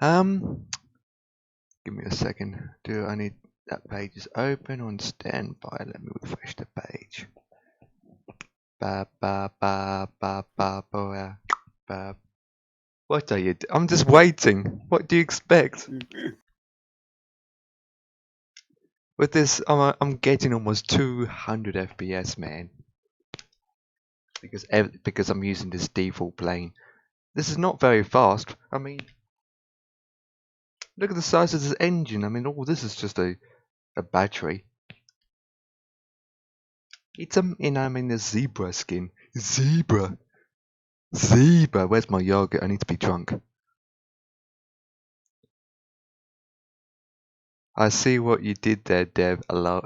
Give me a second. Do I need that page is open on standby? Let me refresh the page. Ba ba ba ba ba ba ba. What are you? I'm just waiting. What do you expect? With this, I'm getting almost 200 FPS, man. Because I'm using this default plane. This is not very fast. I mean, look at the size of this engine. I mean, all this is just a battery. It's I'm in a zebra skin. Zebra. Where's my yogurt? I need to be drunk. I see what you did there, Dev. A lot.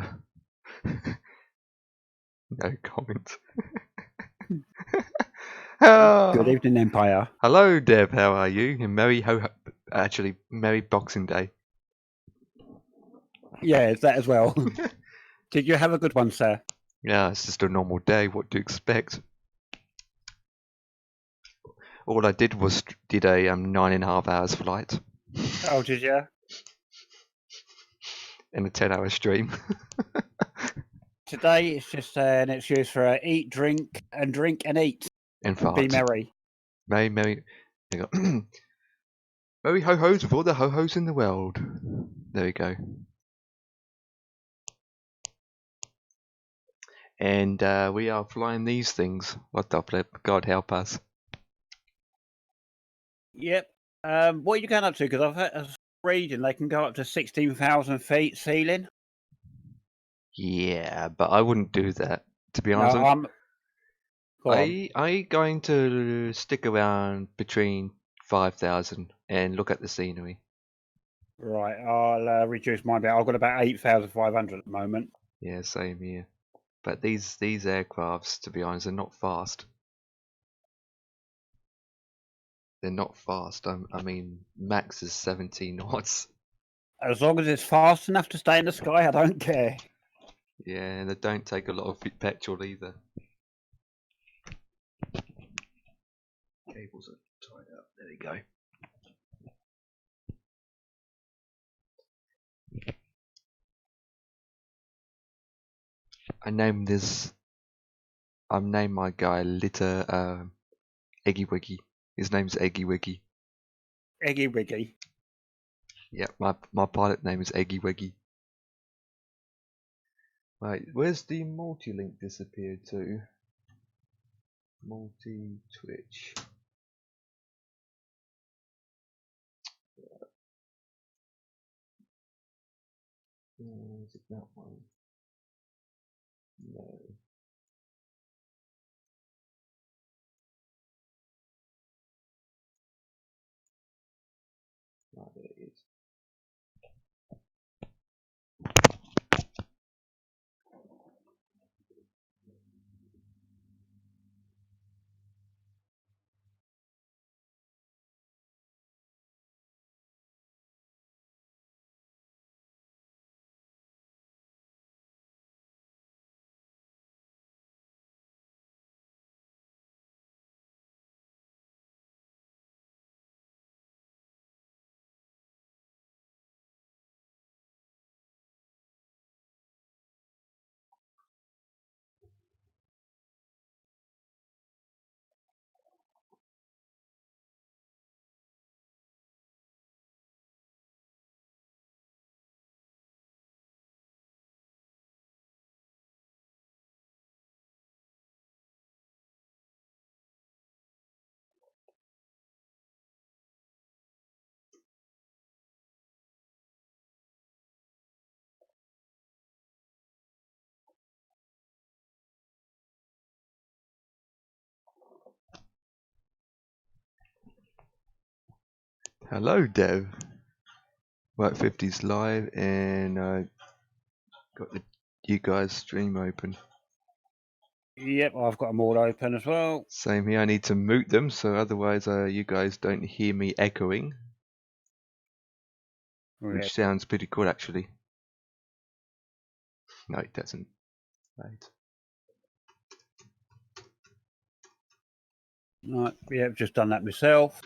No comment. Good evening, Empire. Hello, Dev. How are you? And Merry Boxing Day. Yeah, it's that as well. Did you have a good one, sir? Yeah, it's just a normal day. What do you expect? All I did was did a 9.5 hours flight. Oh, did you? In a 10-hour stream. Today it's just an excuse for eat, drink, and eat. And And be fart. merry. Merry Merry ho-hos with all the ho-hos in the world. There we go. And we are flying these things. What the flip? God help us. Yep. What are you going up to? Because I was reading they can go up to 16,000 feet ceiling. Yeah, but I wouldn't do that. To be No, honest, go on. I going to stick around between 5,000 and look at the scenery. Right, I'll reduce my bit. I've got about 8,500 at the moment. Yeah, same here. But these aircrafts, to be honest, are not fast. They're not fast. I mean, max is 17 knots. As long as it's fast enough to stay in the sky, I don't care. Yeah, and they don't take a lot of petrol either. Cables are tied up. There we go. I've named my guy Eggy Wiggy. His name's Eggy Wiggy. Eggy Wiggy. Yeah, my pilot name is Eggy Wiggy. Right, where's the multi-link disappeared to? Multi-Twitch. Is it that one? No. Oh, there it is. Hello, Dev. Right, 50's live, and got the you guys stream open. Yep, I've got them all open as well. Same here. I need to mute them, so otherwise you guys don't hear me echoing, which sounds pretty cool, actually. No, it doesn't. Right. Right, yeah, I've just done that myself.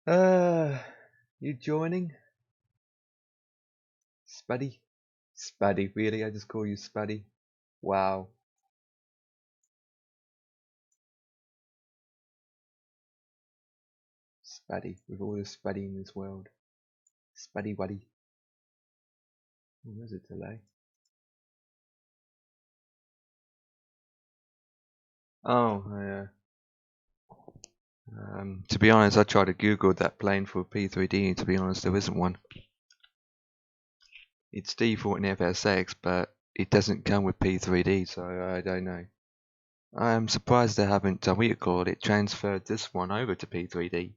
You joining? Spuddy? Spuddy, really? I just call you Spuddy? Wow. Spuddy, with all the Spuddy in this world. Spuddy Wuddy. Oh, where's it delay? Oh, yeah. To be honest, I tried to Google that plane for P3D, and to be honest, there isn't one. It's default in FSX, but it doesn't come with P3D, so I don't know. I'm surprised they haven't, what do you call it, transferred this one over to P3D.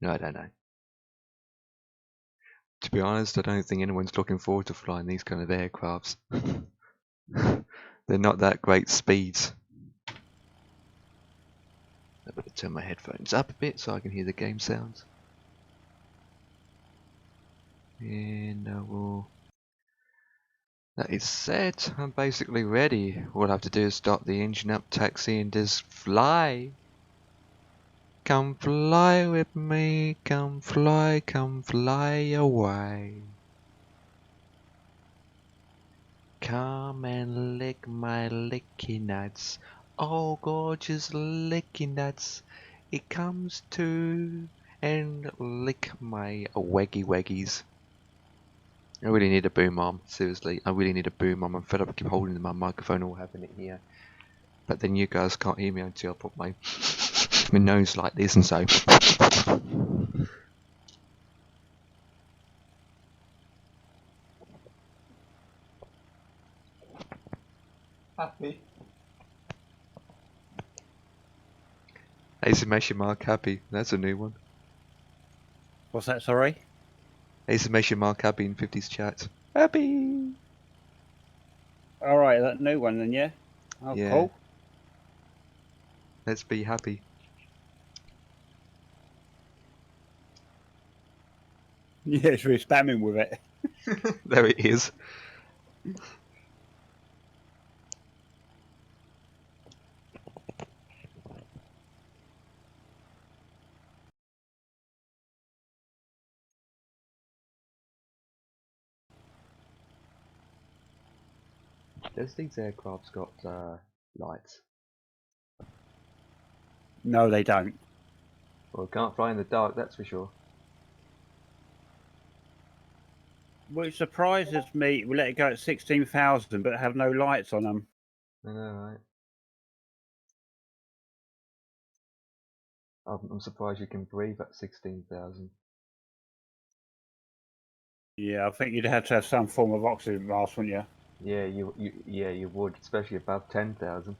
No, I don't know. To be honest, I don't think anyone's looking forward to flying these kind of aircrafts. They're not that great speeds. I better turn my headphones up a bit so I can hear the game sounds. And I will... That is set. I'm basically ready. All I have to do is start the engine up, taxi, and just fly. Come fly with me, come fly away. Come and lick my licky nuts. Oh, gorgeous licky nuts. It comes to and lick my waggy waggies. I really need a boom arm, seriously. I really need a boom arm. I'm fed up, I keep holding my microphone or having it here. But then you guys can't hear me until I put my, my nose like this and so. Happy. Exclamation mark happy. That's a new one. What's that, sorry? Exclamation mark happy in 50's chat. Happy! Alright, that new one then, yeah? Oh, Yeah. cool. Let's be happy. Yes, we're spamming with it. There it is. Does these aircrafts got lights? No, they don't. Well, can't fly in the dark, that's for sure. Well, it surprises me. We let it go at 16,000, but have no lights on them. I know, right? I'm surprised you can breathe at 16,000. Yeah, I think you'd have to have some form of oxygen mask, wouldn't you? Yeah, you would, especially above 10,000.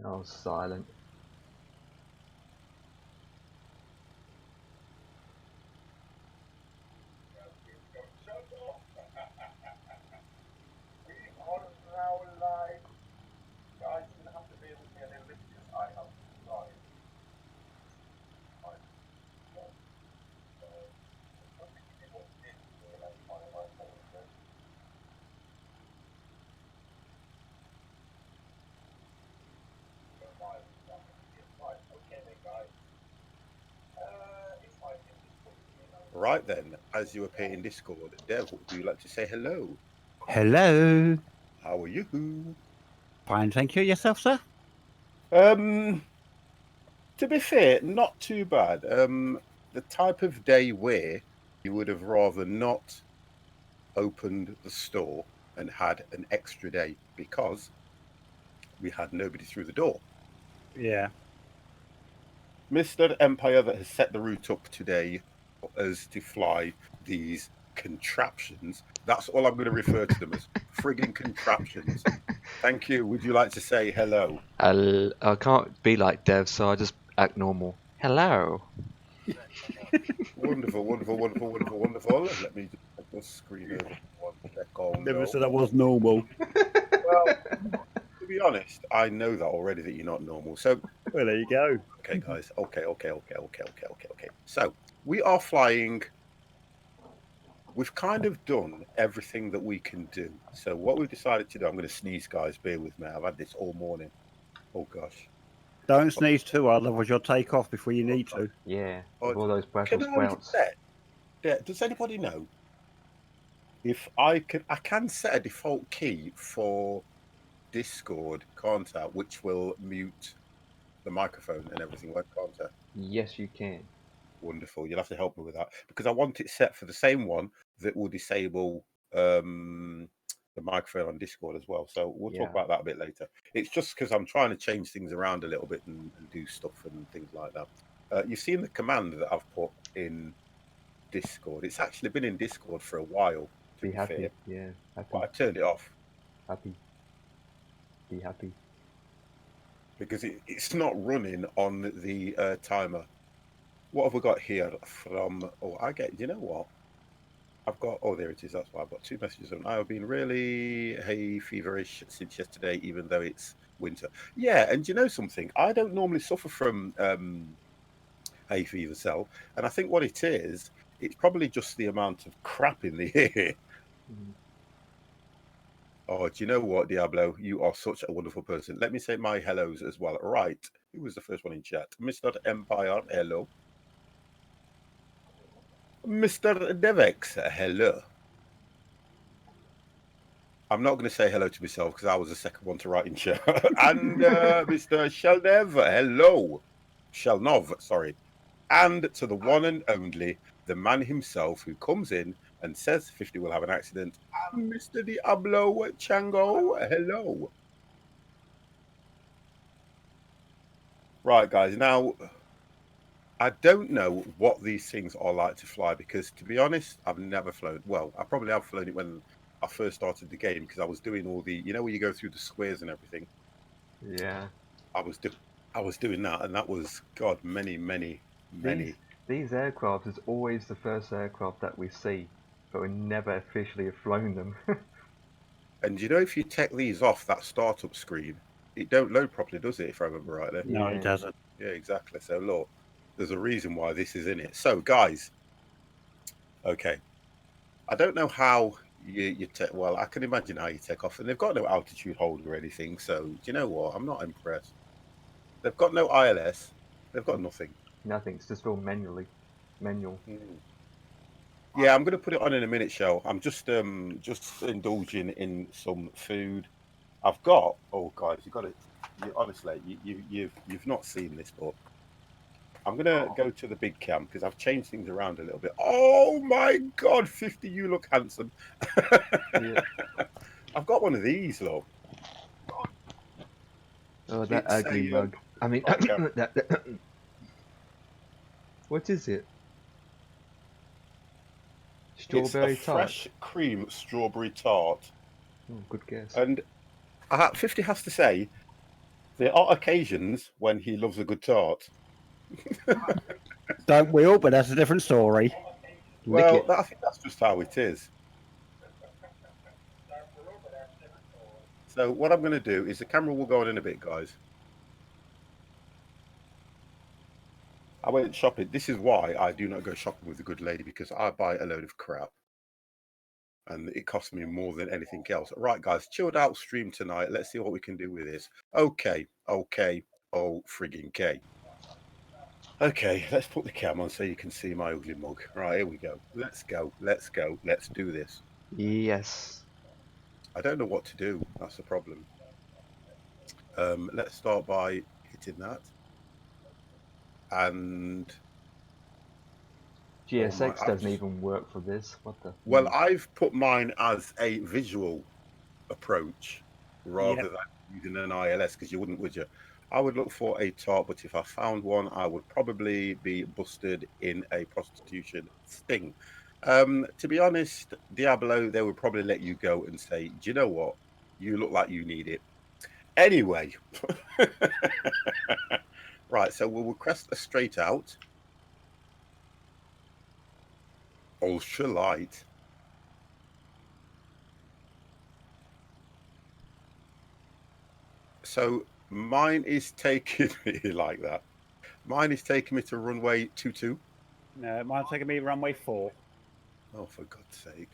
Oh, silent. Right then, as you appear in Discord, Dev, would you like to say hello? Hello. How are you? Fine, thank you. Yourself, sir? To be fair, not too bad. The type of day where you would have rather not opened the store and had an extra day because we had nobody through the door. Yeah. Mr. Empire that has set the route up today for us to fly these contraptions. That's all I'm going to refer to them as, frigging contraptions. Thank you. Would you like to say hello? I can't be like Dev, so I just act normal. Hello. Wonderful, wonderful, wonderful, wonderful, wonderful. Let me just put the screen over for 1 second. Never said I was normal. Well, to be honest, I know that already that you're not normal. So, Well, there you go. okay, guys. Okay. So, we are flying. We've kind of done everything that we can do. So, what we've decided to do, I'm going to sneeze, guys. Bear with me. I've had this all morning. Oh, gosh. Don't sneeze too hard, otherwise you'll take off before you need to. Yeah, Oh, with all those can Brussels I sprouts. set? Does anybody know if I can set a default key for Discord, can't I? Which will mute the microphone and everything, can't I? Yes, you can. Wonderful. You'll have to help me with that because I want it set for the same one that will disable the microphone on Discord as well. So we'll talk about that a bit later. It's just because I'm trying to change things around a little bit and do stuff and things like that. You've seen the command that I've put in Discord. It's actually been in Discord for a while, to be happy. fair. Yeah, happy. But I turned it off. Happy. Be happy. Because it's not running on the timer. What have we got here from... Oh, you know what? I've got... Oh, there it is. That's why I've got 2 messages on. I have been really hay feverish since yesterday, even though it's winter. Yeah, and you know something? I don't normally suffer from hay fever cell. And I think what it is, it's probably just the amount of crap in the air. Oh, do you know what, Diablo? You are such a wonderful person. Let me say my hellos as well. Right. Who was the first one in chat? Mr. Empire, hello. Mr. Devex, hello. I'm not going to say hello to myself because I was the second one to write in chat. And Mr. Shelnev, hello. Shelnov, sorry. And to the one and only, the man himself who comes in and says 50 will have an accident. And Mr. Diablo Chango, hello. Right, guys. Now, I don't know what these things are like to fly because, to be honest, I've never flown. Well, I probably have flown it when I first started the game because I was doing all the, you know, where you go through the squares and everything. Yeah. I was doing that, and that was many. These aircraft is always the first aircraft that we see, but we never officially have flown them. And you know, if you take these off that startup screen, it don't load properly, does it? If I remember rightly. No, it doesn't. Yeah, exactly. So look, there's a reason why this is in it. So, guys, okay. I don't know how you take. Well, I can imagine how you take off, and they've got no altitude hold or anything. So, do you know what? I'm not impressed. They've got no ILS. They've got nothing. Nothing. It's just all manual. Yeah, I'm going to put it on in a minute, show. I'm just indulging in some food. I've got. Oh, guys, you got it. Honestly, you've not seen this, but I'm going to go to the big cam because I've changed things around a little bit. Oh my God, 50, you look handsome. Yeah. I've got one of these, look. Oh, that It's ugly mug. I mean, what is it? Strawberry it's a tart. fresh cream strawberry tart. Oh, good guess. And 50 has to say, there are occasions when he loves a good tart. Don't we all? But that's a different story. Well, I think that's just how it is. So what I'm going to do is the camera will go on in a bit, guys. I went shopping. This is why I do not go shopping with a good lady, because I buy a load of crap. And it costs me more than anything else. Right, guys, chilled out stream tonight. Let's see what we can do with this. Okay. Oh, frigging K. Okay, let's put the cam on so you can see my ugly mug. Right, here we go. Let's go. Let's do this. Yes. I don't know what to do. That's the problem. Let's start by hitting that. And GSX doesn't even work for this. What the? Well, I've put mine as a visual approach rather than using an ILS, because you wouldn't, would you? I would look for a tart, but if I found one, I would probably be busted in a prostitution sting. To be honest, Diablo, they would probably let you go and say, do you know what? You look like you need it. Anyway, Right, so we'll crest a straight out. Ultralight. So mine is taking me like that. Mine is taking me to runway 22. No, mine's taking me runway 4. Oh, for God's sake.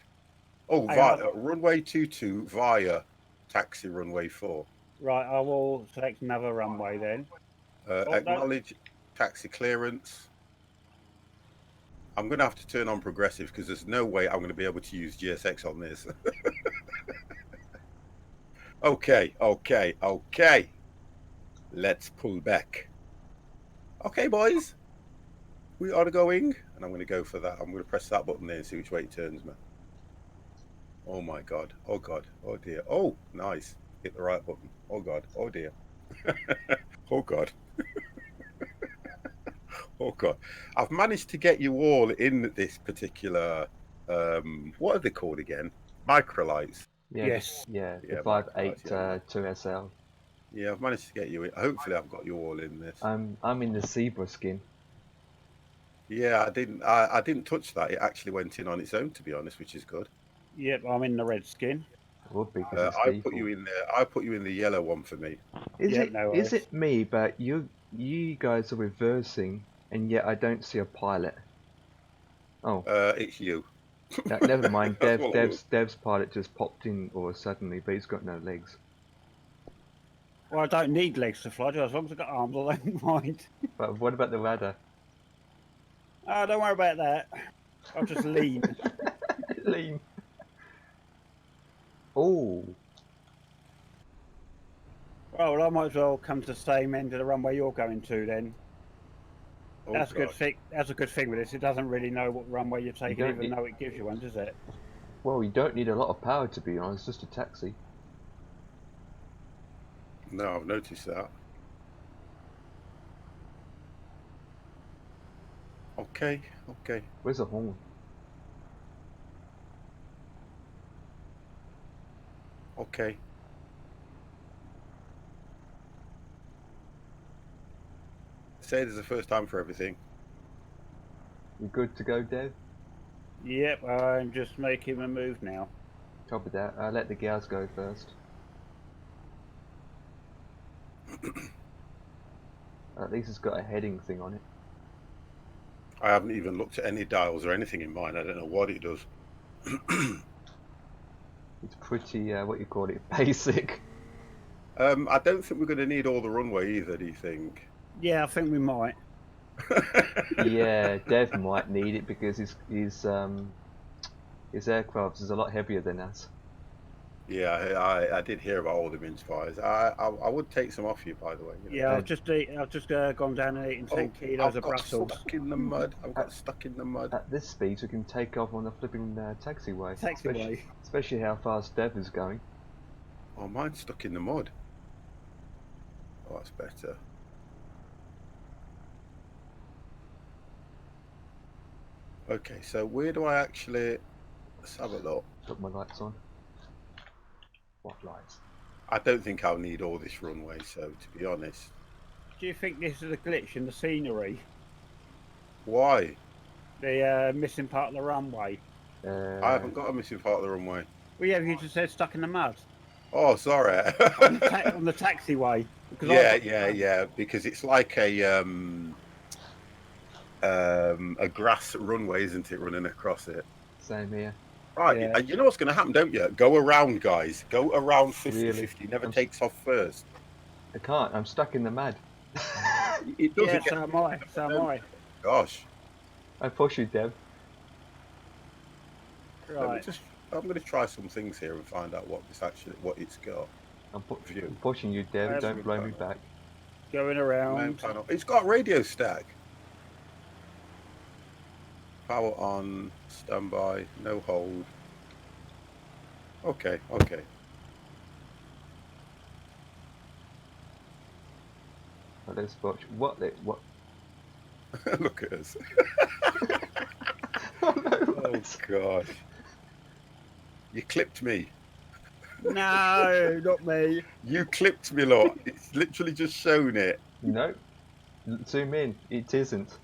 Oh, Hang via on. runway 22 via taxi runway 4. Right, I will select another runway then. Oh, no. Acknowledge taxi clearance. I'm going to have to turn on progressive because there's no way I'm going to be able to use GSX on this. Okay. Let's pull back. Okay, boys. We are going. And I'm going to go for that. I'm going to press that button there and see which way it turns, man. Oh, my God. Oh, God. Oh, dear. Oh, nice. Hit the right button. Oh, God. Oh, dear. Oh, God. Oh, God. I've managed to get you all in this particular, what are they called again? Microlights. Yeah, Yes. yeah, the Yeah, 582SL. Yeah, I've managed to get you in. Hopefully, I've got you all in this. I'm in the zebra skin. Yeah, I didn't touch that. It actually went in on its own, to be honest, which is good. Yep, I'm in the red skin. It would be because it's I default. put you in there. I put you in the yellow one for me. Is it me? But you guys are reversing, and yet I don't see a pilot. Oh, It's you. never mind. That's all it is. Dev's pilot just popped in or suddenly, but he's got no legs. Well, I don't need legs to fly, as long as I've got arms, I don't mind. But what about the rudder? Oh, don't worry about that. I'll just lean. Lean. Oh. Well, I might as well come to the same end of the runway you're going to then. Oh, That's a good God. thing. That's a good thing with this. It doesn't really know what runway you're taking, don't even need- though it gives you one, does it? Well, you don't need a lot of power to be honest. Just a taxi. No, I've noticed that. Okay. Where's the horn? Okay. Say there's a first time for everything. You good to go, Dev? Yep, I'm just making a move now. Copy that. I'll let the gals go first. At least it's got a heading thing on it. I haven't even looked at any dials or anything in mine. I don't know what it does. It's pretty, what you call it, basic. I don't think we're going to need all the runway either, do you think? Yeah, I think we might. Yeah, Dev might need it because his aircraft is a lot heavier than us. Yeah, I did hear about all the mince pies. I would take some off you, by the way. You know. Yeah, I've just gone down and eaten 10 kilos I've of got Brussels. stuck in the mud. I've got stuck in the mud. At this speed, we can take off on the flipping taxiway. Taxiway. Especially how fast Dev is going. Oh, mine's stuck in the mud. Oh, that's better. Okay, so where do I actually... Let's have a look. Put my lights on. What lights? I don't think I'll need all this runway, so to be honest. Do you think this is a glitch in the scenery? Why? The missing part of the runway? I haven't got a missing part of the runway. Well, yeah, you just said stuck in the mud. Oh, sorry. on the taxiway. Yeah, because it's like a grass runway, isn't it, running across it? Same here. Right, Yeah. you know what's going to happen, don't you? Go around, guys. Go around 50-50. Really? Never takes off first. I can't. I'm stuck in the mud. It doesn't Yeah, get... so am I. So am I. Gosh. I push you, Dev. Right. I'm going to try some things here and find out what it's got. I'm pushing you, Dev. Don't blow me back. Going around. It's got radio stack. Power on, standby, no hold. Okay. But let's watch. What? Look at us. Oh no! Oh gosh. You clipped me. No, not me. You clipped me, lot. It's literally just shown it. No. Zoom in. It isn't.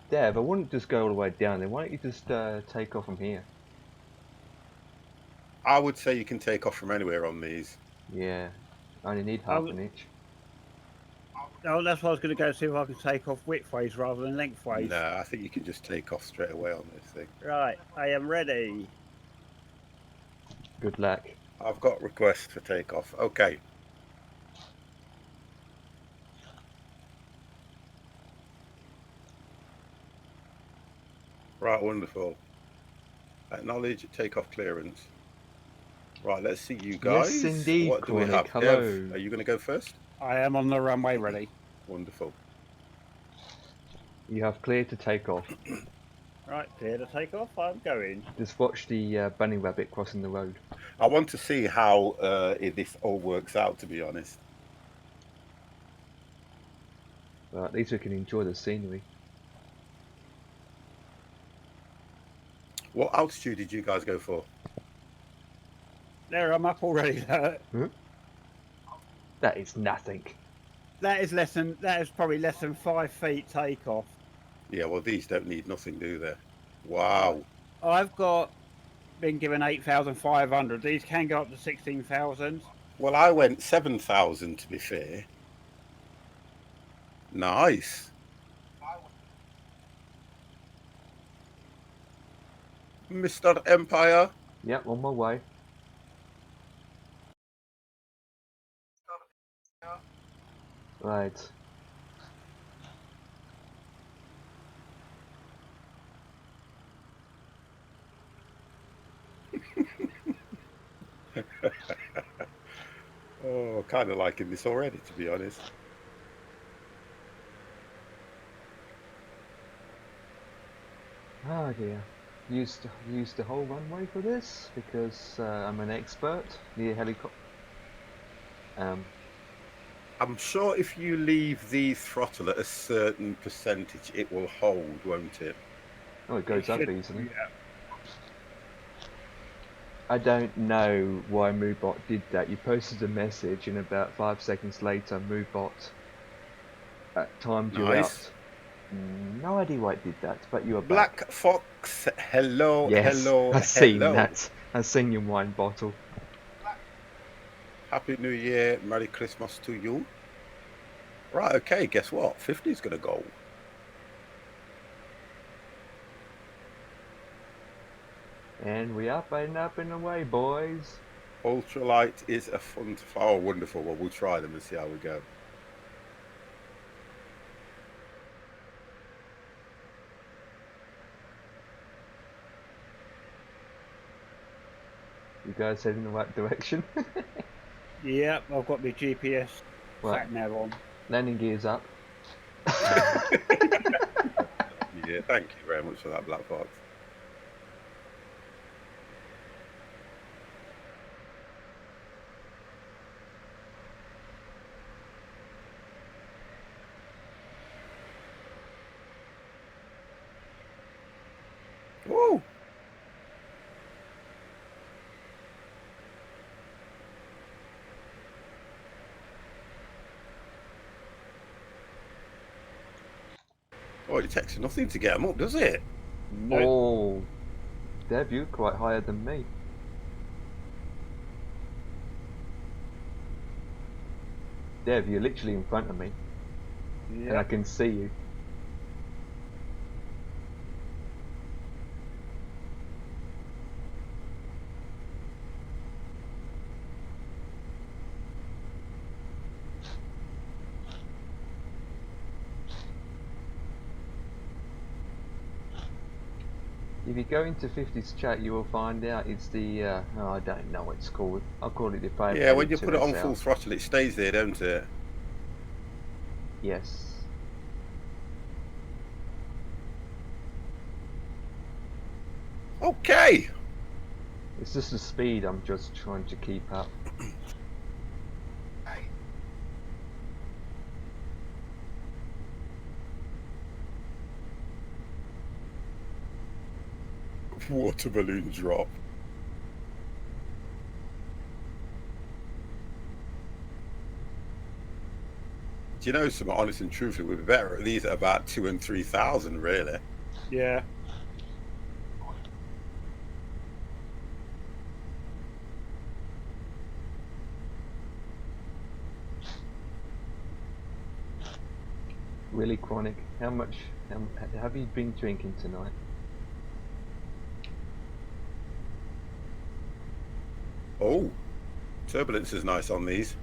Dev, I wouldn't just go all the way down there. Why don't you just take off from here? I would say you can take off from anywhere on these. Yeah, I only need half an inch. Oh, that's what I was going to go see if I can take off widthways rather than lengthways. No, I think you can just take off straight away on this thing. Right, I am ready. Good luck. I've got requests for takeoff. Okay. Right, wonderful. Acknowledge takeoff clearance. Right, let's see you guys. Yes, indeed, What do we have? Hello. Dev, are you going to go first? I am on the runway ready. Wonderful. You have clear to take off. Right, clear to take off. I'm going. Just watch the bunny rabbit crossing the road. I want to see how this all works out, to be honest. Well, at least we can enjoy the scenery. What altitude did you guys go for? There, I'm up already. That is nothing. That is probably less than 5 feet takeoff. Yeah, well, these don't need nothing, do they? Wow. I've been given 8,500. These can go up to 16,000. Well, I went 7,000 to be fair. Nice. Mr. Empire. Yep, on my way. Right. Oh, kind of liking this already, to be honest. Oh dear. Used the whole runway for this because I'm an expert near helicopter. I'm sure if you leave the throttle at a certain percentage, it will hold, won't it? Oh, it goes up easily. Yeah. I don't know why MooBot did that. You posted a message and about 5 seconds later MooBot timed you out. No idea why it did that, but you are back. Black Fox, hello, Yes, hello, I've seen hello. that. I've seen your wine bottle. Happy New Year, Merry Christmas to you. Right, okay, guess what? 50's going to go. And we up and away, boys. Ultralight is a fun to fly. Oh, wonderful. Well, we'll try them and see how we go. You guys heading in the right direction? Yep, I've got my GPS Right. sat nav on. Landing gears up. Yeah, thank you very much for that, Black Fox. Woo! Oh, it takes nothing to get them up, does it? No. Oh, Dev, you're quite higher than me. Dev, you're literally in front of me, and I can see you. If you go into 50's chat, you will find out it's the, oh, I don't know what it's called. I'll call it the 5. Yeah, when you put it on full throttle, it stays there, don't it? Yes. Okay. It's just the speed I'm just trying to keep up. Water balloon drop. Do you know some honest and truthfully, we're better at these at about 2,000 and 3,000, really. Yeah. Really chronic. How much have you been drinking tonight? Oh, turbulence is nice on these.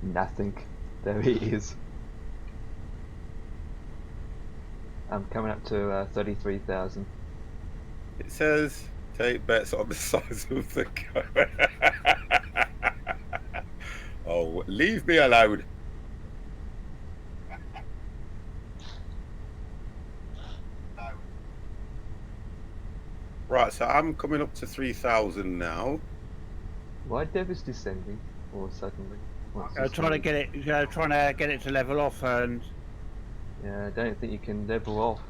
Nothing. There he is. I'm coming up to 33,000. It says take bets on the size of the go. Oh, leave me alone. Right, so I'm coming up to 3,000 now. Why Dev is descending? Or suddenly? Trying to get it. Trying to get it to level off, and Yeah, I don't think you can level off.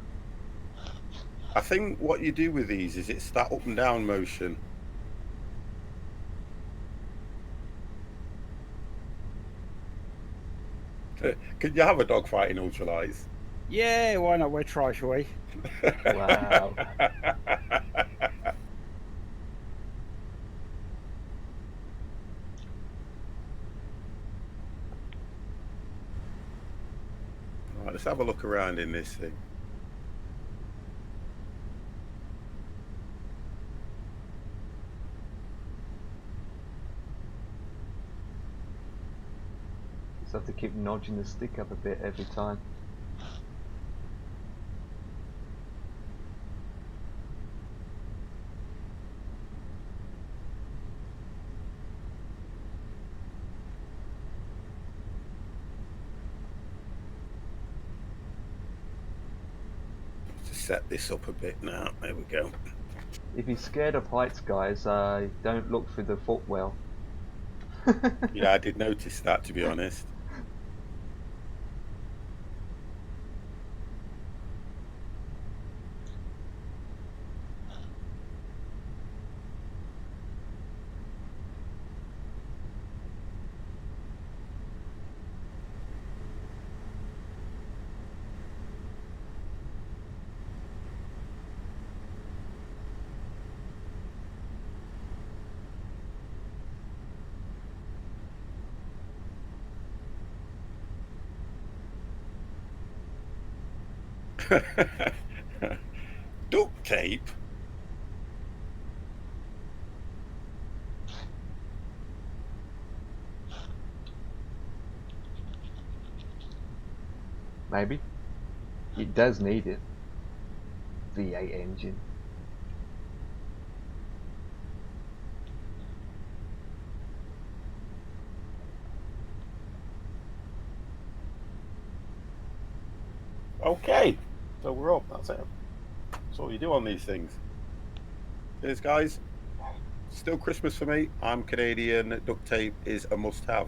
I think what you do with these is it's that up and down motion. Could you have a dogfight in ultralights? yeah, why not? We'll try, shall we? Wow. Right, let's have a look around in this thing. Just have to keep nudging the stick up a bit every time. To set this up a bit now. There we go. If you're scared of heights, guys, don't look through the footwell. Yeah, I did notice that, to be honest. Duct tape? Maybe. It does need it. V8 engine. Okay, so we're up. That's it. That's all you do on these things. Cheers, guys. Still Christmas for me. I'm Canadian. Duct tape is a must-have.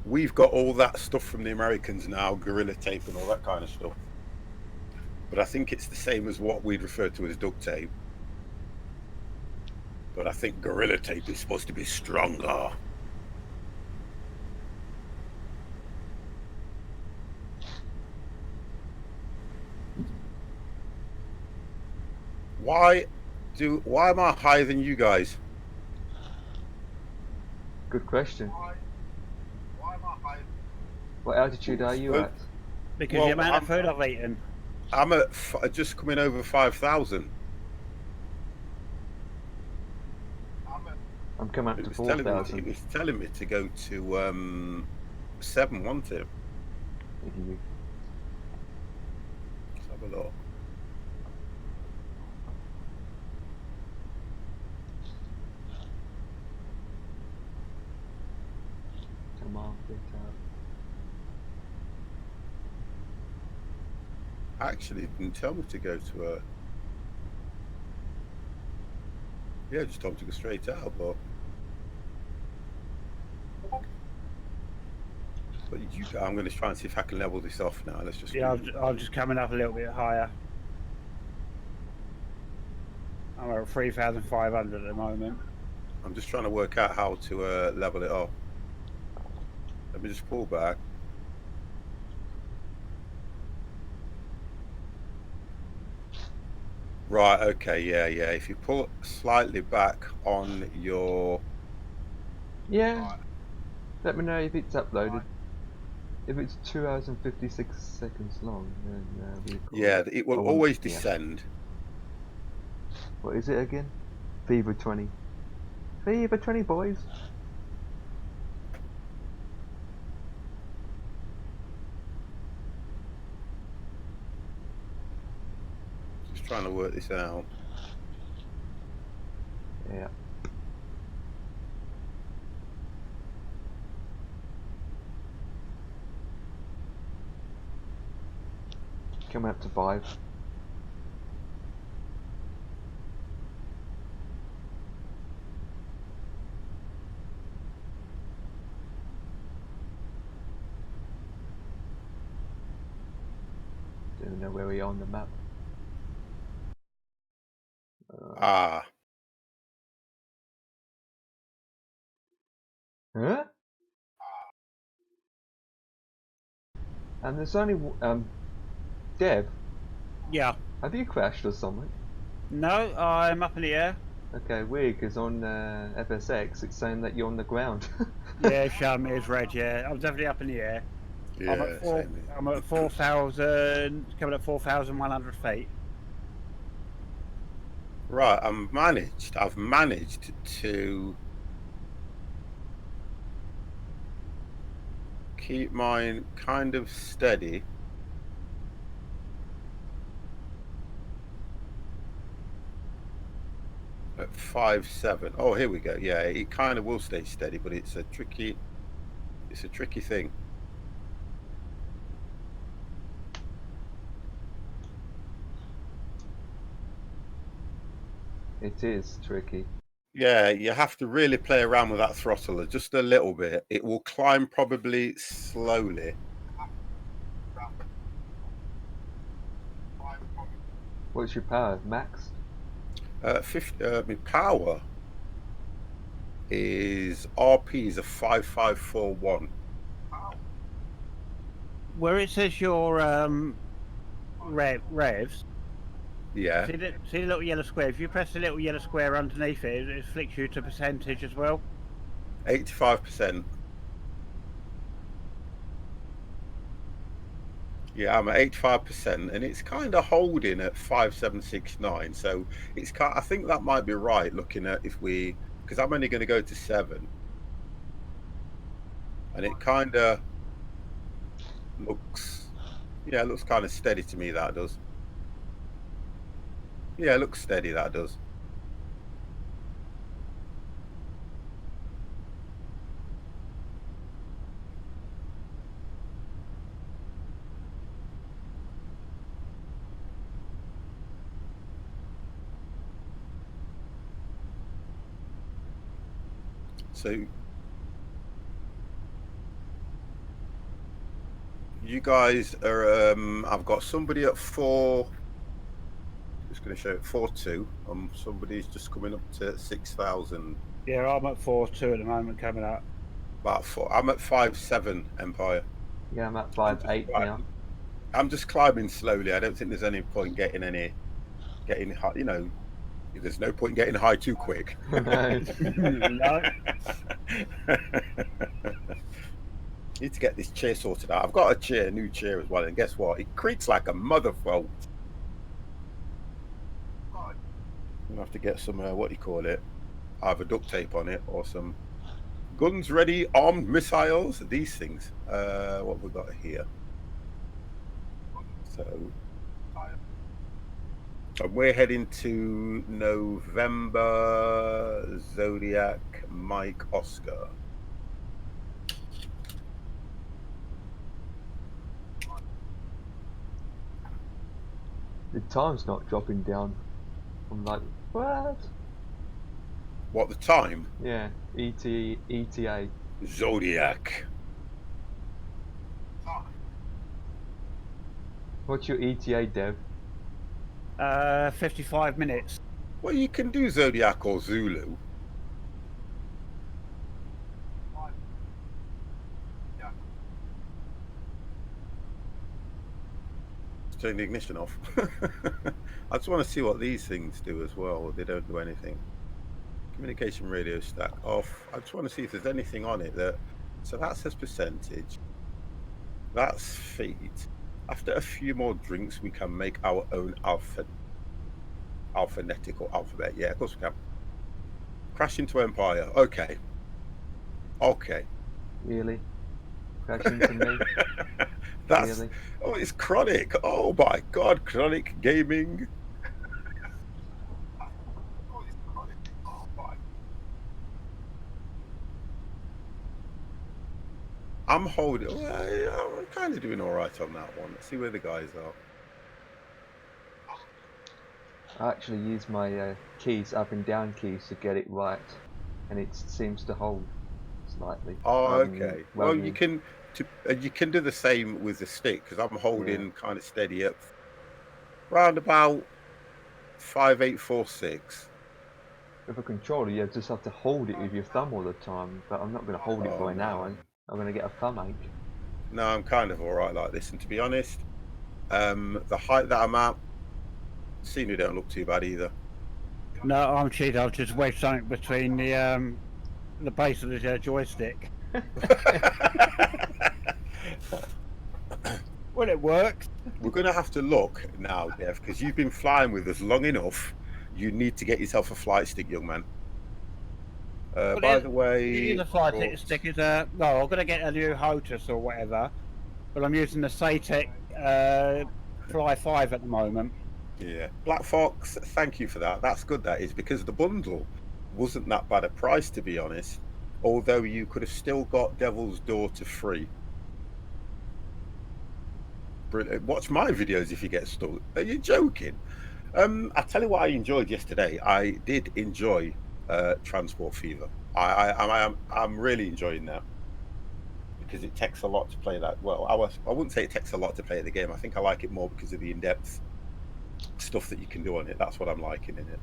We've got all that stuff from the Americans now, gorilla tape and all that kind of stuff. But I think it's the same as what we'd refer to as duct tape. But I think gorilla tape is supposed to be stronger. Why am I higher than you guys? Good question. Why am I higher? What altitude are you at? Because Well, the amount of food I've eaten. I'm at just coming over 5,000. I'm coming up It to was telling 4,000. me, telling me to go to 7, wasn't it? Let's have a look. Come on, get out. Actually, it didn't tell me to go to a. Yeah, just told me to go straight out, but But I'm going to try and see if I can level this off now. Let's just. Yeah, I'm just coming up a little bit higher. I'm at 3,500 at the moment. I'm just trying to work out how to level it off. Let me just pull back. Right, okay, yeah. If you pull slightly back on your... Yeah. Let me know if it's uploaded. If it's 2 hours and 56 seconds long, then we'll call Yeah, it. it will always descend. What is it again? Fever 20. Fever 20, boys. Just trying to work this out. Yeah. Coming up to 5. Don't know where we are on the map. Ah. Huh? And there's only Dev. Yeah. Have you crashed or something? No, I'm up in the air. Okay, weird, because on FSX it's saying that you're on the ground. Yeah, show me is red. Yeah, I'm definitely up in the air. Yeah, I'm at same here. I'm at 4,000, coming at 4,100 feet. Right, I've managed to keep mine kind of steady. At 5.7. Oh, here we go. Yeah, it kind of will stay steady, but it's a tricky thing. It is tricky. Yeah, you have to really play around with that throttle just a little bit. It will climb probably slowly. What's your power? Max? 50, my power is RP is a 5541. Where it says your revs. Yeah. See the little yellow square. If you press the little yellow square underneath it, it flicks you to percentage as well. 85%. Yeah, I'm at 85%, and it's kind of holding at 5769. So it's I think that might be right. Looking at because I'm only going to go to 7, and it kind of looks, yeah, it looks kind of steady to me. That does. Yeah, it looks steady. That does. So you guys are. I've got somebody at 4. Just going to show it 4.2. Somebody's just coming up to 6,000. Yeah, I'm at 4.2 at the moment, coming up. About 4. I'm at 5.7 Empire. Yeah, I'm at 5.8 now. I'm just climbing slowly. I don't think there's any point getting high. You know, there's no point getting high too quick. No. No. Need to get this chair sorted out. I've got a new chair as well, and guess what? It creaks like a motherfucker. I'm gonna have to get some what do you call it? Either duct tape on it or some guns ready, armed missiles. These things. What have we got here? So, and we're heading to November. Zodiac Mike Oscar. The time's not dropping down. I'm like, what? What, the time? Yeah, ETA. Zodiac. What's your ETA, Dev? 55 minutes. Well, you can do Zodiac or Zulu. Let's turn the ignition off. I just want to see what these things do as well. They don't do anything. Communication radio stack off. I just want to see if there's anything on it that. So that says percentage. That's feed. After a few more drinks, we can make our own alphabetical alphabet. Yeah, of course we can. Crash into Empire. Okay. Okay. Really? Crash into me? That's Really? oh, it's Chronic. Oh my God, Chronic Gaming. I'm holding. Well, yeah, I'm kind of doing all right on that one. Let's see where the guys are. I actually use my keys, up and down keys, to get it right, and it seems to hold slightly. Oh, rather than- okay. rather Well, you than- can do the same with the stick because I'm holding Yeah. kind of steady at round about 5846. With a controller, you just have to hold it with your thumb all the time. But I'm not going to hold it for an hour. I'm going to get a thumb ache. No, I'm kind of all right like this. And to be honest, the height that I'm at, scenery don't look too bad either. No, I'm cheating. I've just wedged something between the base of the joystick. Well, it works. We're going to have to look now, Dev, because you've been flying with us long enough. You need to get yourself a flight stick, young man. By the way, the flight stick is no, I'm going to get a new HOTUS or whatever, but I'm using the Satec Fly 5 at the moment. yeah, Black Fox, thank you for that. That's good, that is, because the bundle wasn't that bad a price, to be honest, although you could have still got Devil's Daughter free. Brilliant. Watch my videos if you get stuck. Are you joking? I tell you what I enjoyed yesterday. I did enjoy Transport Fever. I'm really enjoying that because it takes a lot to play that. Well, I wouldn't say it takes a lot to play the game. I think I like it more because of the in-depth stuff that you can do on it. That's what I'm liking in it.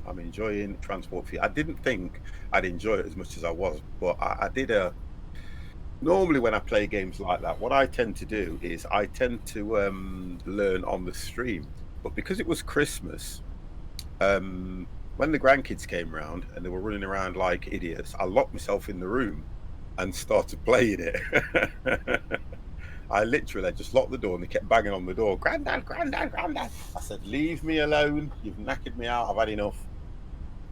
I'm enjoying Transport Fever. I didn't think I'd enjoy it as much as I was, but I did a. Normally, when I play games like that, what I tend to do is I tend to learn on the stream. But because it was Christmas, when the grandkids came around and they were running around like idiots, I locked myself in the room and started playing it. I literally just locked the door and they kept banging on the door. Granddad, granddad, granddad. I said, leave me alone. You've knackered me out. I've had enough.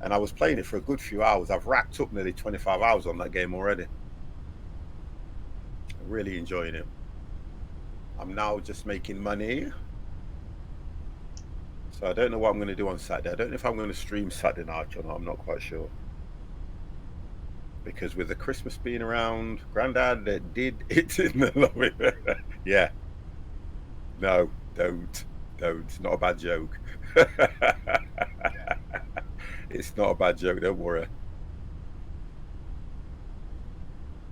And I was playing it for a good few hours. I've racked up nearly 25 hours on that game already. I'm really enjoying it. I'm now just making money. So I don't know what I'm going to do on Saturday. I don't know if I'm going to stream Saturday night or not. I'm not quite sure. Because with the Christmas being around, Grandad did it in the lobby. Yeah. No, don't. It's not a bad joke. It's not a bad joke. Don't worry.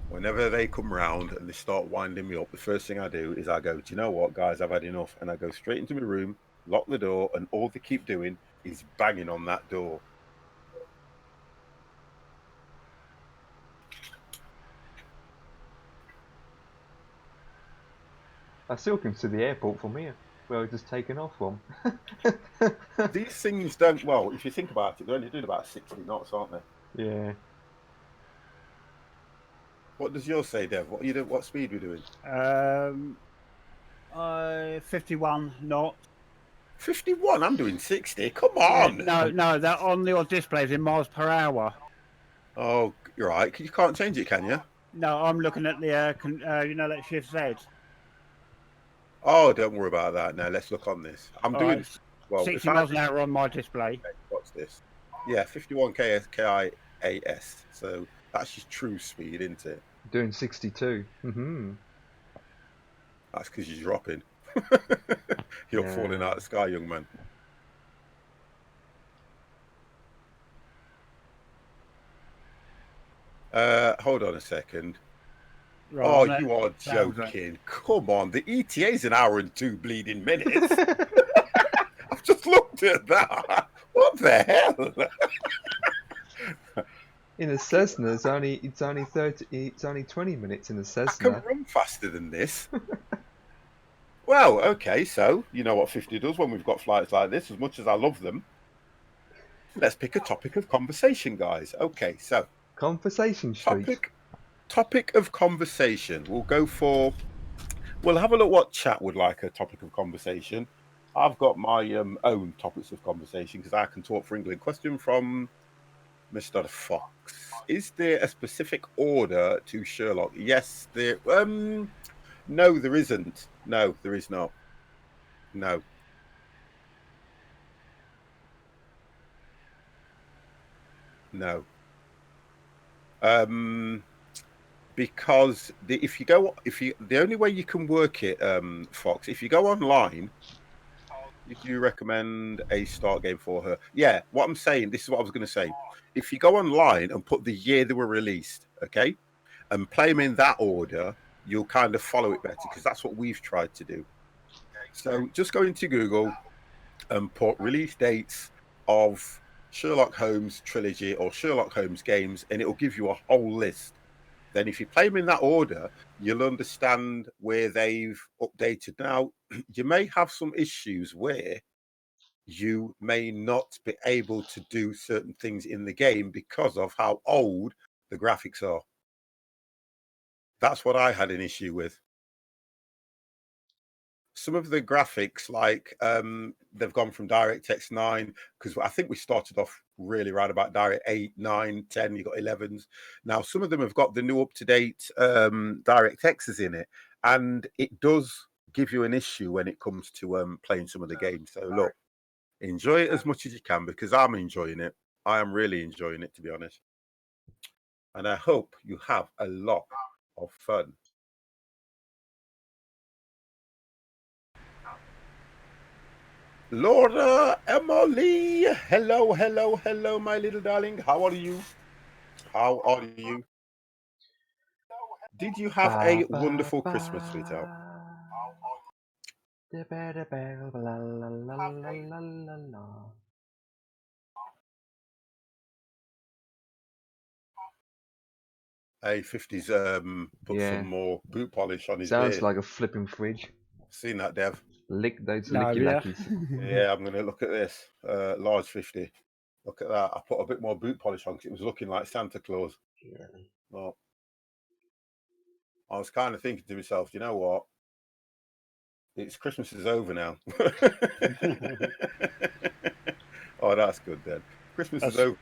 Whenever they come round and they start winding me up, the first thing I do is I go, do you know what, guys, I've had enough. And I go straight into my room, lock the door, and all they keep doing is banging on that door. I still can see the airport from here, where I was just taken off from. These things don't, well, if you think about it, they're only doing about 60 knots, aren't they? Yeah. What does yours say, Dev? What speed are we doing? 51 knots. 51? I'm doing 60. Come on. Yeah, no, that on your display is in miles per hour. Oh, you're right. You can't change it, can you? No, I'm looking at the that shift Z. Oh, don't worry about that. Now let's look on this. I'm doing 60 miles an hour on my display. What's this? Yeah, 51 KIAS. So that's your true speed, isn't it? Doing 62. Mm-hmm. That's because you're dropping. You're falling out of the sky, young man. Hold on a second. Right, Oh, I'm at you are 1,000. joking. Come on. The ETA is an hour and 2 bleeding minutes. I've just looked at that. What the hell? In a Cessna, it's only 20 minutes in a I can Cessna. run faster than this. Well, okay, so you know what 50 does when we've got flights like this, as much as I love them. Let's pick a topic of conversation, guys. Okay, so Conversation Street. topic of conversation. We'll have a look what chat would like a topic of conversation. I've got my own topics of conversation because I can talk for England. Question from Mr. Fox. Is there a specific order to Sherlock? Yes, there no, there isn't. No, there is not. No. No. Because the only way you can work it, Fox, if you go online, did you recommend a start game for her? Yeah, what I'm saying, this is what I was going to say. If you go online and put the year they were released, okay, and play them in that order, you'll kind of follow it better because that's what we've tried to do. So just go into Google and put release dates of Sherlock Holmes trilogy or Sherlock Holmes games, and it'll give you a whole list. Then if you play them in that order, you'll understand where they've updated. Now, you may have some issues where you may not be able to do certain things in the game because of how old the graphics are. That's what I had an issue with. Some of the graphics, like they've gone from DirectX 9, because I think we started off really right about Direct 8, 9, 10, you got 11s. Now, some of them have got the new up-to-date DirectXs in it, and it does give you an issue when it comes to playing some of the games. So look, enjoy it as much as you can because I'm enjoying it. I am really enjoying it, to be honest. And I hope you have a lot of fun. Laura Emily, hello, hello, hello, my little darling. How are you? How are you? Did you have a wonderful Christmas, sweetheart? Hey, 50's put Yeah. some more boot polish on his Sounds beard. like a flipping fridge. Seen that, Dev? Lick those No, licky yeah. lackies. Yeah, I'm gonna look at this. Large 50. Look at that. I put a bit more boot polish on because it was looking like Santa Claus. Really? Well, I was kind of thinking to myself, you know what? It's Christmas is over now. Oh, that's good then. Christmas is over.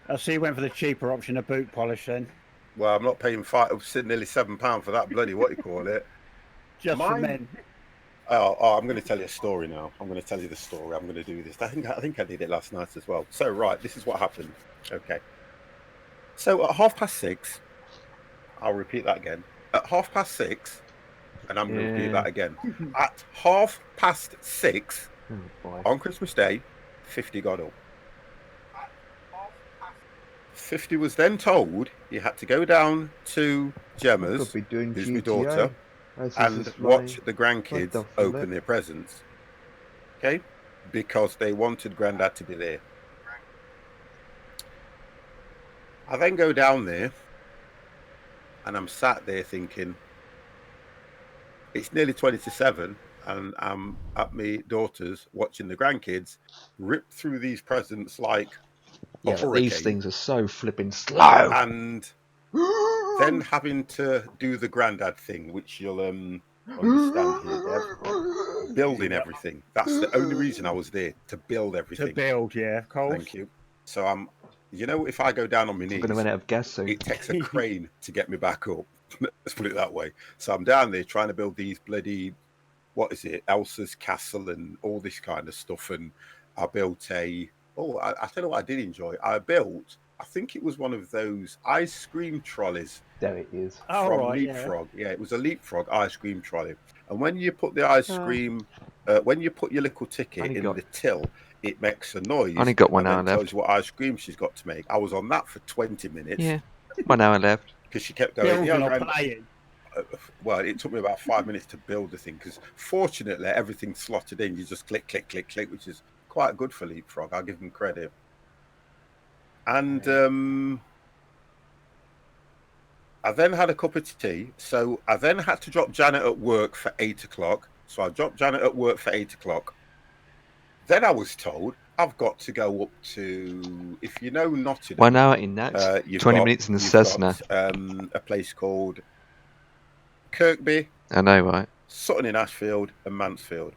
I see you went for the cheaper option of boot polish then. Well, I'm not paying nearly £7 for that bloody what you call it. Just for men. Oh, I'm going to tell you a story now. I'm going to tell you the story. I'm going to do this. I think I did it last night as well. So right, this is what happened. Okay. So at 6:30, I'll repeat that again. At 6:30, and I'm going to repeat that again. At 6:30 on Christmas Day, 50 got up. 50 was then told he had to go down to Gemma's, who's my daughter, and watch the grandkids open their presents. Okay? Because they wanted Grandad to be there. I then go down there and I'm sat there thinking, it's nearly 20 to 7 and I'm at my daughter's watching the grandkids rip through these presents like a hurricane. These things are so flipping slow. And then having to do the Grandad thing, which you'll understand here, Dev. Building everything. That's the only reason I was there, to build everything. To build, yeah, of course. Thank you. So if I go down on my knees, I'm going to run out of gas soon. it takes a crane to get me back up. Let's put it that way. So I'm down there trying to build these bloody, what is it, Elsa's castle and all this kind of stuff. And I built I tell you what I did enjoy. I think it was one of those ice cream trolleys. There it is. From Leapfrog. Yeah, it was a Leapfrog ice cream trolley. And when you put the ice cream, when you put your little ticket in the till, it makes a noise. Only got 1 hour and left. tells you what ice cream she's got to make. I was on that for 20 minutes. Yeah, 1 hour left. Because she kept going, playing. well, it took me about 5 minutes to build the thing because fortunately everything's slotted in. You just click, click, click, click, which is quite good for Leapfrog. I'll give them credit. And I then had a cup of tea. So I then had to drop Janet at work for 8 o'clock. So I dropped Janet at work for 8 o'clock. Then I was told I've got to go up to, if you know Nottingham. 1 hour in that. 20 minutes in the Cessna. A place called Kirkby. I know, right? Sutton in Ashfield and Mansfield.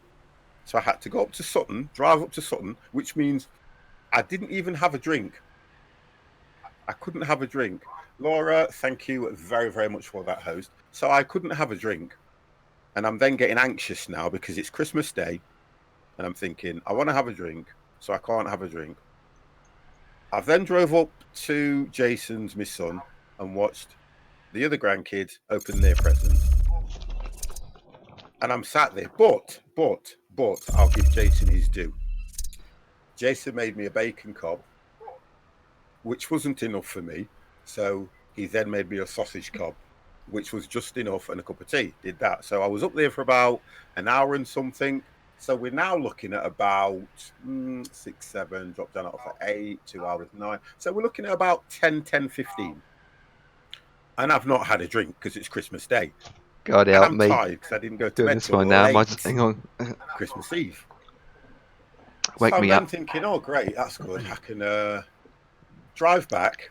So I had to go up to Sutton, drive up to Sutton, which means I didn't even have a drink. I couldn't have a drink. Laura, thank you very, very much for that host. So I couldn't have a drink. And I'm then getting anxious now because it's Christmas Day. And I'm thinking, I want to have a drink, so I can't have a drink. I then drove up to Jason's, my son, and watched the other grandkids open their presents. And I'm sat there, but I'll give Jason his due. Jason made me a bacon cob, which wasn't enough for me. So he then made me a sausage cob, which was just enough, and a cup of tea. Did that. So I was up there for about an hour and something. So we're now looking at about 6, 7, drop down off at 8, 2 hours, 9. So we're looking at about 10, 15. And I've not had a drink because it's Christmas Day. God help I'm me. tired because I didn't go to Doing bed this till one now. late Hang on. Christmas Eve. Wake so me I'm up. thinking, oh great, that's good. I can drive back,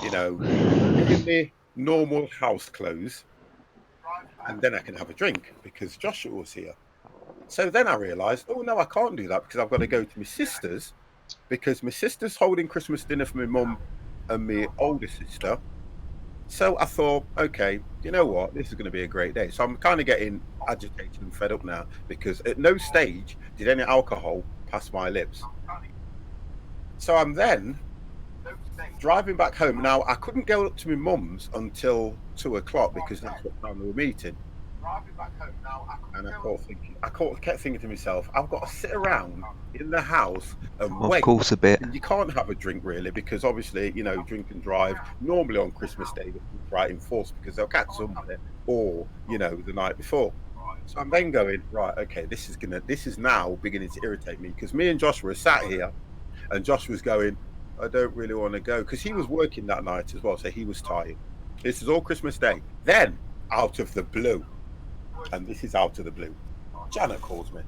you know, in the normal house clothes, and then I can have a drink because Joshua was here. So then I realised, oh no, I can't do that because I've got to go to my sister's because my sister's holding Christmas dinner for my mum and my older sister. So I thought, okay, you know what? This is going to be a great day. So I'm kind of getting agitated and fed up now because at no stage did any alcohol pass my lips. So I'm then driving back home. Now, I couldn't go up to my mum's until 2 o'clock because that's what time we were meeting. And I kept thinking to myself, I've got to sit around in the house and wait. Of course, a bit. You can't have a drink really because obviously, you know, drink and drive normally on Christmas Day right in force because they'll catch somebody or, you know, the night before. So I'm then going, right, okay, this is now beginning to irritate me because me and Joshua are sat here and Joshua's going, I don't really want to go because he was working that night as well, so he was tired. This is all Christmas Day. Then, out of the blue, and this is out of the blue, Janet calls me.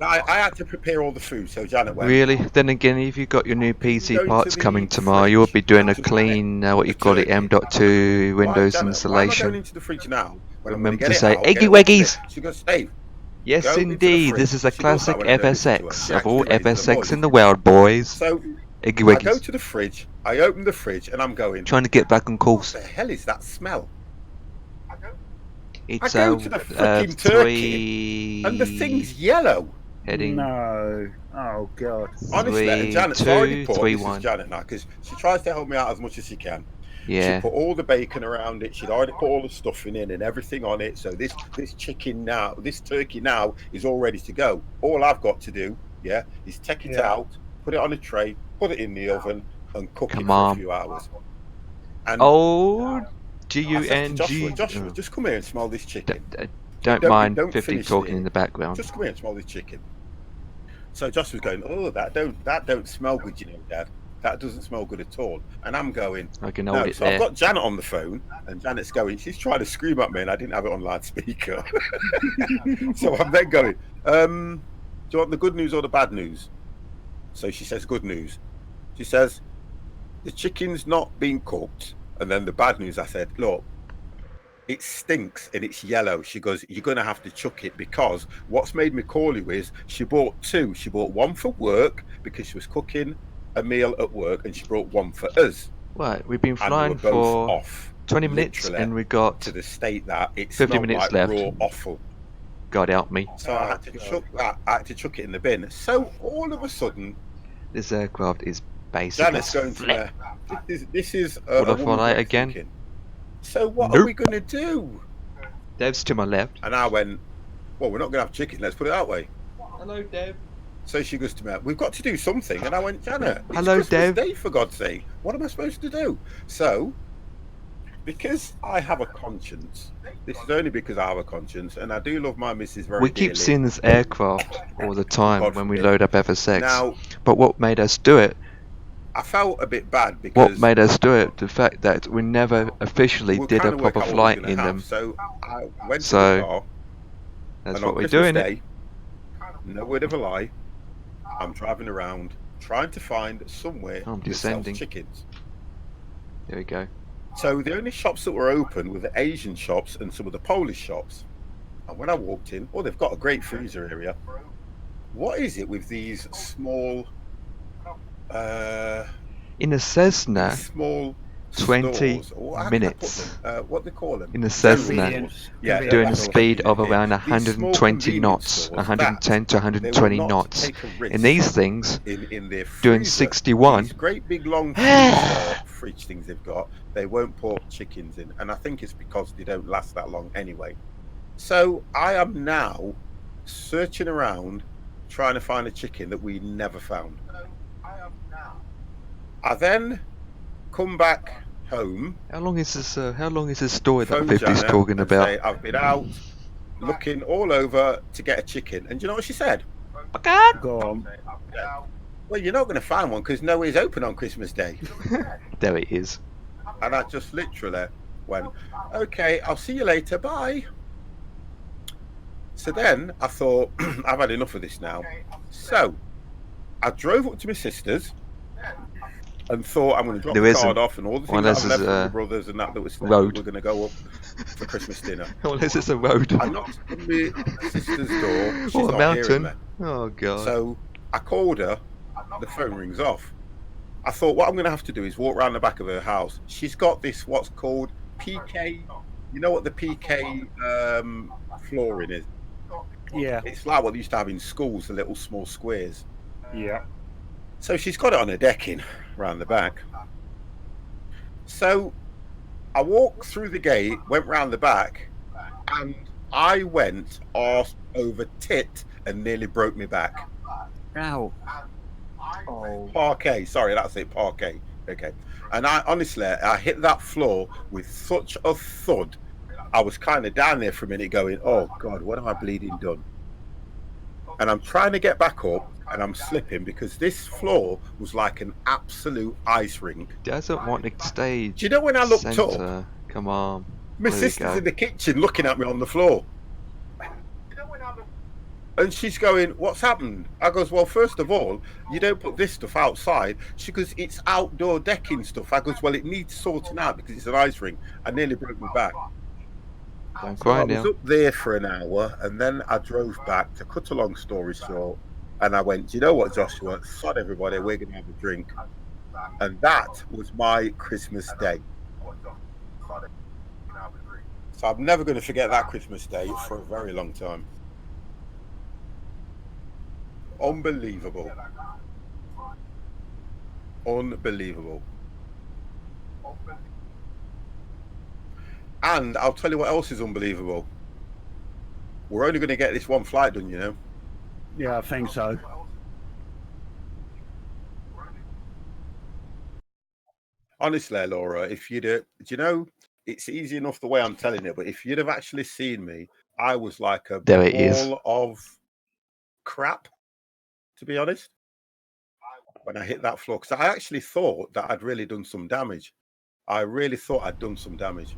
I had to prepare all the food, so Janet went. Really? Then again, if you've got your new PC Going parts to the coming tomorrow, you'll be doing a fridge clean, what you the call it, turkey. M.2 Windows Why, Janet, why am I going installation. into the fridge now? When I'm Remember gonna to get it say, out, Eggy get it all Weggies! there. She goes, Dave. Yes, Go into the indeed. fridge. This is a She does that classic when I don't listen to her. FSX She of all actually raises her FSX voice. in the world, boys. So Eggy I go Weggies. to the fridge. I open the fridge and I'm going. Trying to get back on What course. the hell is that smell? It's I go to the frickin' turkey, 3 and the thing's yellow. heading No. Oh God. Honestly, and 3, Janet's 2, already put 3, this 1. is Janet now because she tries to help me out as much as she can. Yeah. She put all the bacon around it. She'd already put all the stuffing in and everything on it. So this chicken now, this turkey now is all ready to go. All I've got to do, yeah, is take it out, put it on a tray, put it in the oven, and cook Come it for on. a few hours. And Oh, I said to G-U-N-G. Joshua, just come here and smell this chicken. Don't you mind don't 50 finish talking it. in the background. Just come here and smell this chicken. So Josh was going, oh, that don't smell good, you know, Dad. That doesn't smell good at all. And I'm going, I can hold no. it So there. I've got Janet on the phone, and Janet's going, she's trying to scream at me, and I didn't have it on loudspeaker. So I'm then going, do you want the good news or the bad news? So she says, good news. She says, the chicken's not being cooked. And then the bad news, I said, look, it stinks and it's yellow. She goes, you're going to have to chuck it because what's made me call you is she bought 2. She bought 1 for work because she was cooking a meal at work and she brought 1 for us. Right, we've been And we flying were both for off 20 minutes literally and we got to the state that it 50 smelled minutes like left. raw offal. God help me. So I had to chuck that. I had to chuck it in the bin. So all of a sudden, This aircraft is basic Janet's as going to flip. this is Would I woman fly way again? thinking, so what Nope. are we going to do? Dev's to my left. And I went, well, we're not going to have chicken. Let's put it that way. Hello, Dev. So she goes to me, we've got to do something. And I went, Janet, it's Hello, Christmas Dev. Day, for God's sake. What am I supposed to do? So because I have a conscience. This is only because I have a conscience, and I do love my missus very We keep dearly. seeing this aircraft all the time God when we forbid. load up FSX. Now, But what made us do it? I felt a bit bad What because made us do it? The fact that we never officially we did a kind of work proper out what we were flight going to in have. them. So I went to So the car, that's and what on we're Christmas doing. Day, no word of a lie, I'm driving around trying to find somewhere I'm that sells descending. chickens. There we go. So the only shops that were open were the Asian shops and some of the Polish shops. And when I walked in, they've got a great freezer area. What is it with these small, In a Cessna, these small 20 stores? Or how minutes. can I put them? What do they call them? In a Cessna, Convenience. Yeah, doing a that's Convenience what I'm speed thinking of here. around These small 120 convenience knots, stores, 110 to they will 120 not knots. take a risk In these things, in their doing freezer. 61. These great big long freezer fridge things they've got, they won't put chickens in, and I think it's because they don't last that long anyway. So I am now searching around trying to find a chicken that we never found. I then come back home, How long is this? How long is this story that phone 50's Janet, talking and about? say I've been out looking all over to get a chicken, and do you know what she said? Go on. Well, you're not going to find one because nowhere's open on Christmas Day. There it is. And I just literally went, okay, I'll see you later, bye. So then I thought, I've had enough of this now. So I drove up to my sister's and thought I'm going to drop There the isn't. card off and all the things Unless that I've it's left from a my brothers and that was road. we're going to go up for Christmas dinner. Unless it's a road. I knocked on my sister's door. She's Or a not hearing mountain. me. Oh god. So I called her. The phone rings off. I thought what I'm going to have to do is walk around the back of her house. She's got this what's called PK. You know what the PK flooring is? Yeah. It's like what they used to have in schools, the little small squares. Yeah. So she's got it on her decking round the back. So I walked through the gate, went round the back, and I went arse over tit and nearly broke my back. Ow. Oh. Parquet, sorry, that's it, parquet. Okay. And I honestly, I hit that floor with such a thud. I was kind of down there for a minute going, oh God, what have I bleeding done? And I'm trying to get back up and I'm slipping because this floor was like an absolute ice rink. Doesn't want to stay. Do you know when I looked center. up, Come on. my There we sister's go. in the kitchen looking at me on the floor. And she's going, what's happened? I goes, well, first of all, you don't put this stuff outside. She goes, it's outdoor decking stuff. I goes, well, it needs sorting out because it's an ice rink. I nearly broke my back. Don't So cry I now. was up there for an hour and then I drove back. To cut a long story short, and I went, do you know what, Joshua? Sod everybody, we're going to have a drink. And that was my Christmas Day. So I'm never going to forget that Christmas Day for a very long time. Unbelievable. Unbelievable. And I'll tell you what else is unbelievable. We're only going to get this one flight done, you know. Yeah, I think so. Honestly, Laura, if you'd, do you know, it's easy enough the way I'm telling it, but if you'd have actually seen me, I was like a There it is. ball of crap, to be honest, when I hit that floor. Because I actually thought that I'd really done some damage. I really thought I'd done some damage.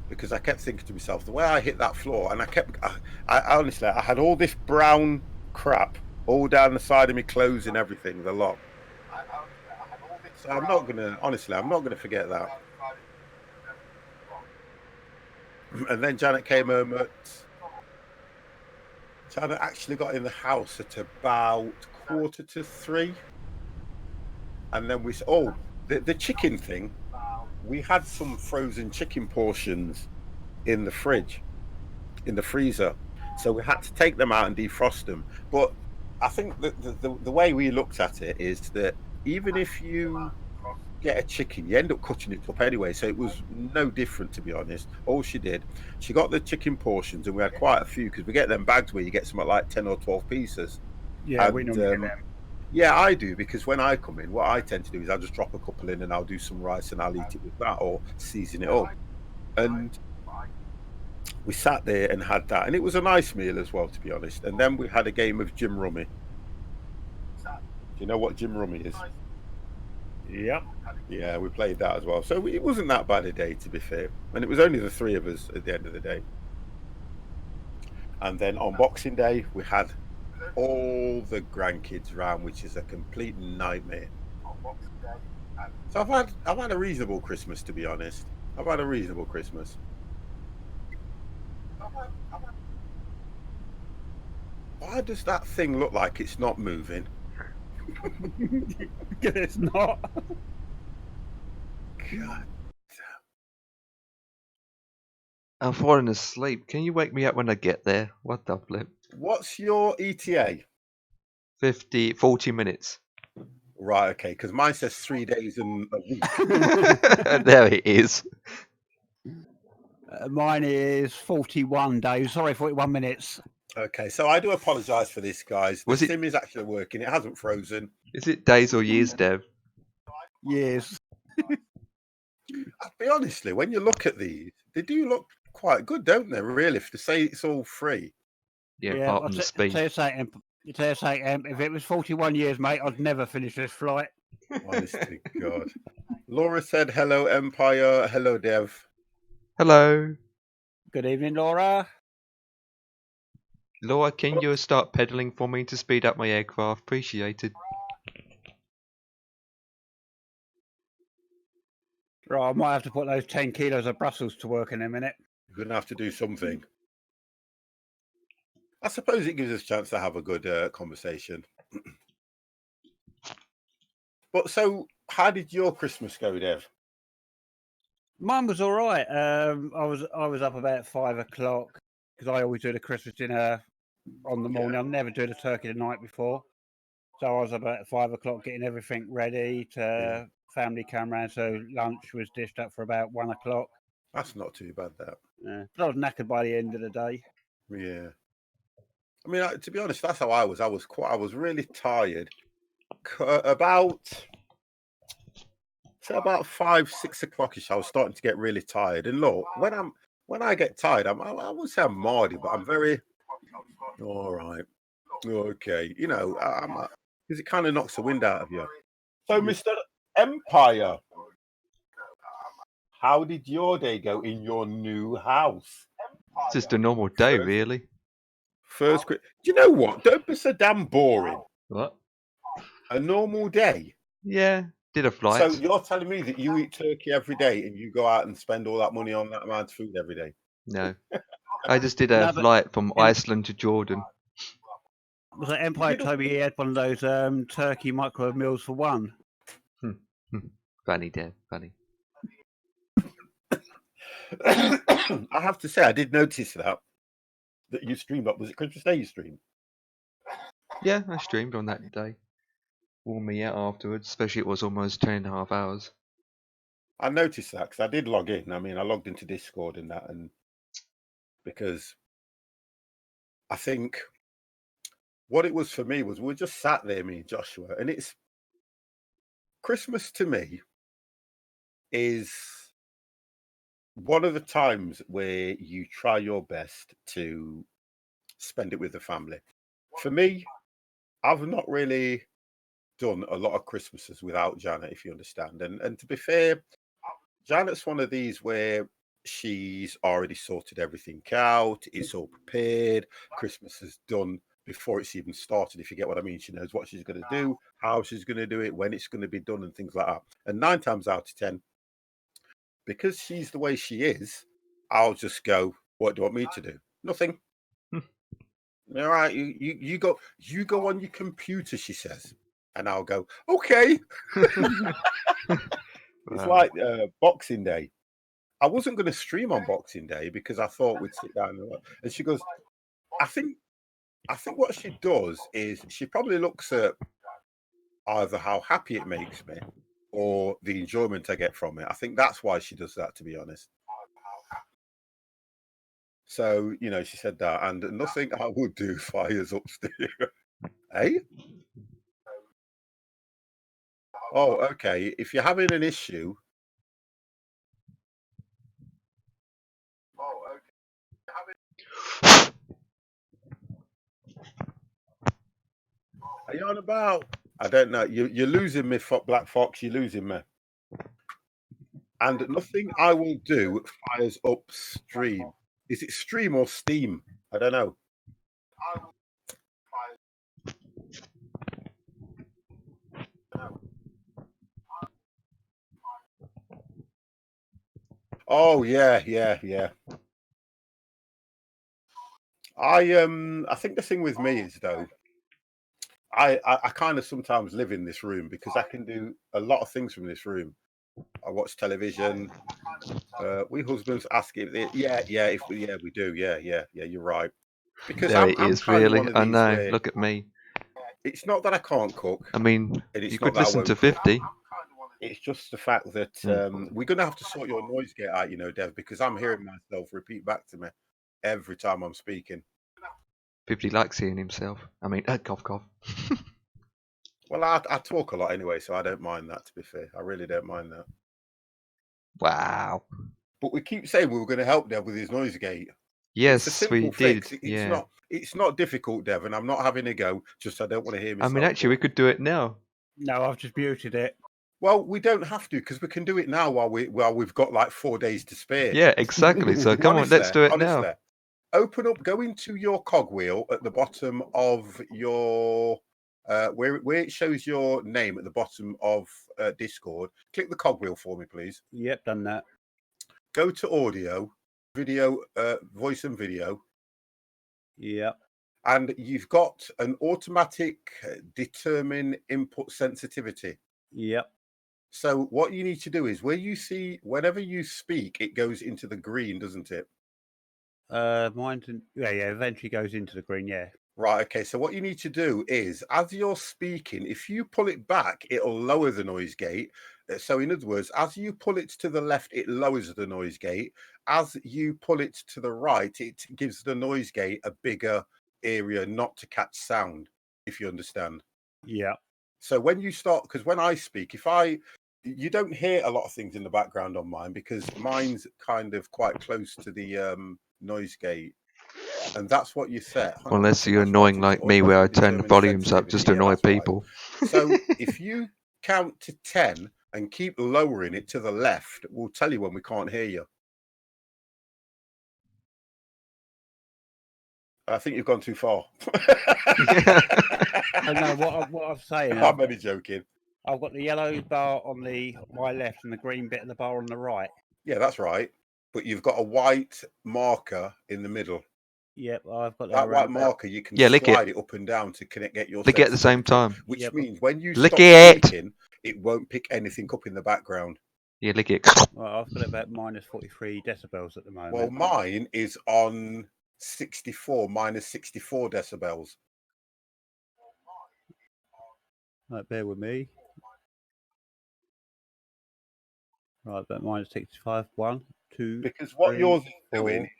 Because I kept thinking to myself, the way I hit that floor, and I honestly, I had all this brown crap all down the side of my clothes and everything, the lot. So I'm not gonna forget that. And then Janet came home Janet actually got in the house at about 2:45. And then the chicken thing, we had some frozen chicken portions in the fridge, in the freezer. So we had to take them out and defrost them. But I think that the way we looked at it is that even if you get a chicken, you end up cutting it up anyway. So it was no different, to be honest. All she did, she got the chicken portions, and we had quite a few because we get them bags where you get something like 10 or 12 pieces. Yeah, And, we normally get them. Yeah, I do, because when I come in, what I tend to do is I'll just drop a couple in and I'll do some rice and I'll eat it with that or season it up. And we sat there and had that, and it was a nice meal as well, to be honest. And then we had a game of Jim Rummy. Do you know what Jim Rummy is? Yep. Yeah, we played that as well. So it wasn't that bad a day, to be fair. And it was only the three of us at the end of the day. And then on Boxing Day, we had all the grandkids round, which is a complete nightmare. So I've had a reasonable Christmas, to be honest. I've had a reasonable Christmas. Why does that thing look like it's not moving? It's not. God. I'm falling asleep. Can you wake me up when I get there? What the flip? What's your ETA? 40 minutes. Right, okay, because mine says 3 days and a week. There it is. Mine is 41 days. Sorry, 41 minutes. Okay, so I do apologise for this, guys. The Was it- sim is actually working. It hasn't frozen. Is it days or years, Dev? Years. I'll be honestly, when you look at these, they do look quite good, don't they? Really, if they say it's all free. Yeah, apart from the speed. Tell you something, if it was 41 years, mate, I'd never finish this flight. Honest to God. Laura said, hello, Empire. Hello, Dev. Hello. Good evening, Laura. Laura, can you start pedaling for me to speed up my aircraft? Appreciated. Right, I might have to put those 10 kilos of Brussels to work in a minute. You're going to have to do something. I suppose it gives us a chance to have a good conversation. But so, how did your Christmas go, Dev? Mine was all right. I was up about 5 o'clock because I always do the Christmas dinner on the morning. I never do the turkey the night before. So I was up at 5 o'clock getting everything ready to family come round. So lunch was dished up for about 1 o'clock. That's not too bad, that. Yeah. But I was knackered by the end of the day. Yeah. I mean, to be honest, that's how I was. I was really tired. About 5, 6 o'clockish, I was starting to get really tired. And look, when I get tired, I won't say I'm mardy, but I'm very all right. Okay, you know, because it kind of knocks the wind out of you. So, Mr. Empire, how did your day go in your new house? It's just a normal day, really. Do you know what? Don't be so damn boring. What? A normal day. Yeah, did a flight. So you're telling me that you eat turkey every day and you go out and spend all that money on that amount of food every day? No. I just did a No, but- flight from Iceland to Jordan. Was that Empire told me he had one of those turkey microwave meals for one? Funny, Dev. Funny. I have to say, I did notice that you streamed up. Was it Christmas Day you streamed? Yeah, I streamed on that day. Warmed me out afterwards, especially it was almost 10.5 hours. I noticed that because I did log in. I mean, I logged into Discord and that, and because I think what it was for me was we just sat there, me and Joshua, and it's Christmas to me is one of the times where you try your best to spend it with the family. For me, I've not really done a lot of Christmases without Janet, if you understand. And to be fair, Janet's one of these where she's already sorted everything out. It's all prepared. Christmas is done before it's even started, if you get what I mean. She knows what she's going to do, how she's going to do it, when it's going to be done, and things like that. And 9 times out of 10, because she's the way she is, I'll just go, what do you want me to do? Nothing. All right, you go on your computer, she says. And I'll go, okay. It's like Boxing Day. I wasn't going to stream on Boxing Day because I thought we'd sit down and she goes, I think what she does is she probably looks at either how happy it makes me or the enjoyment I get from it. I think that's why she does that, to be honest. So, you know, she said that, and nothing I would do fires upstairs. Eh? Oh, okay. If you're having an issue. Oh, okay. Are you on about? I don't know. You're losing me, Black Fox. You're losing me. And nothing I will do fires upstream. Is it stream or steam? I don't know. Oh yeah. I think the thing with me is though, I kind of sometimes live in this room because I can do a lot of things from this room. I watch television. We husbands ask if we do. Yeah. You're right. Because There I'm it is, kind of really. one of I these know. where Look at me. it's not that I can't cook, I mean, and you it's not could that I listen to won't cook. 50. It's just the fact that we're going to have to sort your noise gate out, you know, Dev, because I'm hearing myself repeat back to me every time I'm speaking. 50 likes hearing himself. I mean, cough, cough. Well, I talk a lot anyway, so I don't mind that, to be fair. I really don't mind that. Wow. But we keep saying we were going to help Dev with his noise gate. Yes, it's a we simple did. fix. Yeah. It's not difficult, Dev, and I'm not having a go. Just I don't want to hear I myself. mean, actually, we could do it now. No, I've just muted it. Well, we don't have to because we can do it now while we've got like 4 days to spare. Yeah, exactly. So come on, let's do it now. Open up, go into your cogwheel at the bottom of your where it shows your name at the bottom of Discord. Click the cogwheel for me, please. Yep, done that. Go to audio, video, voice and video. Yep. And you've got an automatic determine input sensitivity. Yep. So what you need to do is whenever you speak, it goes into the green, doesn't it? Eventually goes into the green, yeah. Right, okay. So what you need to do is, as you're speaking, if you pull it back, it'll lower the noise gate. So in other words, as you pull it to the left, it lowers the noise gate. As you pull it to the right, it gives the noise gate a bigger area not to catch sound, if you understand. Yeah. So when you start, because when I speak, you don't hear a lot of things in the background on mine because mine's kind of quite close to the noise gate. And that's what you set. Unless you're annoying like me where I turn the volumes up just to annoy people. Right. So if you count to 10 and keep lowering it to the left, we'll tell you when we can't hear you. I think you've gone too far. I know what I'm saying. I'm only joking. I've got the yellow bar on my left and the green bit of the bar on the right. Yeah, that's right. But you've got a white marker in the middle. Yep, I've got that white marker. You can slide it up and down to get your lick it at the same time. Which means when you lick stop it, speaking, it won't pick anything up in the background. Yeah, lick it. Well, I've got about minus 43 decibels at the moment. Well, mine is on 64, minus 64 decibels. Right, bear with me. Right, but minus 65. 1, 2. Because what 3, yours is 4. doing,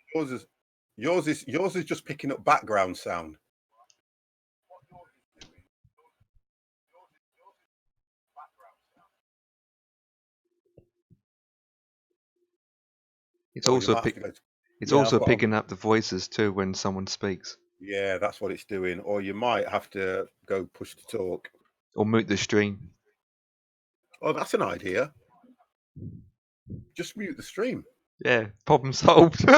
yours is just picking up background sound. It's also picking up the voices too when someone speaks. Yeah, that's what it's doing. Or you might have to go push to talk. Or mute the stream. Oh, that's an idea. Just mute the stream. Yeah, problem solved.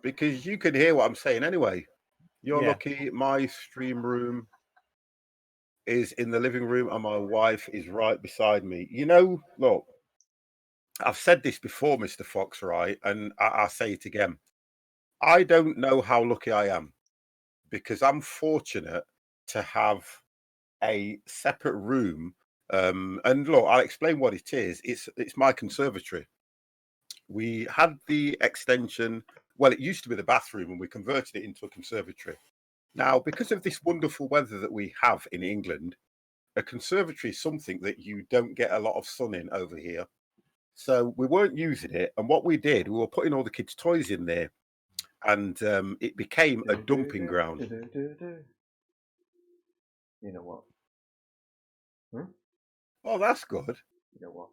Because you can hear what I'm saying anyway. You're lucky my stream room is in the living room and my wife is right beside me. You know, look, I've said this before, Mr. Fox, right? And I say it again. I don't know how lucky I am because I'm fortunate to have a separate room. And look, I'll explain what it is. It's my conservatory. We had the extension. Well, it used to be the bathroom and we converted it into a conservatory. Now, because of this wonderful weather that we have in England, a conservatory is something that you don't get a lot of sun in over here. So we weren't using it. And what we did, we were putting all the kids' toys in there. And it became a dumping ground. You know what? Hmm? Oh, that's good. You know what?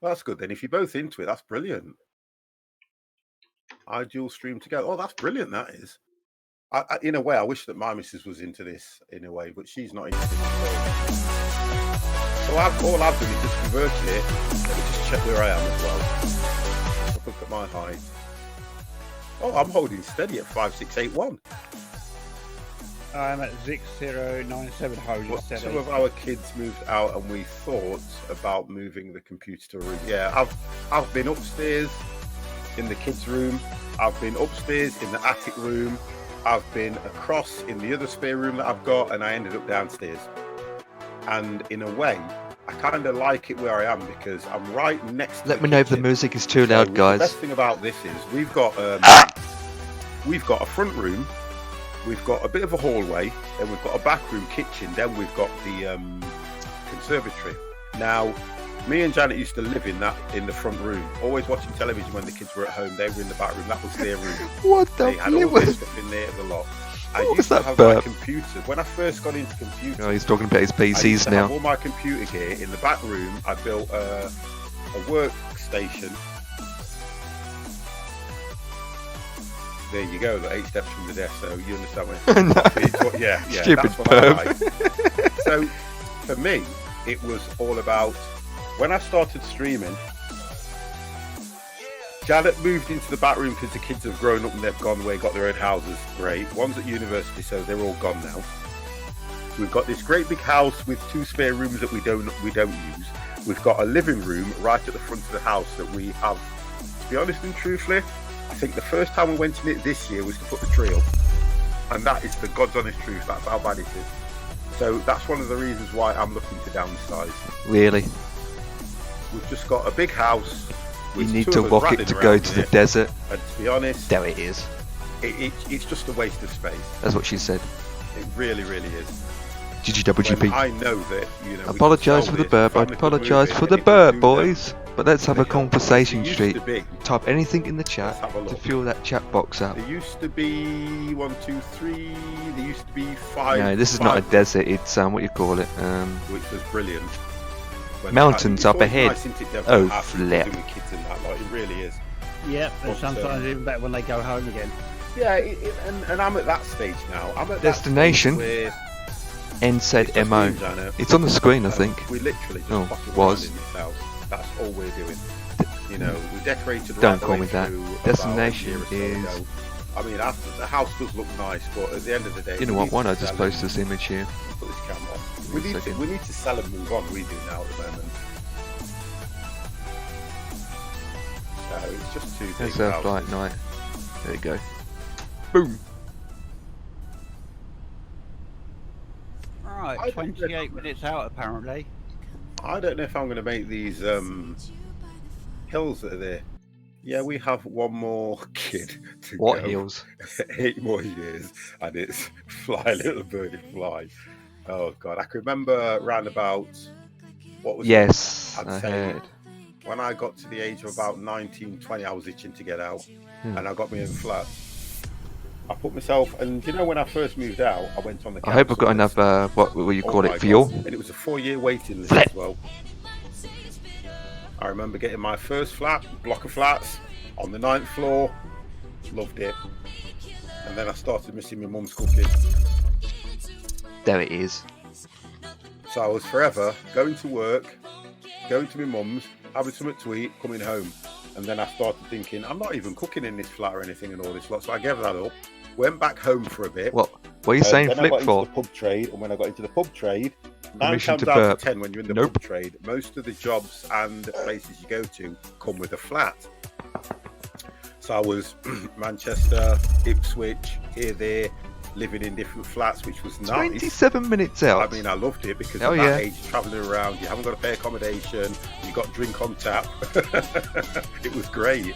That's good then. If you're both into it, that's brilliant. I dual stream together. Oh, that's brilliant. That is. In a way, I wish that my missus was into this in a way, but she's not into this at all. So all I've done is just converted it. Let me just check where I am as well. Look at my height. Oh, I'm holding steady at 5681. I'm at 6097 holding Well, steady. some of our kids moved out, and we thought about moving the computer to a room. Yeah, I've been upstairs in the kids' room. I've been upstairs in the attic room. I've been across in the other spare room that I've got, and I ended up downstairs. And in a way, I kind of like it where I am because I'm right next to Let the me know if the kitchen. music is too loud, So guys. The best thing about this is we've got a front room, we've got a bit of a hallway, then we've got a back room, kitchen, then we've got the conservatory. Now, me and Janet used to live in the front room, always watching television when the kids were at home. They were in the back room. That was their room. What the They had all flip? this stuff in there, the lot. I What was used to that have my burp? computer when I first got into computers. Oh, he's talking about his I used PCs to have now. all my computer gear in the back room. I built a workstation. There you go, the 8 steps from the desk. So you understand what? Yeah, Stupid that's what I perv. like. So for me, it was all about when I started streaming. Janet moved into the back room because the kids have grown up and they've gone away, got their own houses. Great. One's at university, so they're all gone now. We've got this great big house with 2 spare rooms that we don't use. We've got a living room right at the front of the house that we have. To be honest and truthfully, I think the first time we went in it this year was to put the tree up, and that is the God's honest truth. That's how bad it is. So that's one of the reasons why I'm looking to downsize. Really? We've just got a big house. You with need 2 to of us walk it rattling to go around to in the it. desert. And to be honest, There it is. it's just a waste of space. That's what she said. It really, really is. When GGWGP. I know that, we can Apologise sell for the this, burp. I family could move apologise in for and the it could burp, do boys. But let's have a It conversation used street. to be. Type anything in the chat Let's have a to look. fill that chat box up. There used to be 1, 2, 3. There used to be 5. No, this is not a 5, desert. It's what you call it. which was brilliant. When Mountains it's up always ahead. nice, isn't it, Dev, Oh, after flip. doing with kids and that, like, it really is. Yep, and But, sometimes even better when they go home again. Yeah, and I'm at that stage now. I'm at Destination? that stage where NZMO. it's just me, It's on the screen, I think. We literally just Oh, pop around was. in this house. That's all we're doing. You know, we decorated. Don't right the call way me that. through about Destination a year or so is- ago. I mean, the house does look nice, but at the end of the day, You know we what? need Why to not just sell post it. this image here? Put this camera on. Give We me a second. need to sell and move on. We do now at the moment. So it's just too big. There's our houses. flight night. There you go. Boom. Right, I think 28 minutes out apparently. I don't know if I'm going to make these hills that are there. Yeah, we have one more kid to What go. heels? 8 more years, and it's fly, little birdie, fly. Oh God, I can remember round about what was it? Yes, I'd I say heard. when I got to the age of about 19, 20, I was itching to get out, Hmm. and I got me in flat. I put myself, and you know, when I first moved out, I went on the. I hope I've got council list. enough, what will you Oh call my it, fuel? God. And it was a 4-year waiting list Flip. as well. I remember getting my first flat, block of flats, on the 9th floor. Loved it. And then I started missing my mum's cooking. There it is. So I was forever going to work, going to my mum's, having something to eat, coming home. And then I started thinking, I'm not even cooking in this flat or anything and all this lot. So I gave that up, went back home for a bit. What are you saying Then I flip got for? into the pub trade, and when I got into the pub trade, 9 Permission times to out burp. of 10 when you're in the Nope. pub trade, most of the jobs and places you go to come with a flat. So I was Manchester, Ipswich, here, there, living in different flats, which was nice. 27 minutes out. I mean, I loved it because Hell at yeah. that age, travelling around, you haven't got to pay accommodation, you got drink on tap. It was great.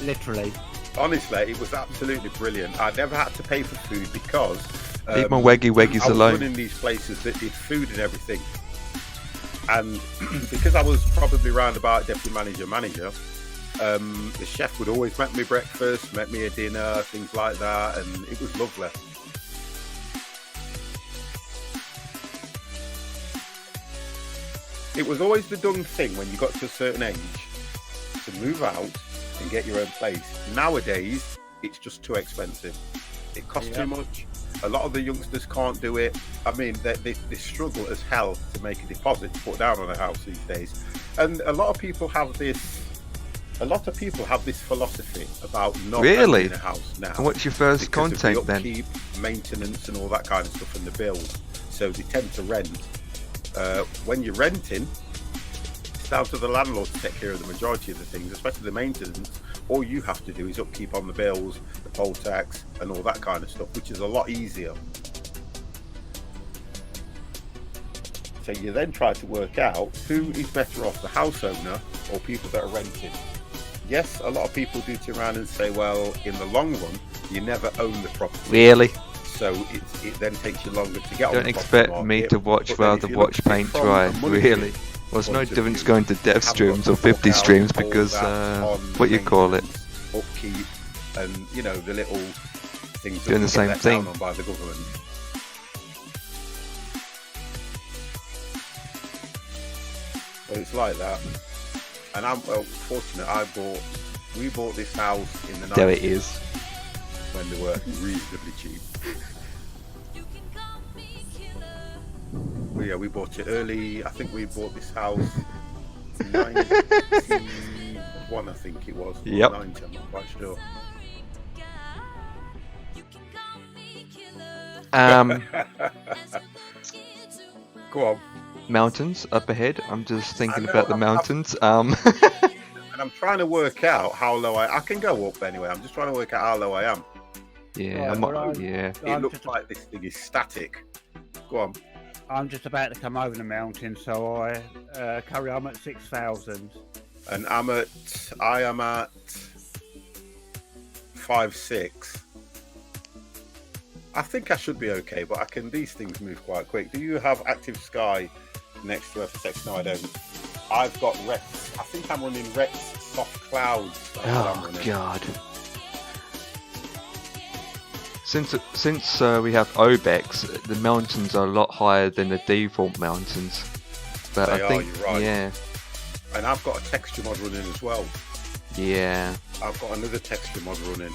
Literally. Honestly, it was absolutely brilliant. I never had to pay for food because Leave my waggy I waggies was alone. running these places that did food and everything. And because I was probably round about deputy manager, the chef would always make me breakfast, make me a dinner, things like that, and it was lovely. It was always the done thing when you got to a certain age to move out and get your own place. Nowadays, it's just too expensive. It costs too much. A lot of the youngsters can't do it. I mean, they struggle as hell to make a deposit to put down on a house these days. And a lot of people have this philosophy about not owning a house now. And what's your first contact of the then? upkeep, maintenance, and all that kind of stuff, and the bills. So they tend to rent. When you're renting, it's down to the landlord to take care of the majority of the things, especially the maintenance. All you have to do is upkeep on the bills, the poll tax, and all that kind of stuff, which is a lot easier. So you then try to work out who is better off, the house owner or people that are renting. Yes, a lot of people do turn around and say, well, in the long run, you never own the property. Really? So it then takes you longer to get on Don't the expect property me market. to watch But then rather if you watch look at it paint from dry. a monetary Really? Well, it's no point of difference view, going to dev have streams got or to 50 fork out streams all because that on what you call it? maintenance, upkeep, and the little things that Doing we the same get let thing. down on by the government. So it's like that. And I'm fortunate. We bought this house in the 90s. There it is. When they were reasonably cheap. Well, yeah, we bought it early. I think we bought this house 91, I think it was. Yep. 90, I'm not quite sure. Go on. Mountains up ahead. I'm just thinking know, about the mountains. And I'm trying to work out how low I can go up anyway. I'm just trying to work out how low I am. Yeah, Right, well, yeah. It looks like this thing is static. Go on. I'm just about to come over the mountain, so I carry on at 6,000. And I am at 5.6. I think I should be okay, but these things move quite quick. Do you have active sky next to FSX? No, I don't. I've got Rex. I think I'm running Rex soft clouds. That's what I'm Oh running. god. Since we have OBEX, the mountains are a lot higher than the default mountains. But They I think, are, you're right. yeah, And I've got a texture mod running as well. yeah. I've got another texture mod running.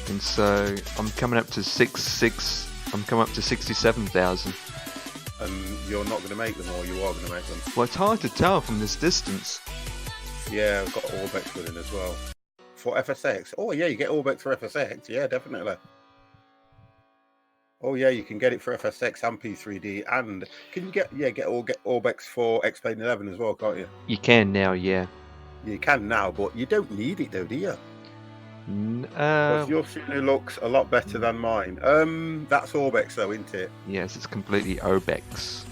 And so I'm coming up to 67,000. And you're not going to make them, or you are going to make them? Well, it's hard to tell from this distance. Yeah, I've got Orbex running as well. For FSX. Oh, yeah, you get Orbex for FSX. Yeah, definitely. Oh, yeah, you can get it for FSX and P3D. And can you get Orbex for X-Plane 11 as well, can't you? You can now, yeah. You can now, but you don't need it, though, do you? Because your scenery looks a lot better than mine. That's Orbex, though, isn't it? Yes, it's completely OBEX.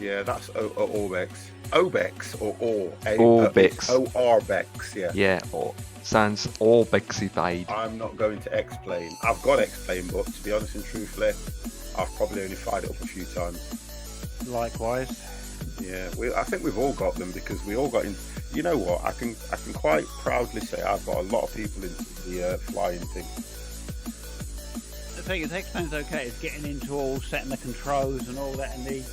Yeah, that's Orbex. Obex or Orbex. O-R-Bex, yeah. Yeah, or sounds Orbexy-fied. I'm not going to X-Plane. I've got X-Plane, but to be honest and truthfully, I've probably only fired it up a few times. Likewise. Yeah, I think we've all got them because we all got in. You know what? I can quite proudly say I've got a lot of people into the flying thing. The thing is, X-Plane's okay. It's getting into all setting the controls and all that, and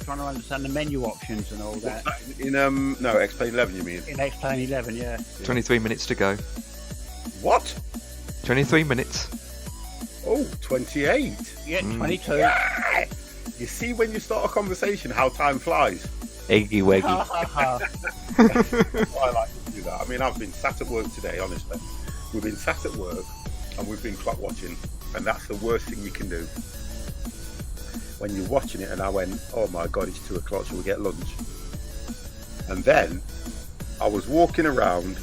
trying to understand the menu options and all that. In no, X-Plane 11, you mean? In X-Plane 11, yeah. 23 minutes to go. What? 23 minutes. Oh, 28. Yeah, 22. Yeah. You see, when you start a conversation, how time flies. Eggy weggy. Ha, ha, ha. I like to do that. I mean, I've been sat at work today, honestly. We've been sat at work and we've been clock watching, and that's the worst thing you can do. When you're watching it, and I went, oh my god, it's 2 o'clock, shall we get lunch? And then I was walking around,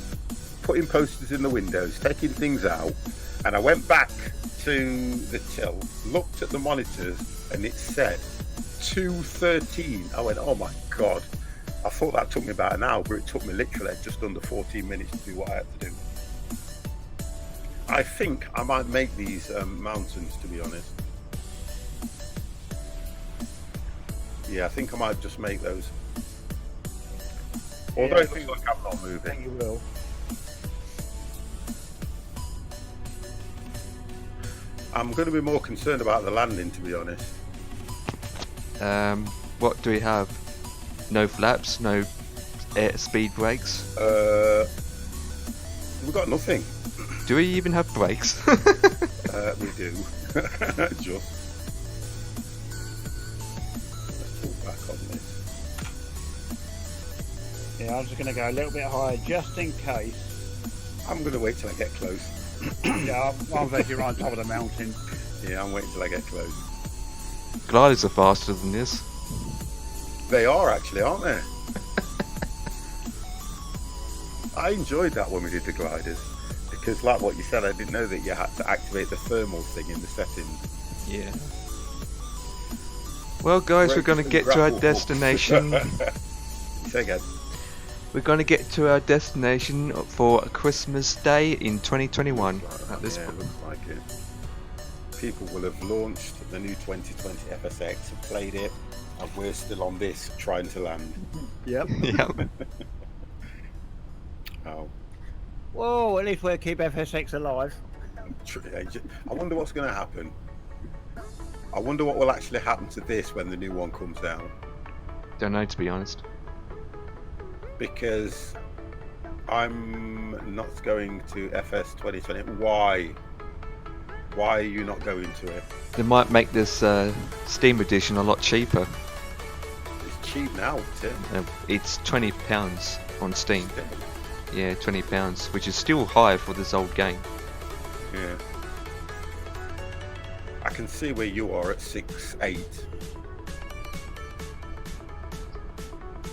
putting posters in the windows, taking things out, and I went back to the till, looked at the monitors, and it said 2:13. I went, oh my god. I thought that took me about an hour, but it took me literally just under 14 minutes to do what I had to do. I think I might make these mountains, to be honest. Yeah, I think I might just make those. Although Yeah, it looks like I'm not I think moving. you will. I'm going to be more concerned about the landing, to be honest. What do we have? No flaps, no air speed brakes. We've got nothing. Do we even have brakes? We do. Just. Let's pull back on this. Yeah, I'm just going to go a little bit higher just in case. I'm going to wait till I get close. Yeah, I'm basically right on top of the mountain. Yeah, I'm waiting till I get close. Gliders are faster than this. They are actually, aren't they? I enjoyed that when we did the gliders. Because like what you said, I didn't know that you had to activate the thermal thing in the settings. Yeah. Well guys, we're going to get to our destination. Say again. We're going to get to our destination for Christmas Day in 2021 at this point. Looks like it. People will have launched the new 2020 FSX and played it, and we're still on this trying to land. Yep. Yep. Oh, Whoa, at least we'll keep FSX alive. I wonder what's going to happen. I wonder what will actually happen to this when the new one comes down. Don't know, to be honest. Because I'm not going to FS 2020. Why? Why are you not going to it? They might make this Steam edition a lot cheaper. It's cheap now, Tim. It's £20 on Steam. Yeah, £20, which is still high for this old game. Yeah. I can see where you are at 6.8.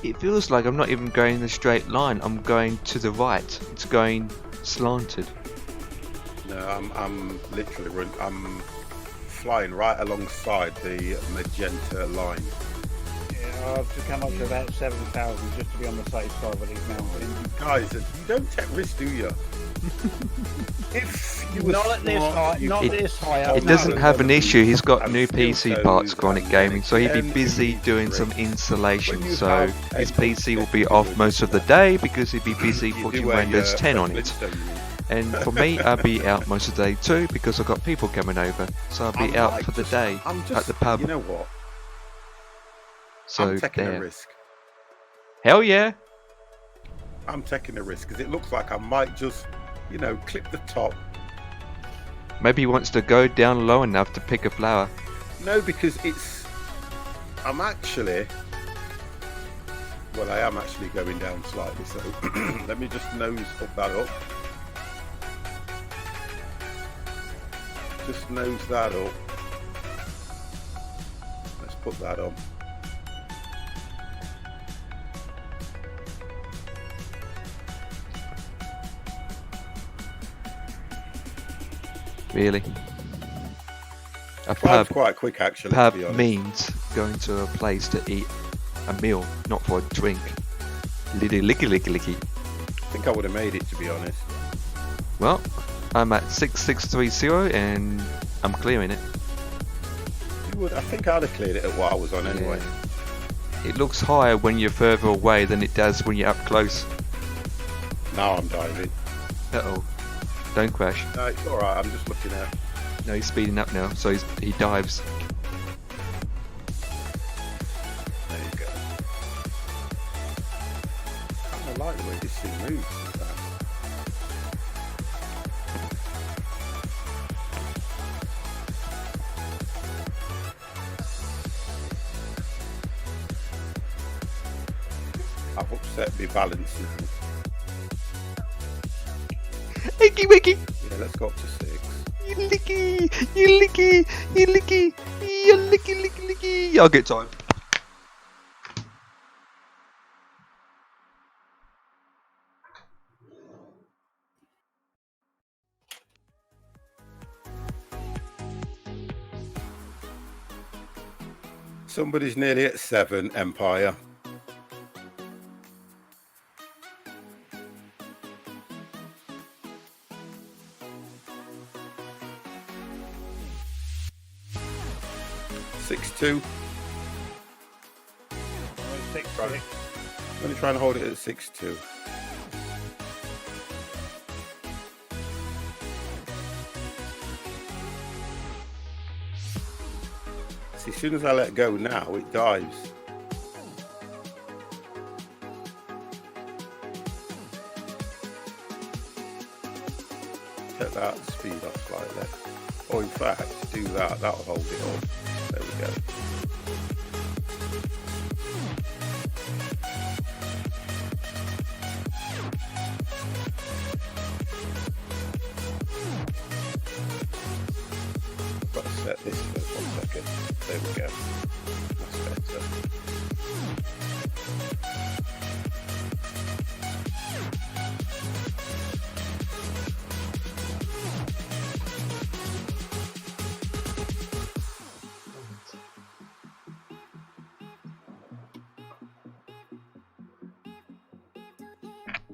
It feels like I'm not even going in a straight line. I'm going to the right. It's going slanted. No, I'm literally I'm flying right alongside the magenta line. Yeah, I've just come up to about 7,000 just to be on the safe side of these mountains. Guys, you don't take risks, do you? If you were Not at this high, not this high up. It doesn't have an issue. He's got And new steel PC toes parts, Chronic and Gaming, so he'd be then busy you doing need some brake. installation. When you So have his a PC will be set off with- most of the day because he'd be busy You putting do a, Windows 10 on it. Flintstone route. And for me, I'll be out most of the day too because I've got people coming over. So I'll be I out might for the just- day I'm at just, the pub. You know what? So I'm taking there. a risk. Hell yeah! I'm taking a risk because it looks like I might just, clip the top. Maybe he wants to go down low enough to pick a flower. No, because I'm actually, I am actually going down slightly. So let me just nose that up. Just nose that up. Let's put that on. Really. A Flying's pub. quite quick, actually. Pub to be honest. means going to a place to eat a meal, not for a drink. Licky licky licky licky. I think I would have made it, to be honest. Well, I'm at 6630 and I'm clearing it. You would. I think I'd have cleared it at what I was on anyway. Yeah. It looks higher when you're further away than it does when you're up close. Now I'm diving. Uh-oh. Don't crash. No, it's all right. I'm just looking at. No, he's speeding up now, so he dives. There you go. I kind of like the way this thing moves. I've upset my balance. Icky wicky! Yeah, let's go up to 6. You licky! You licky! You licky! You licky licky licky! I'll get time. Somebody's nearly at 7, Empire. Six two. Right. I'm going to try and hold it at 6.2. See, as soon as I let go now, it dives. speed off slightly. Or in fact, do that, that'll hold it up. There we go. Got to set this first, 1 second. There we go. That's better.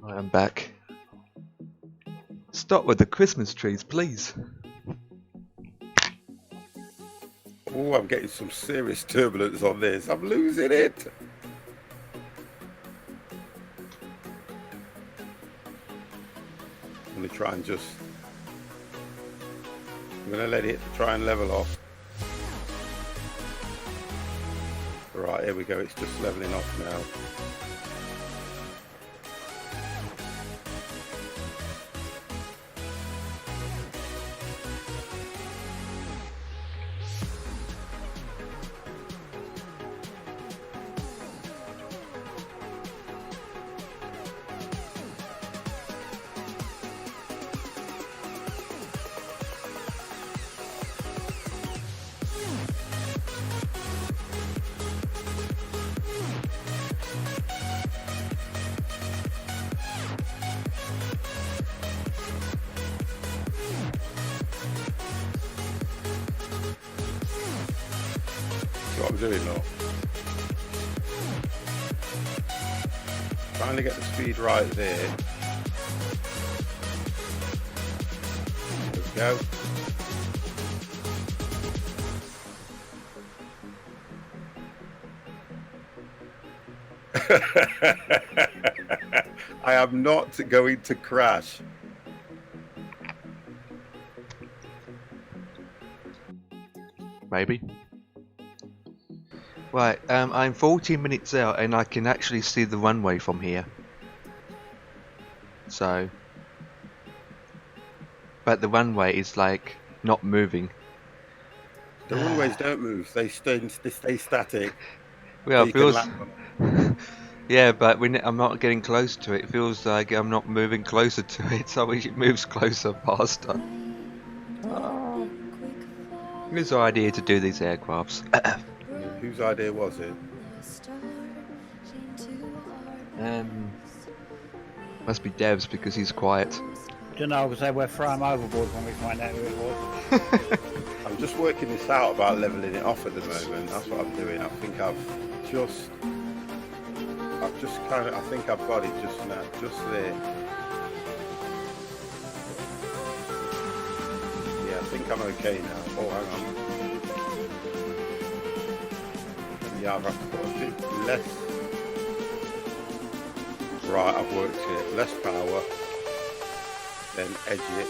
Right, I'm back. Start with the Christmas trees, please. Oh, I'm getting some serious turbulence on this. I'm losing it. I'm going to try and I'm going to let it try and level off. Right, here we go. It's just leveling off now. What I'm doing now. Trying to get the speed right there. There we go. I am not going to crash. Maybe. Right, I'm 14 minutes out and I can actually see the runway from here. So, but the runway is like not moving. The runways don't move; they stay static. Well, So it feels. Yeah, but I'm not getting close to it. It feels like I'm not moving closer to it. So I wish it moves closer, faster. Whose idea to do these aircrafts? Whose idea was it? Must be Dev's because he's quiet. Don't know, because we'll throw him overboard when we find out who it was. I'm just working this out about leveling it off at the moment. That's what I'm doing. I think I've got it just now, just there. Yeah, I think I'm okay now. Oh, hang on. Yeah, I've got a bit less. Right, I've worked it. Less power, then edge it,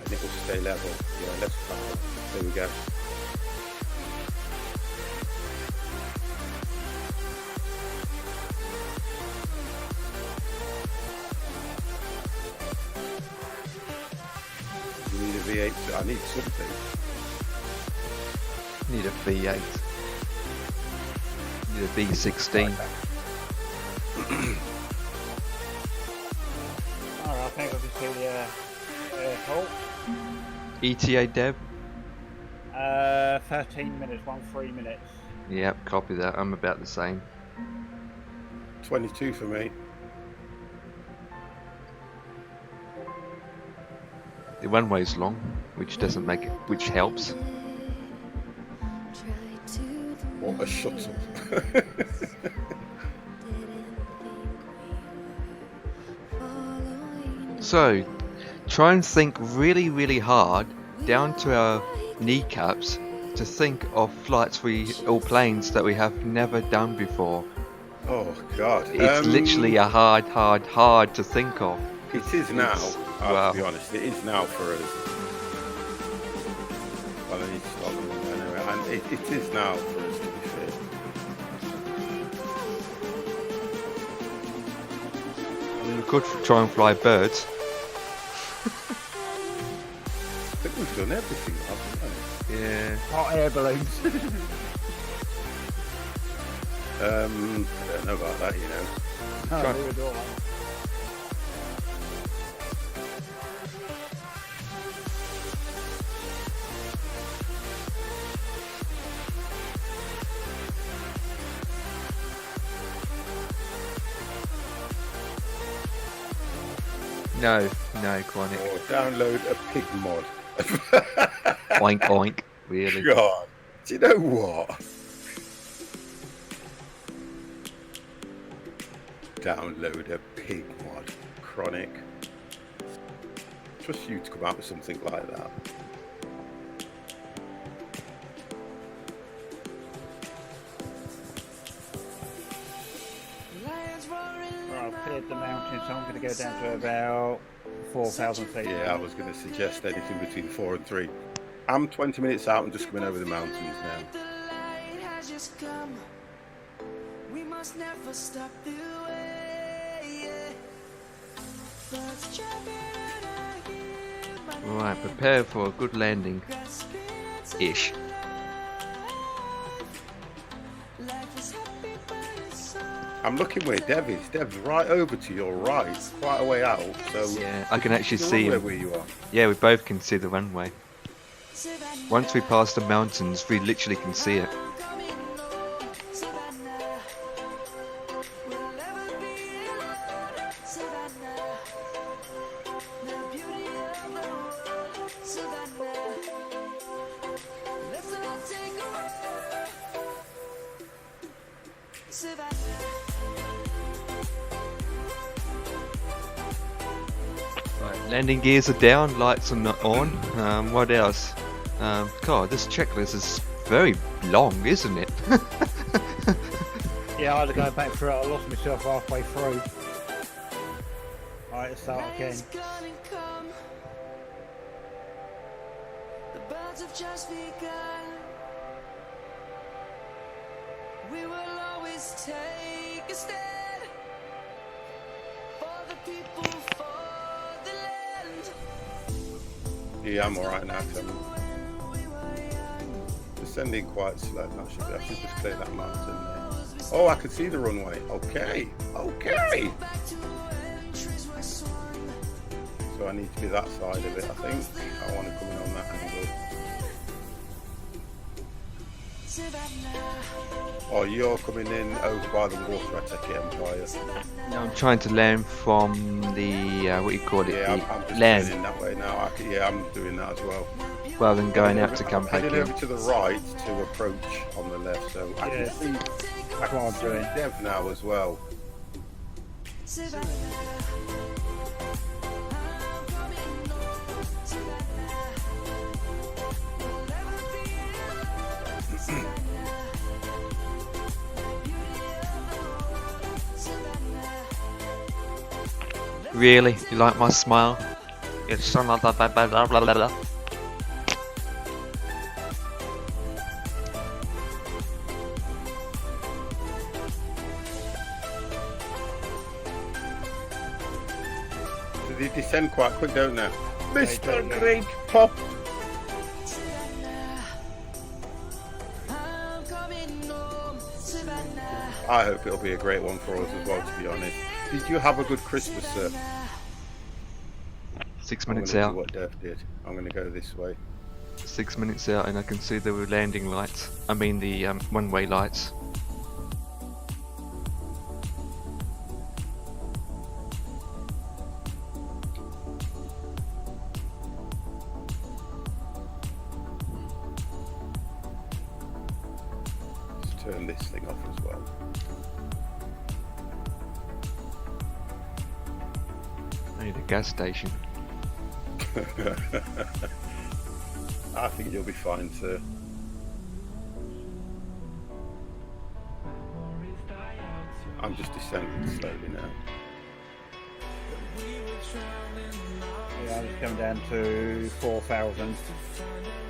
and it will stay level. Yeah, less power. There we go. You need a V8. I need something. Need a V8. Need a V16. Alright, I think I can see the airport. ETA, Dev? 13 minutes, 13 minutes. Yep, copy that. I'm about the same. 22 for me. The runway's long, which doesn't make it, which helps. What a shuttle. So, try and think really, really hard, down to our kneecaps, to think of flights or planes that we have never done before. Oh God! It's literally a hard to think of. It is now. Wow. To be honest, it is now for us. Well, I need to stop them anyway, and it is now for us, to be fair. I mean, we could try and fly birds. done everything, haven't they? Yeah. Hot air balloons. I don't know about that, you know. Oh, Try- they would all like- No, no, Chronic. Or download a pig mod. Oink, oink. Really? God, do you know what? Download a pig mod, Chronic. Trust you to come out with something like that. Right, I've cleared the mountain, so I'm going to go down to about 4,000 feet. Yeah, I was going to suggest anything between 4 and 3. I'm 20 minutes out and just coming over the mountains now. We must never stop the way. Birds chirping and I hear my Right, prepare for a good landing. Ish. life is happy but it's so I'm looking where Dev is. Dev's right over to your right, quite a way out. So Yeah, I can actually the see runway him. where you are. Yeah, we both can see the runway. Savannah, Once we pass the mountains, we literally can see it. I'm coming home. Savannah, we'll never be alone. Savannah, the beauty of the world. Savannah, let's all take a walk. Savannah. Right, landing gears are down, lights are not on. What else? God, this checklist is very long, isn't it? Yeah, I had to go back through it. I lost myself halfway through. Alright, let's start again. Lion's gonna come. The birds have just begun. We will always take a stand for the people, for the land. Yeah, I'm alright now. 'Cause I'm descending quite slow. That should be. I should just clear that mountain there. Oh, I can see the runway. Okay, okay. Back to when trees were swung. So I need to be that side of it. I think I want to come in on that angle. Savannah, Oh, you're coming in over by the water. I take it, Empire. No, I'm trying to land from the, what do you call it, Yeah, I'm the just coming land, in that way now. Yeah, I'm doing that as well. rather than going out to I'm come back heading in. over to the right to approach on the left, so I Yeah. can see That's what I'm doing. Dev now as well. Savannah, I'm coming home. Savannah, we'll never be alone. Savannah, the beauty of the world. Savannah, Really? You like my smile? It's so blah blah blah blah blah blah. They descend quite quick, don't they? They Mr. do, yeah. Great Pop. Savannah, I'm coming home. Savannah, I hope it'll be a great one for us as well, to be honest. Did you have a good Christmas, sir? 6 I'm minutes gonna do out. what Dev did. I'm going to go this way. 6 minutes out, and I can see the landing lights. I mean the one-way lights. Let's turn this thing off as well. I need a gas station. I think you'll be fine, sir. I'm just descending slowly now. Yeah, I'm just coming down to 4,000.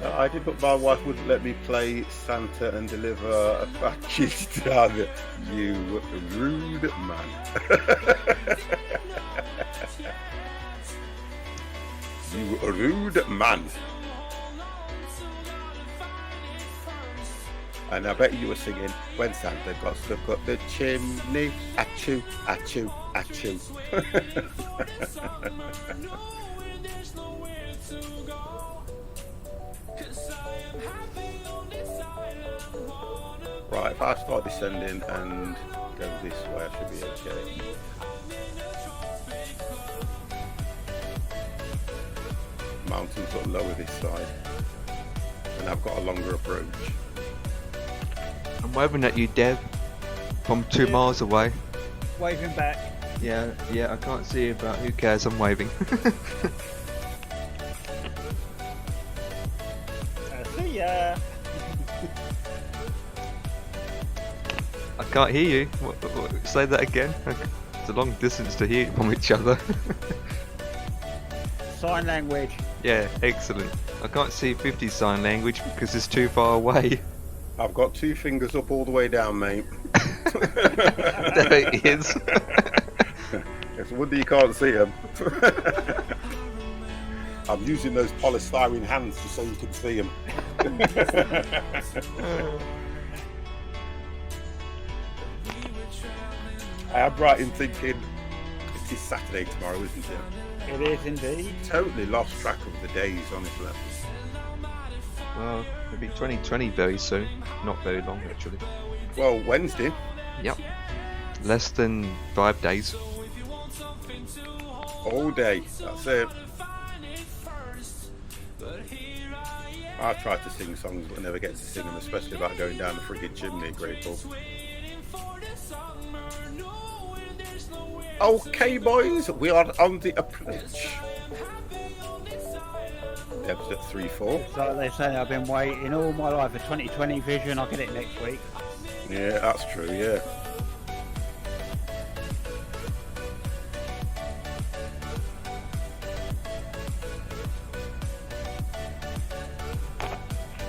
I did, but my wife wouldn't let me play Santa and deliver a package down. You rude man. You rude man. And I bet you were singing when Santa got stuck up the chimney. Achoo, achoo, achoo. Right, if I start descending and go this way, I should be okay. Mountains are lower this side, and I've got a longer approach. I'm waving at you, Dev, from 2 miles away. Waving back. Yeah, I can't see you, but who cares? I'm waving. See ya. I can't hear you. What, say that again. It's a long distance to hear from each other. Sign language. Yeah, excellent. I can't see 50 sign language because it's too far away. I've got 2 fingers up all the way down, mate. There it is. It's a wonder you can't see them. I'm using those polystyrene hands just so you can see them. I am right in thinking it is Saturday tomorrow, isn't it? It is indeed. Totally lost track of the days, honestly. Well, it'll be 2020 very soon. Not very long, actually. Well, Wednesday. Yep. Less than 5 days. All day. That's it. I try to sing songs but never get to sing them, especially about going down the friggin' chimney, grateful. Okay, boys, we are on the approach. Deb's at 3-4. So they say I've been waiting all my life for 2020 vision. I'll get it next week. Yeah, that's true, yeah.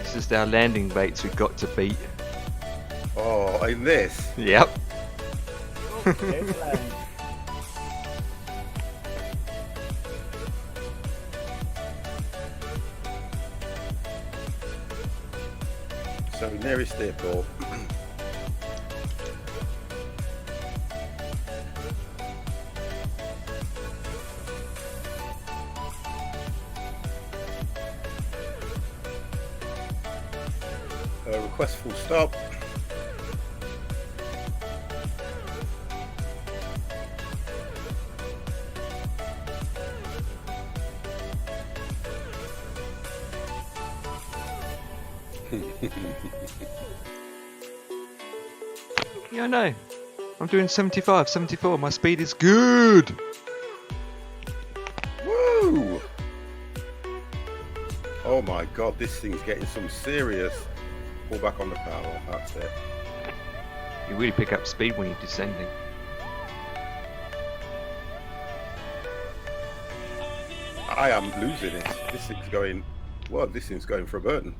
This is our landing rates we've got to beat. Oh, in this? Yep. Excellent. So, nearest airport. Request full stop. Yeah, I know. I'm doing 75, 74. My speed is good. Woo! Oh my god, this thing's getting some serious. Pull back on the power, that's it. You really pick up speed when you're descending. I am losing it. This thing's going, well, this thing's going for a burden.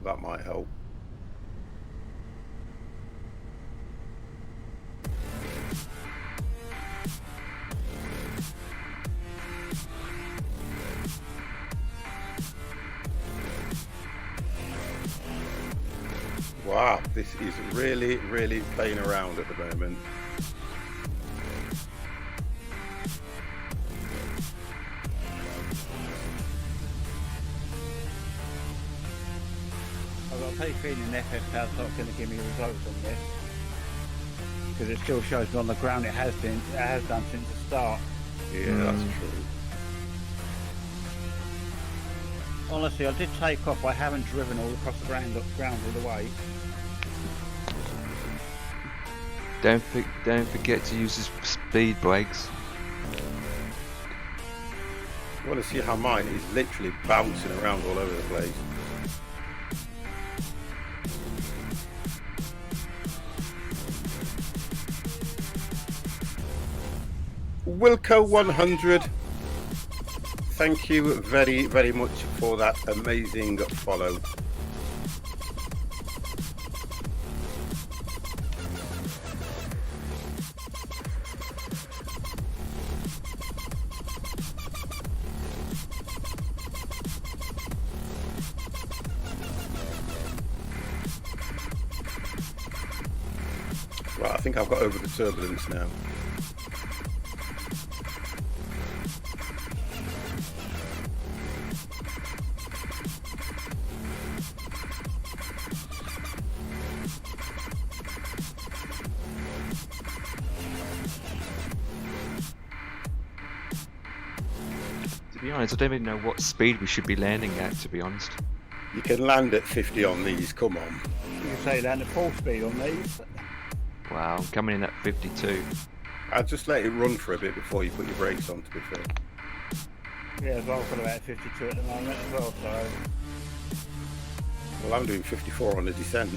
That might help. Wow, this is really, really playing around at the moment. I've got a petty feeling FSX not going to give me results on this because it still shows me on the ground it has done since the start. Yeah, that's true. Honestly, I did take off. I haven't driven all across the ground all the way. Don't forget to use the speed brakes. You want to see how mine is literally bouncing around all over the place. Wilco 100, thank you very, very much for that amazing follow. Right, I think I've got over the turbulence now. To be honest, I don't even know what speed we should be landing at, to be honest. You can land at 50 on these, come on. You can say that at full speed on these. Wow, I'm coming in at 52. I'd just let it run for a bit before you put your brakes on, to be fair. Yeah, as well, I've got about 52 at the moment as well, so... Well, I'm doing 54 on the descent.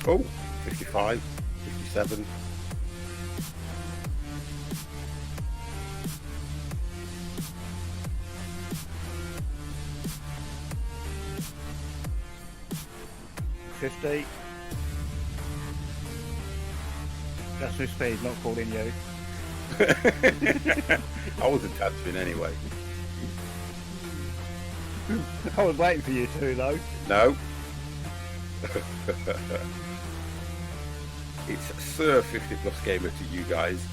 Oh, 55, 57. That's my speed, not calling you. I wasn't touching anyway. I was waiting for you two though. No. It's Sir 50 Plus Gamer to you guys.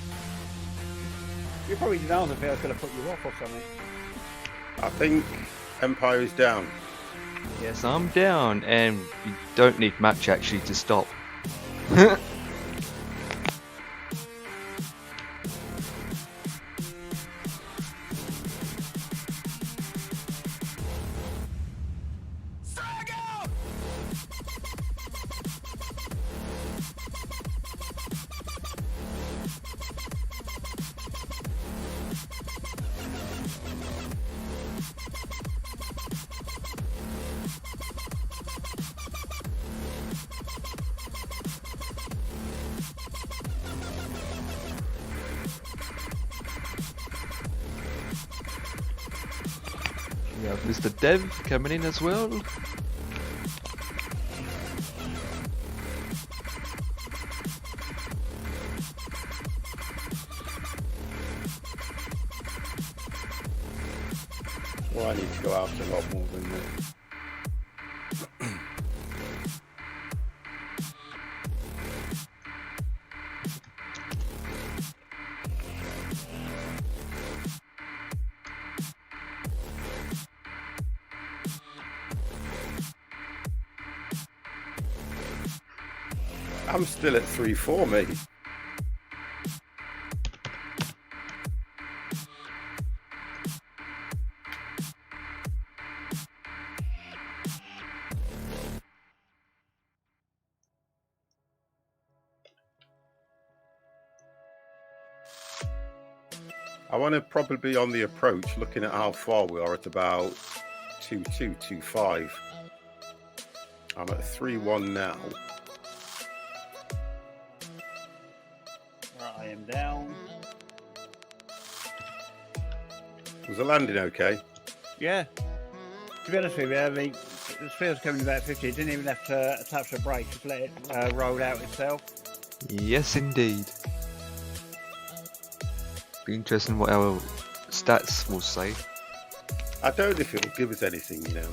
You probably didn't answer if I was going to put you off or something. I think Empire is down. Yes, I'm down, and you don't need much actually to stop. We have Mr. Dev coming in as well. Well, I need to go out a lot more than that. I'm still at 3-4, mate. I want to probably be on the approach, looking at how far we are at about 2.225. I'm at 3.1 now. Right, I am down. Was the landing okay? Yeah. To be honest with you, I mean, the speed was coming about 50. It didn't even have to touch the brake, just let it roll out itself. Yes, indeed. Be interesting what our stats will say. I don't know if it'll give us anything, you know.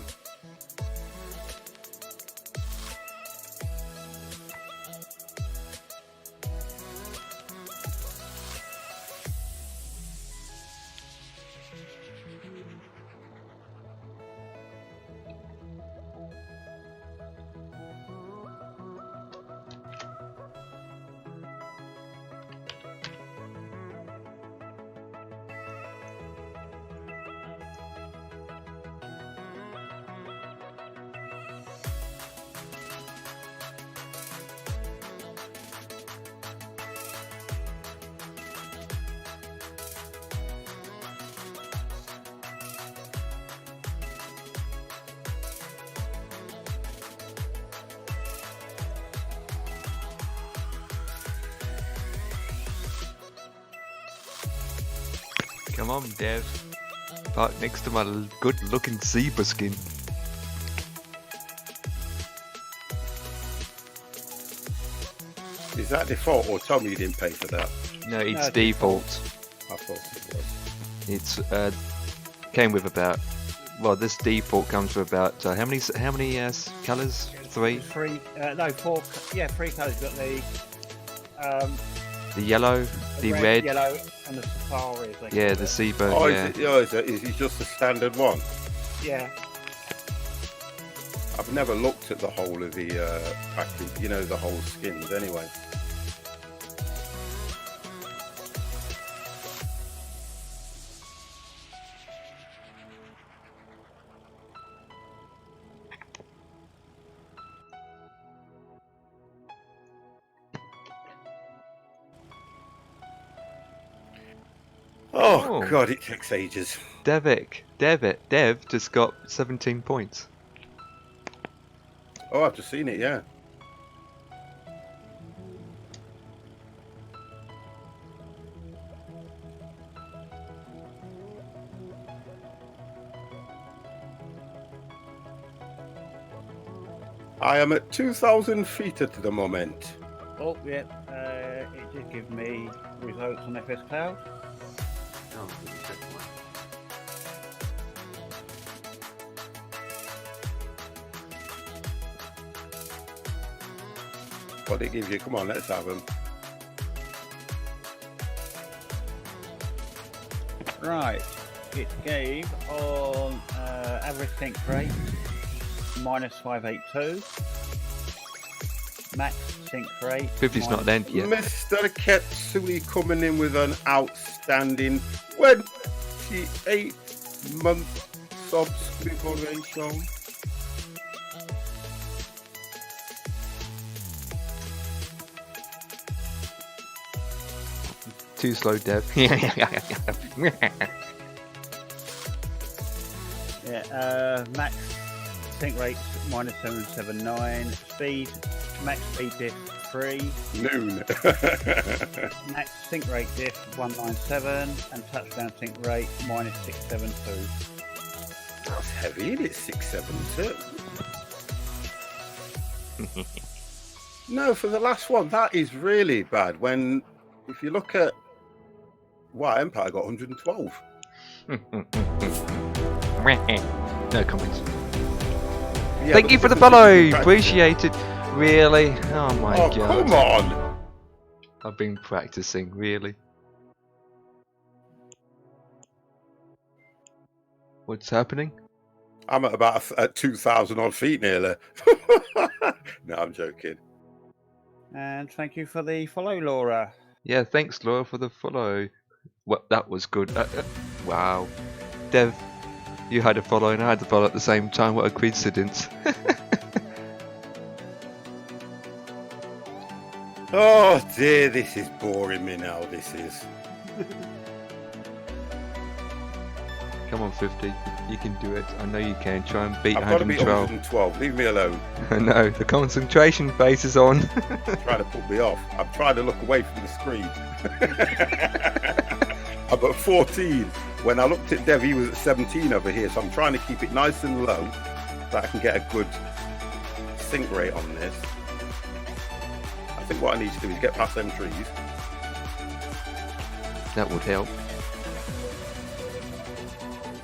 Come on, Dev. Right next to my good-looking zebra skin. Is that default, or Tommy, you didn't pay for that? No, it's No, default. I thought it was. It's came with about well, this default comes with about how many colours? 3. Three, no, 4. Yeah, 3 colours. You've got The yellow, the red, yellow, and the safari. As they yeah, call the it. seabird. Oh, Yeah. is it just the standard one? Yeah. I've never looked at the whole of the package, you know, the whole skins anyway. Oh, Oh. God, it takes ages. Dev just got 17 points. Oh, I've just seen it, yeah. I am at 2,000 feet at the moment. Oh, yeah. It did give me results on FS Cloud. Oh, what did it give you? Come on, let's have them. Right. It gave on average sync rate -582. Max sync rate. 50's not end yet. Mr. Ketsui coming in with an outstanding 28-month subscription. Too slow, Dev. Yeah. Max sync rate -779. Speed. Max speed diff 3. Noon. Max sync rate diff 197 and touchdown sync rate -672. That's heavy, isn't it? 672. No, for the last one, that is really bad. When, if you look at, wow, Empire got 112. No comments. Yeah, Thank but you for the difference follow. is you can Appreciate it. Really? Oh my practice. Oh, god. come on. I've been practicing, really. What's happening? I'm at about at 2,000 odd feet nearly. No, I'm joking. And thank you for the follow, Laura. Yeah, thanks Laura for the follow. Well, that was good. Wow. Dev, you had a follow and I had a follow at the same time. What a coincidence. Oh dear, this is boring me now. This is. Come on, 50. You can do it. I know you can. Try and beat I've got to beat 112. 112. Leave me alone. I know. The concentration phase is on. Trying to put me off. I'm trying to look away from the screen. I'm at 14. When I looked at Dev, he was at 17 over here. So I'm trying to keep it nice and low so I can get a good sync rate on this. I think what I need to do is get past them trees. That would help.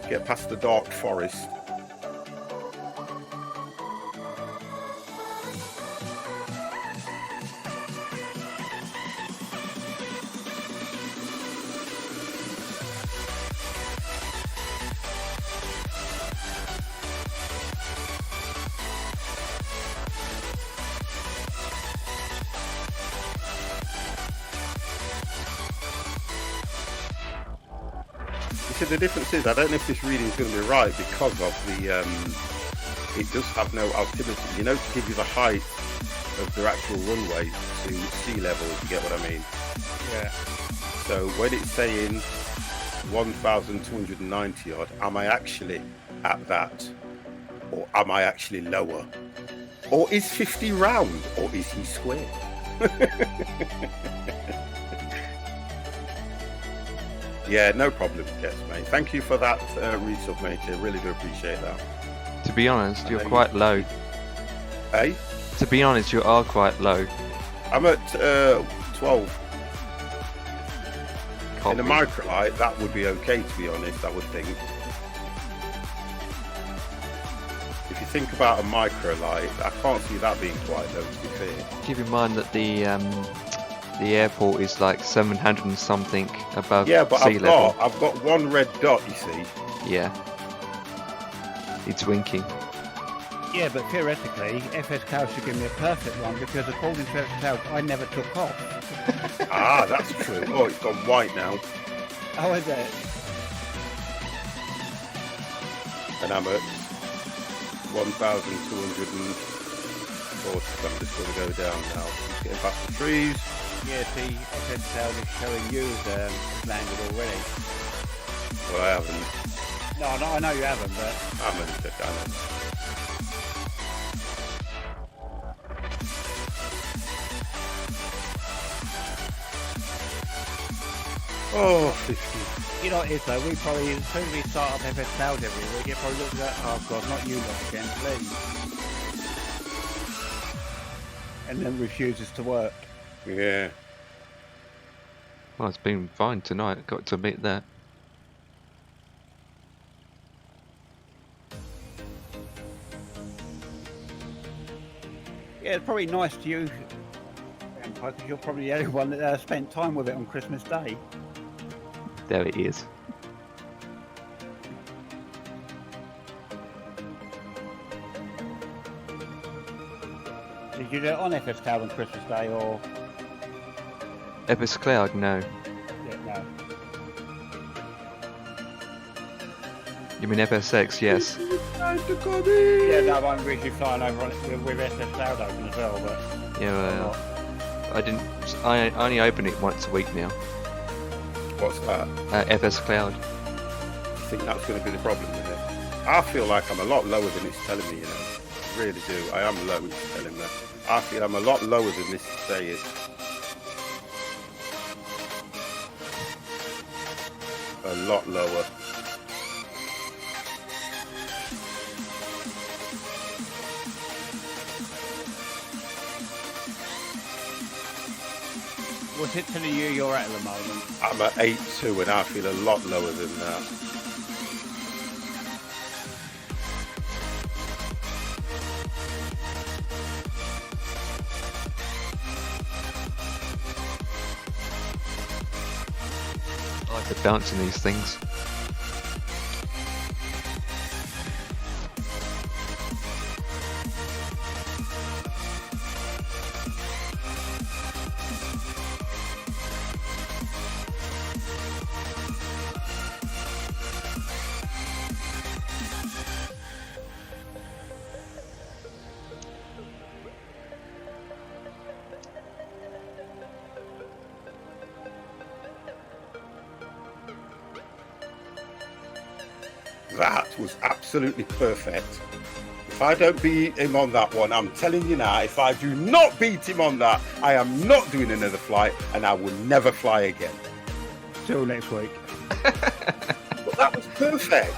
Get past the dark forest. You see, the difference is I don't know if this reading is going to be right because of the it does have no altimeter, you know, to give you the height of the actual runway to sea level, if you get what I mean. Yeah. So when it's saying 1,290 odd, am I actually at that, or am I actually lower, or is 50 round, or is he square? Yeah, no problem, yes, mate. Thank you for that resub, mate. I really do appreciate that. To be honest, you're And quite low. Hey, To be honest, you are quite low. I'm at 12. In Copy. a microlight, that would be okay, to be honest, I would think. if you think about a micro light, I can't see that being quite low, to be fair. Keep in mind that the airport is like 700 and something above Yeah, but sea level. I've got one red dot, you see. Yeah. It's winking. Yeah, but theoretically, FSX should give me a perfect one because according to FSX, I never took off. Ah, that's true. Oh, it's gone white now. Oh, is it? And I'm at 1,240. I'm just going to go down now. Just getting past the trees. Yeah, see, FSX is showing you landed already. Well, I haven't. No, I know you haven't, but I'm going to check down it. Oh, 50. you know what it is though, we probably, as soon as we start up FSX every week, it probably looks like, oh god, not you lot again, please. And then refuses to work. Yeah. Well, it's been fine tonight, got to admit that. Yeah, it's probably nice to you, because you're probably the only one that spent time with it on Christmas Day. There it is. Did you do it on FSX on Christmas Day or? FS Cloud, no. Yeah, no. You mean FSX, yes. Yeah, no, I'm usually flying over on it with FSX open as well, but Yeah, well, I only open it once a week now. What's that? FS Cloud. I think that's going to be the problem with it. I feel like I'm a lot lower than it's telling me, you know. I really do. I am low, it's telling me. I feel I'm a lot lower than this is saying. A lot lower. what's it telling you you're at the moment? I'm at 8.2 and I feel a lot lower than that. I like to bounce in these things. That was absolutely perfect. If I don't beat him on that one, I'm telling you now, if I do not beat him on that, I am not doing another flight and I will never fly again. Till next week. But that was perfect.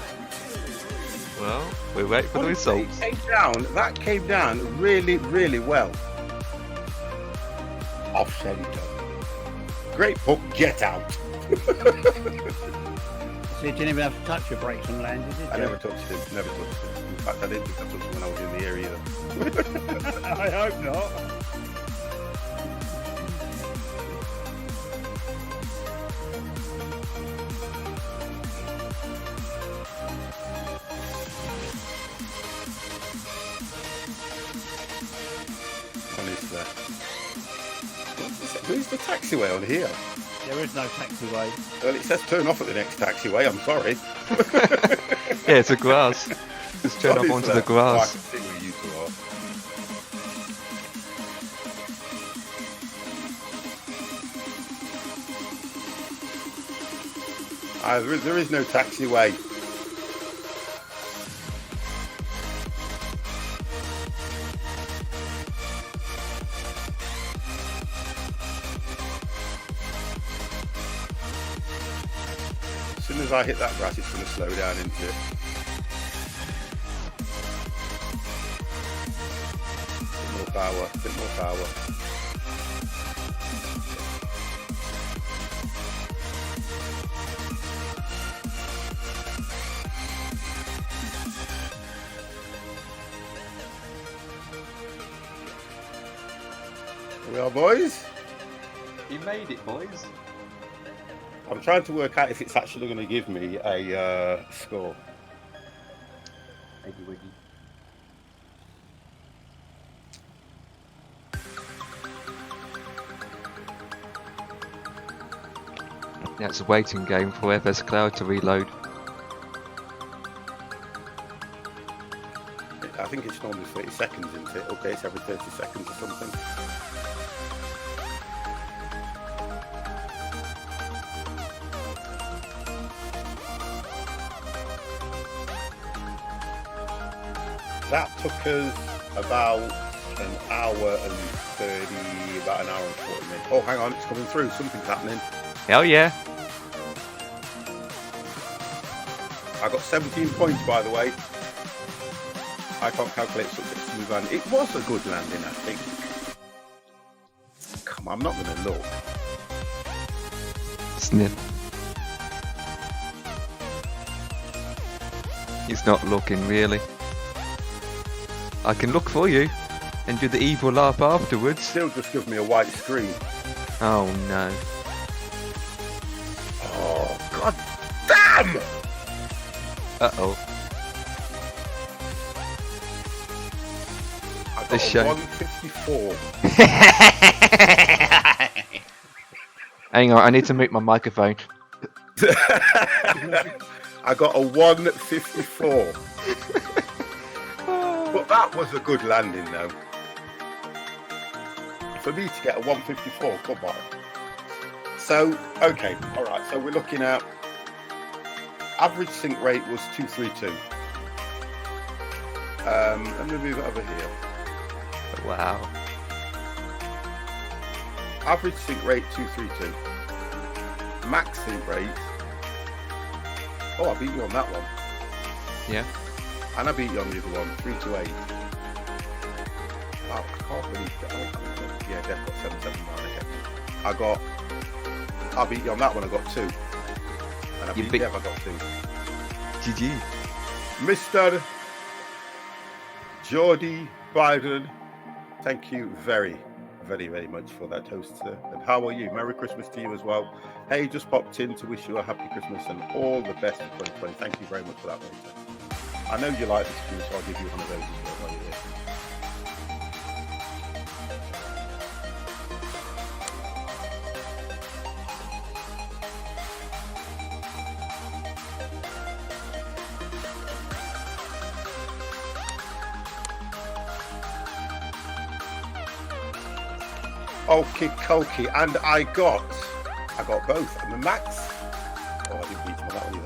Well, we wait for the Honestly, results. that came down really, really well. Off center. Great book, get out. So you didn't even have to touch your brakes and landed, did you? I never touched him, never touched him. In fact, I didn't think I touched him when I was in the area. I hope not. Honestly. Who's the taxiway on here? There is no taxiway. Well, it says turn off at the next taxiway, I'm sorry. Yeah, it's a grass. Just turn up onto the Honestly, I grass. can see where you two are. There is no taxiway. As soon as I hit that grass, it's going to slow down into it. Bit more power, bit more power. Here we are, boys. You made it, boys. I'm trying to work out if it's actually going to give me a score. Eggy wiggy. Yeah, it's a waiting game for FSX to reload. I think it's normally 30 seconds, isn't it? Okay, it's every 30 seconds or something. That took us about an hour and 30, about an hour and 40 minutes. Oh, hang on, it's coming through. Something's happening. Hell yeah. I got 17 points, by the way. I can't calculate such a smooth landing. It was a good landing, I think. Come on, I'm not going to look. Sniff. He's not looking, really. I can look for you and do the evil laugh afterwards. Still just give me a white screen. Oh no. Oh, god damn! Uh-oh. I got This a show. 154. Hang on, I need to mute my microphone. I got a 154. But that was a good landing, though. For me to get a 154, come on. So, okay, all right. So we're looking at average sink rate was 232. Let me move it over here. Wow. Average sink rate 232. Max sink rate. Oh, I beat you on that one. Yeah. And I beat you on the other one, 328. Wow, I can't believe that. Yeah, Dev got 779 again. I beat you on that one, I got 2. And I You beat beat- Dev, I got 2. GG. Mr. Geordie Biden, thank you very, very, very much for that toast, sir. And how are you? Merry Christmas to you as well. Hey, just popped in to wish you a happy Christmas and all the best for 2020. Thank you very much for that, mate. I know you like this game, so I'll give you one of those as well while you're here. Okie dokie, and I got both. And the max. Oh, I didn't beat him on that one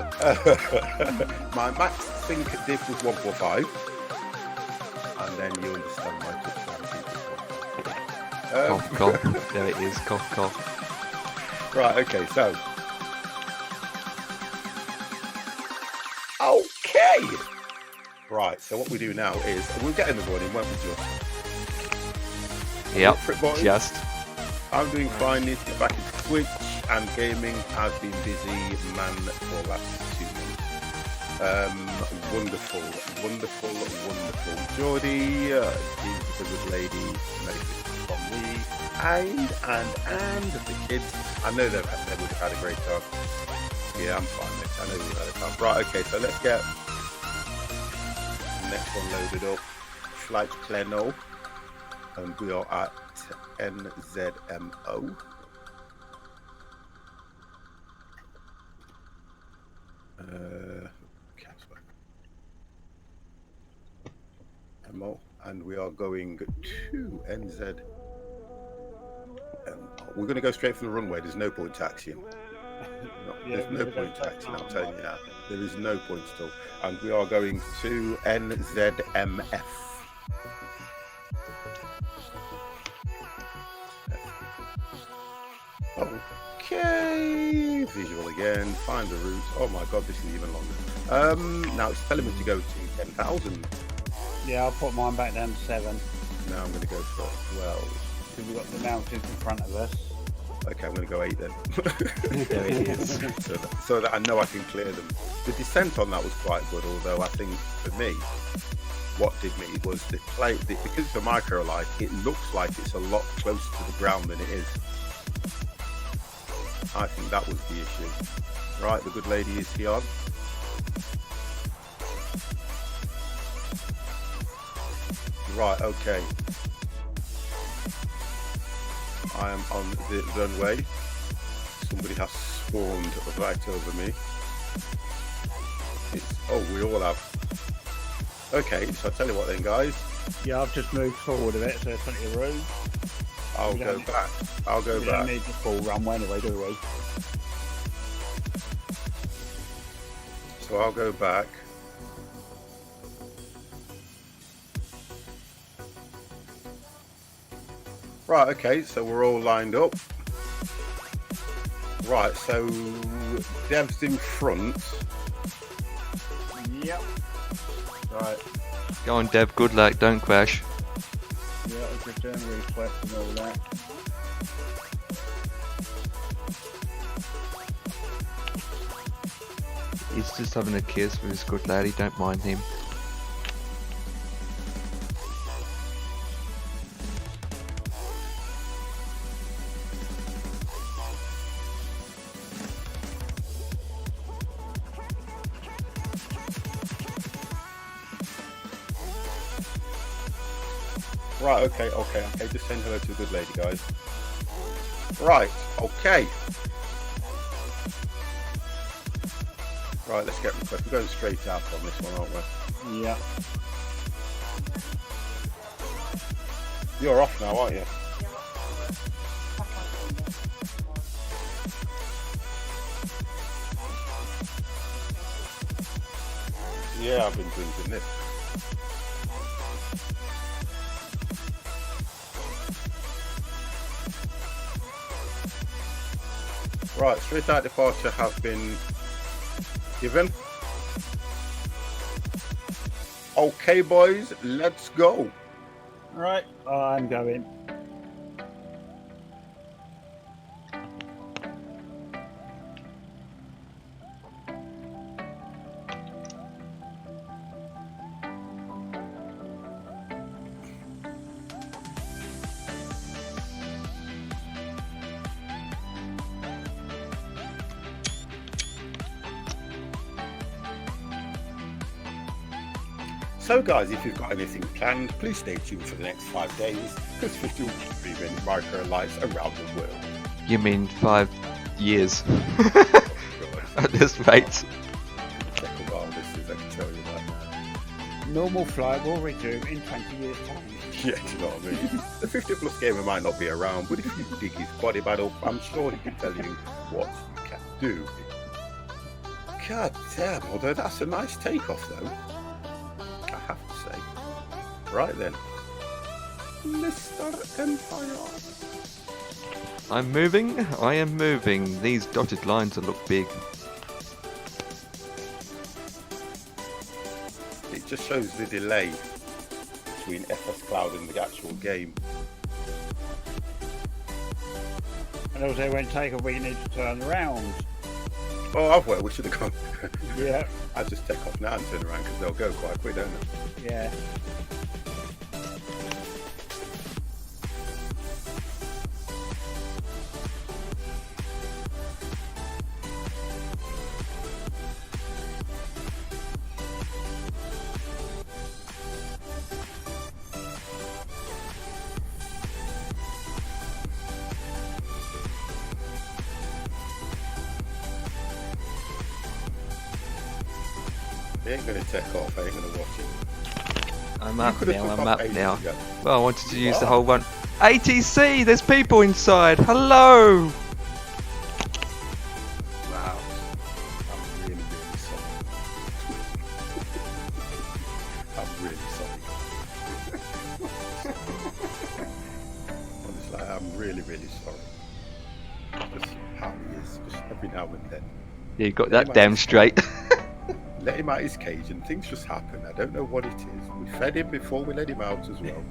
either. My max sink diff was 145, and then you understand my touchdown. Cough, cough. There it is. Cough, cough. Right. Okay. So. Okay. Right. So what we do now is we'll get in the morning, won't we, George? Yep. For it, boys? Just. I'm doing fine. Need to get back into Twitch and gaming. I've been busy, man, for the last 2 months. Wonderful, wonderful, wonderful. Geordie, she's a good lady. Merry Christmas from me and the kids. I know they would have had a great time. Yeah, I'm fine, mate. I know you've had a time. Right, okay, so let's get the next one loaded up. Flight Plano. And we are at NZMO. MO, and we are going to NZ. We're going to go straight from the runway. There's no point taxiing. There's no point taxiing, I'm telling you now. There is no point at all. And we are going to NZMF. Okay, visual again, find the route. Oh my god, this is even longer. Now it's telling me to go to 10,000. Yeah, I'll put mine back down to 7. Now I'm going to go for 12. Because we've got the mountains in front of us. Okay, I'm going to go 8 then. There it is. so that I know I can clear them. The descent on that was quite good, although I think for me, what did me was because it's a microlight, it looks like it's a lot closer to the ground than it is. I think that was the issue. Right, the good lady is here. Right, okay. I am on the runway. Somebody has spawned right over me. Oh, we all have. Okay, so I'll tell you what then, guys. Yeah, I've just moved forward a bit, so there's plenty of room. I'll go back. I'll go We back. don't need the full runway anyway, do we? So I'll go back. Right, okay, so we're all lined up. Right, so Dev's in front. Yep. Right. Go on, Dev. Good luck. Don't crash. Yeah, I was just doing request and all that. He's just having a kiss with his good laddie. Don't mind him. Right, okay. Just send hello to the good lady, guys. Right, okay. Right, let's get request. We're going straight out on this one, aren't we? Yeah. You're off now, aren't you? Yeah, I've been drinking this. Right, straight out departure has been given. Okay, boys, let's go. Right, I'm going. So guys, if you've got anything planned, please stay tuned for the next 5 days, because we do streaming micro lives around the world. You mean 5 years? At this rate. Check a while this is, I can tell you that now. Normal flight will resume in 20 years' time. Yeah, do you know what I mean? The 50 plus gamer might not be around, but if you dig his body battle, I'm sure he can tell you what you can do. God damn, although that's a nice takeoff though, I have to say. Right then, Mr. Empire. I'm moving. I am moving. These dotted lines look big. It just shows the delay between FS Cloud and the actual game. And also when takeoff we need to turn around. Oh, I've worked, we should have gone. Yeah. I just take off now and turn around because they'll go quite quick, don't they? Yeah. They ain't going to take off, I ain't going to watch it. I'm You up could have now. took I'm off up ages now. ago. Well, I wanted to use the are. whole run. ATC, there's people inside. Hello. Wow. I'm really, really sorry. I'm really sorry. Honestly, I'm really, really sorry. Just how he is, just every now and then. Yeah, you got that damn straight. Let him out his cage and things just happen. I don't know what it is. We fed him before we let him out as well.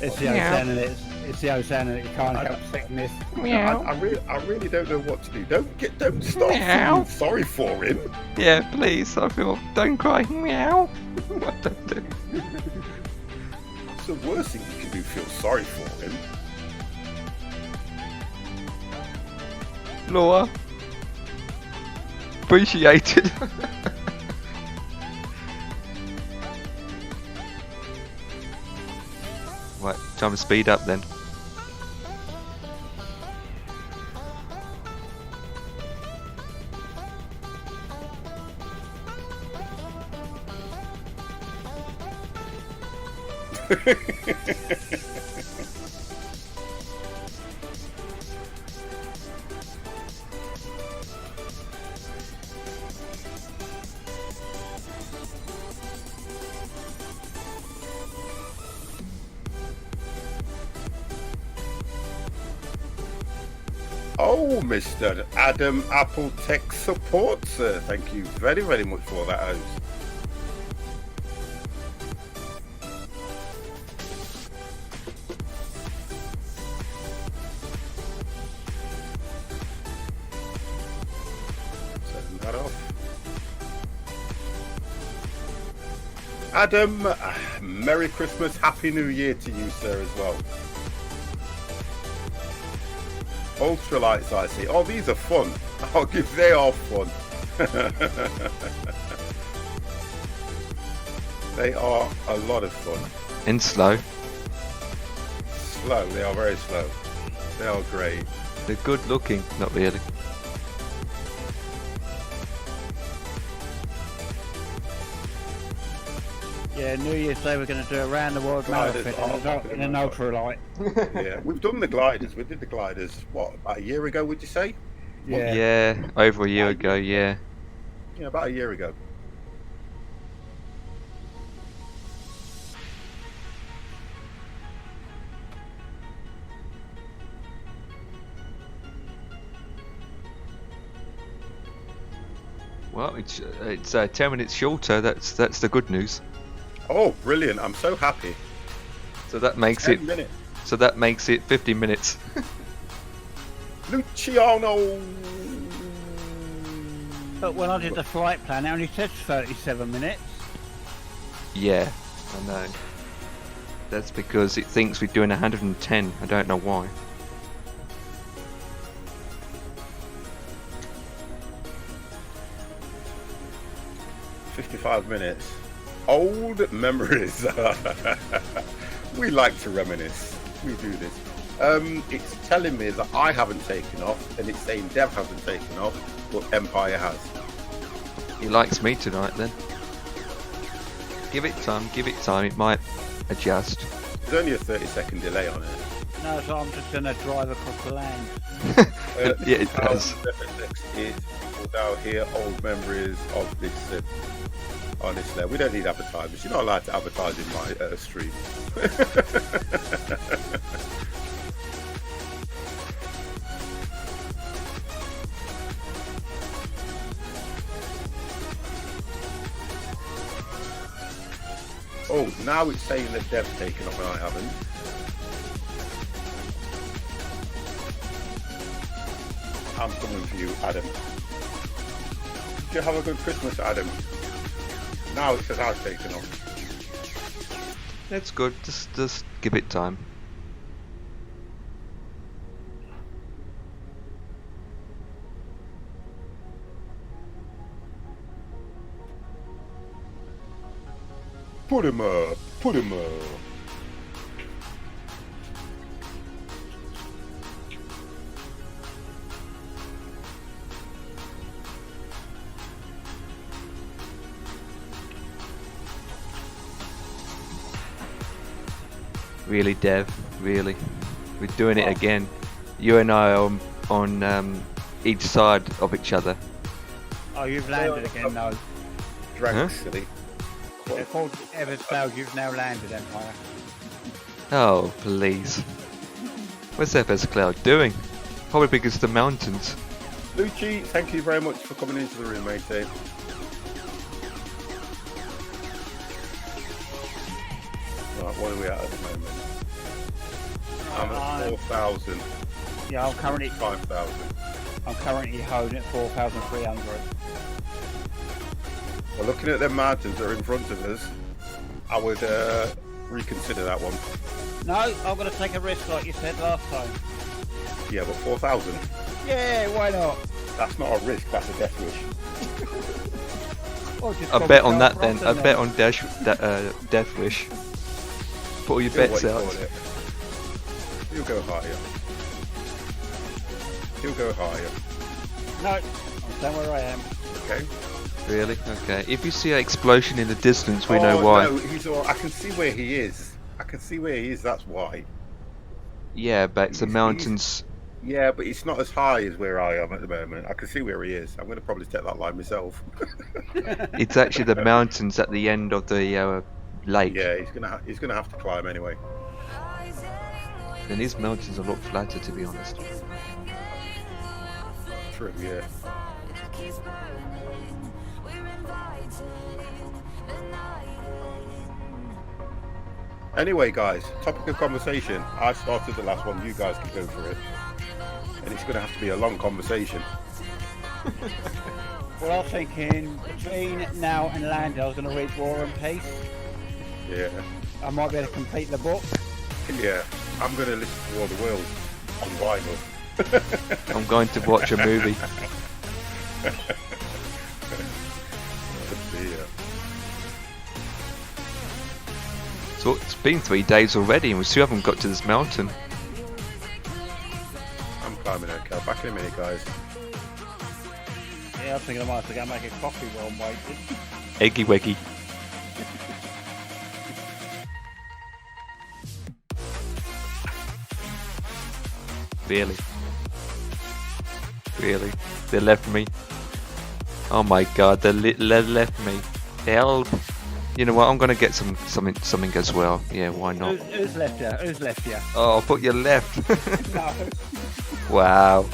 It's the old saying that it's the old saying that you can't help sickness. I really don't know what to do. Don't start Meow. feeling sorry for him. Yeah, please. I feel. Don't cry. Meow. What the do? It's the worst thing you can do. Feel sorry for him. Laura. Appreciated. Right, time to speed up then. Oh, Mr. Adam Apple Tech Support, sir. Thank you very, very much for that, host. Setting that off. Adam, Merry Christmas, Happy New Year to you, sir, as well. Ultralights, I see. Oh, these are fun. They are fun. They are a lot of fun. And slow. Slow. They are very slow. They are great. They're good looking. Not really. Yeah, New Year's Day we're going to do a round the world Gliders marathon in an ultralight. Yeah, we've done the gliders. We did the gliders, what, about a year ago, would you say? Yeah. Yeah, over a year ago, yeah. Yeah, about a year ago. Well, it's 10 minutes shorter. That's the good news. Oh, brilliant. I'm so happy. So that makes 10 it. minutes. So that makes it 50 minutes. Luciano. But when I did the flight plan, it only said 37 minutes. Yeah, I know. That's because it thinks we're doing 110. I don't know why. $55 minutes. Old memories. We like to reminisce. We do this. It's telling me that I haven't taken off, and it's saying Dev hasn't taken off, but Empire has. He likes me tonight then. Give it time, it might adjust. There's only a 30-second delay on it. No, so I'm just going to drive across the land. Yeah, it does. FSX is people down here, old memories of this. Honestly, we don't need advertisers. You're not allowed to advertise in my stream. Oh, now it's saying that Dev's taken off and I haven't. I'm coming for you, Adam. Did you have a good Christmas, Adam? Now it says I've taken off. That's good. Just give it time. Put him up. Put him up. Really, Dev. Really. We're doing it again. You and I are on each side of each other. Oh, you've landed again, no. Drag Huh? silly. If all ever failed, you've now landed, Empire. Oh, please. What's FS Cloud doing? Probably because of the mountains. Lucci, thank you very much for coming into the room, matey. Right, what are we at the moment? I'm at 4,000. Yeah, I'm currently 5,000. holding at 4,300. Well, looking at the mountains that are in front of us, I would reconsider that one. No, I'm going to take a risk like you said last time. Yeah, but 4,000. Yeah, why not? That's not a risk. That's a death wish. Or just I go bet with on that Dark then. I Rotten bet on Death Wish. Put all your He'll bets wait out. for it. He'll go higher. He'll go higher. No, I'm staying where I am. Okay. Really? Okay. If you see an explosion in the distance, we know Oh, why. No, he's all, I can see where he is. I can see where he is. That's why. Yeah, but it's the He's- mountains. Yeah, but it's not as high as where I am at the moment. I can see where he is. I'm going to probably take that line myself. It's actually the mountains at the end of the lake. Yeah, he's gonna have to climb anyway. And these mountains are a lot flatter, to be honest. True. Yeah. Anyway, guys, topic of conversation. I started the last one. You guys can go for it, and it's going to have to be a long conversation. Well, I was thinking between now and landing, I was going to read War and Peace. Yeah. I might be able to complete the book. Yeah. I'm going to listen to War of the World on vinyl. I'm going to watch a movie. Oh, dear. So it's been 3 days already, and we still haven't got to this mountain. I'm climbing okay. Back in a minute, guys. Yeah, I was thinking I might have to go and make a coffee while I'm waiting. Eggy weggy. Really? Really? They left me. Oh my god, they left me. Help! You know what? I'm gonna get something as well. Yeah, why not? Who's left you? Who's left you? Oh, I thought you left. No. Wow.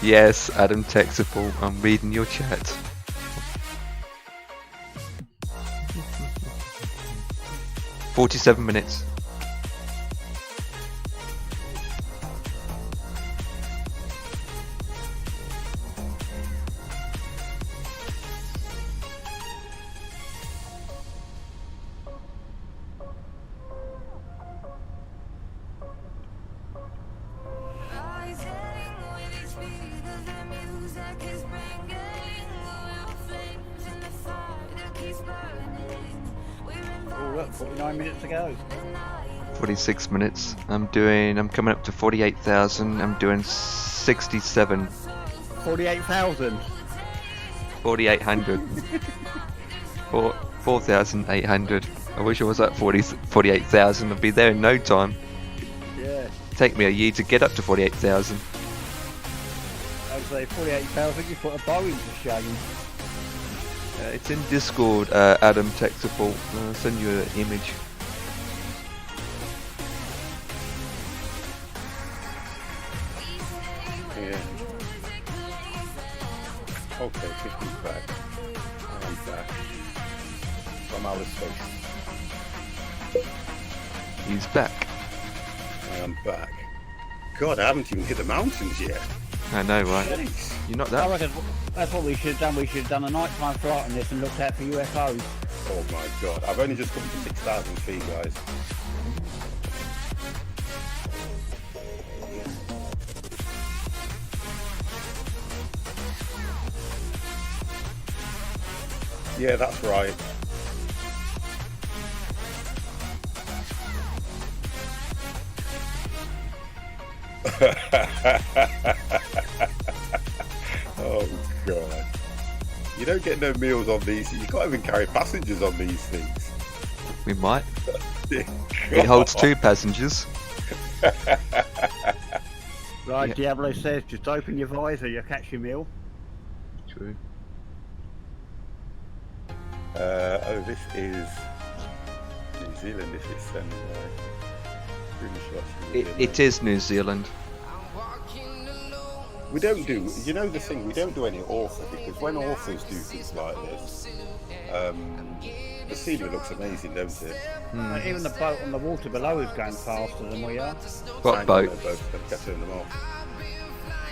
Yes, Adam Texable, I'm reading your chat. "47 minutes. Oh, look, 49 minutes to go. 46 minutes. I'm coming up to 48,000. I'm doing 67. 48,000. 4,800. 4,800. I wish I was at 48,000. I'd be there in no time. Yeah. Take me a year to get up to 48,000. I'd say 48,000, you put a bow into shame. It's in Discord, Adam Texable. I'll send you an image. Yeah. Okay, 50's back. I'm back. From outer space. He's back. I am back. God, I haven't even hit the mountains yet. I know, right? Jeez. You're not I that. reckon that's what we should have done. We should have done a nighttime flight on this and looked out for UFOs. Oh my god. I've only just come to 6,000 feet, guys. Yeah, that's right. Oh god. You don't get no meals on these. You can't even carry passengers on these things. We might. It holds 2 passengers. Like Yeah. Diablo says, just open your visor, you'll catch your meal. True. Oh, this is New Zealand. This is screenshot. It is New Zealand. We don't do, you know the thing, we don't do any author, because when authors do things like this, the scenery looks amazing, don't it? Even the boat on the water below is going faster than we are. What Hang on, boat? they're both going to turn them off.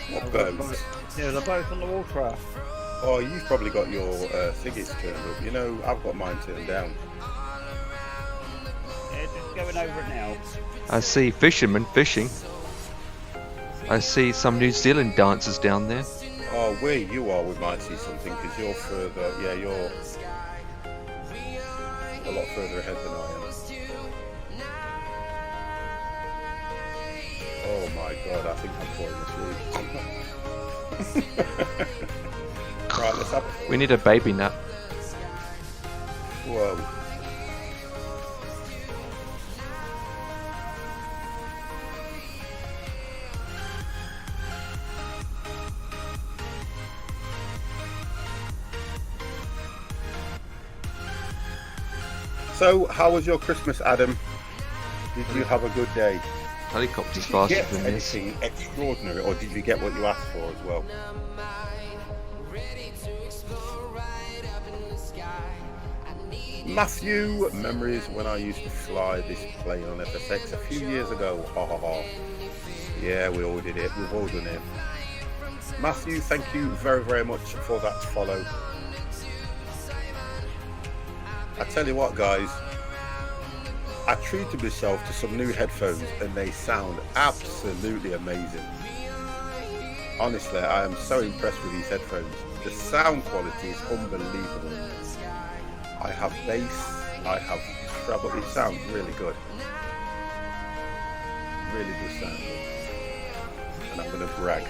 What Oh, boat? There's a boat on the water. Oh, you've probably got your thingies turned up. You know, I've got mine turned down. Yeah, just going over it now. I see fishermen fishing. I see some New Zealand dancers down there. Oh, where you are, we might see something, because you're further, yeah, you're a lot further ahead than I am. Oh my god, I think I'm falling asleep. Right, let's have We need a baby nap. Whoa. So, how was your Christmas, Adam? Did you have a good day? Helicopter's Did you faster get than this. anything extraordinary, or did you get what you asked for as well? Matthew, memories when I used to fly this plane on FSX a few years ago. Ha ha ha. Yeah, we all did it. We've all done it. Matthew, thank you very, very much for that follow. I tell you what, guys, I treated myself to some new headphones and they sound absolutely amazing. Honestly, I am so impressed with these headphones. The sound quality is unbelievable. I have bass, I have treble, it sounds really good. Really does sound good. And I'm going to brag.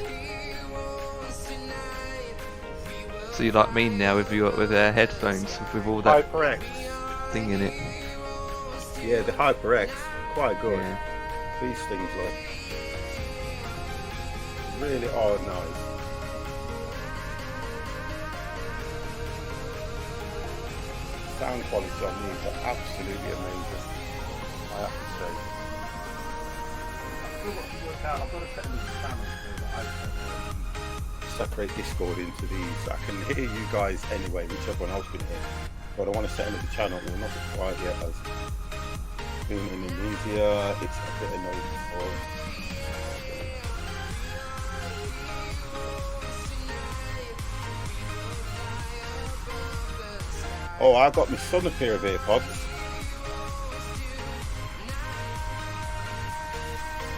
So you like me now with our headphones with all that HyperX. thing in it. Yeah, the HyperX, quite good. Yeah. These things look really are nice. Sound quality on these are absolutely amazing, I have to say. I've still got to work out, I've got to set these channels so that I can separate Discord into these. I can hear you guys anyway, whichever one else can hear. But I want to set another channel, we're not quite yet as being in Indonesia, it's a bit annoying for Oh, I got my son a pair of AirPods.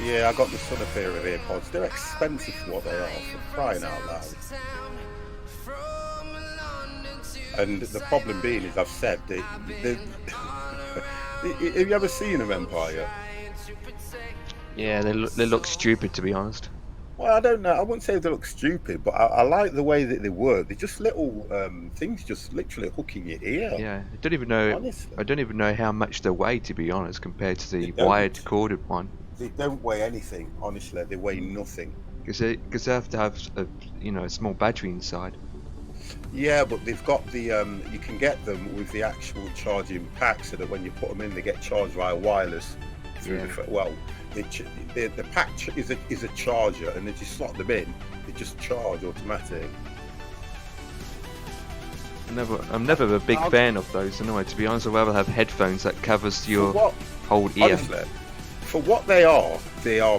Yeah, I got my son a pair of AirPods. They're expensive for what they are, for crying out loud. And the problem being is, I've said, have you ever seen them, Empire? Yeah, they look stupid, to be honest. Well, I don't know. I wouldn't say they look stupid, but I like the way that they work. They're just little things, just literally hooking your ear. Yeah, I don't even know. Honestly. I don't even know how much they weigh, to be honest, compared to the They don't. wired corded one. They don't weigh anything. Honestly, they weigh nothing. Because they have to have a small battery inside. Yeah, but they've got the you can get them with the actual charging pack, so that when you put them in, they get charged via wireless through the pack is a charger, and as you slot them in, they just charge automatic. I'm never a big fan of those anyway, to be honest. I'd rather have headphones that covers your whole ear. Honestly, for what they are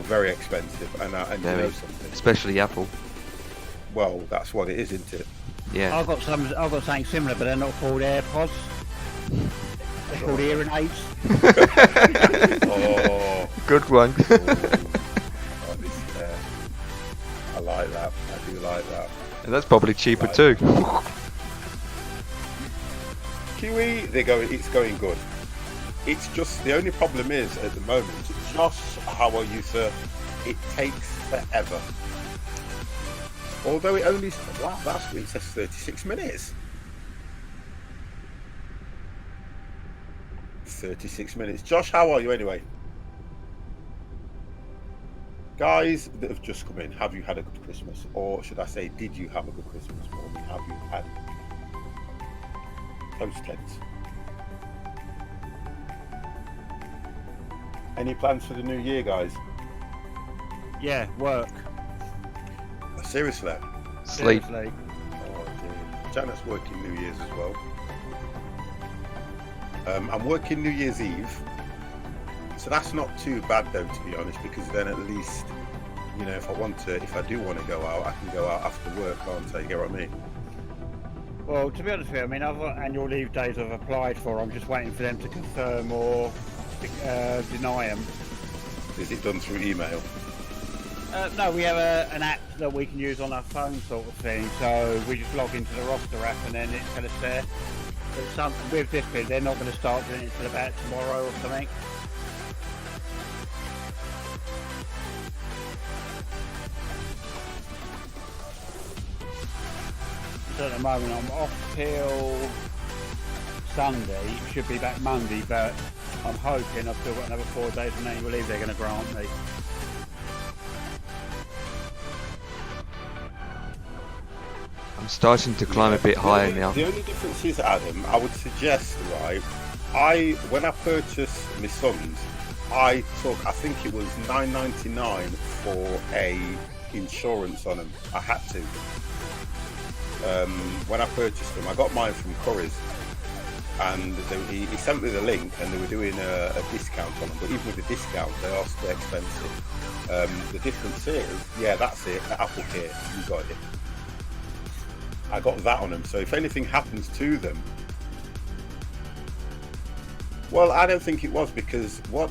very expensive, and you know something. Especially Apple. Well, that's what it is, isn't it? Yeah. I've got something similar, but they're not called AirPods. They're called hearing aids. Oh, Good one. I like that. I do like that. And that's probably cheaper too. Kiwi, it's going good. It's just, the only problem is at the moment, just how I use it takes forever. Although it only, wow, it says 36 minutes. 36 minutes. Josh, how are you anyway? Guys that have just come in, have you had a good Christmas? Or should I say, did you have a good Christmas? Or have you had? Post tense. Any plans for the new year, guys? Yeah, work. Seriously. Sleep. Seriously. Oh dear. Janet's working New Year's as well. I'm working New Year's Eve, so that's not too bad though, to be honest, because then at least, you know, if I do want to go out, I can go out after work, can't I? You get what I mean? Well, to be honest with you, I mean, other annual leave days I've applied for, I'm just waiting for them to confirm or deny them. Is it done through email? No, we have an app that we can use on our phone sort of thing, so we just log into the roster app and then it's going to say, with this bit, they're not going to start doing it until about tomorrow or something. So at the moment I'm off till Sunday, should be back Monday, but I'm hoping I've still got another 4 days of annual leave they're going to grant me. I'm starting to climb a bit higher now. The only difference is, Adam, I would suggest, right, when I purchased my sons, I think it was $9.99 for a insurance on them. I had to. When I purchased them, I got mine from Curry's, and he sent me the link, and they were doing a discount on them. But even with the discount, they are still expensive. The difference is, yeah, that's it. The Apple Care, you got it. I got that on them. So if anything happens to them, well, I don't think it was, because what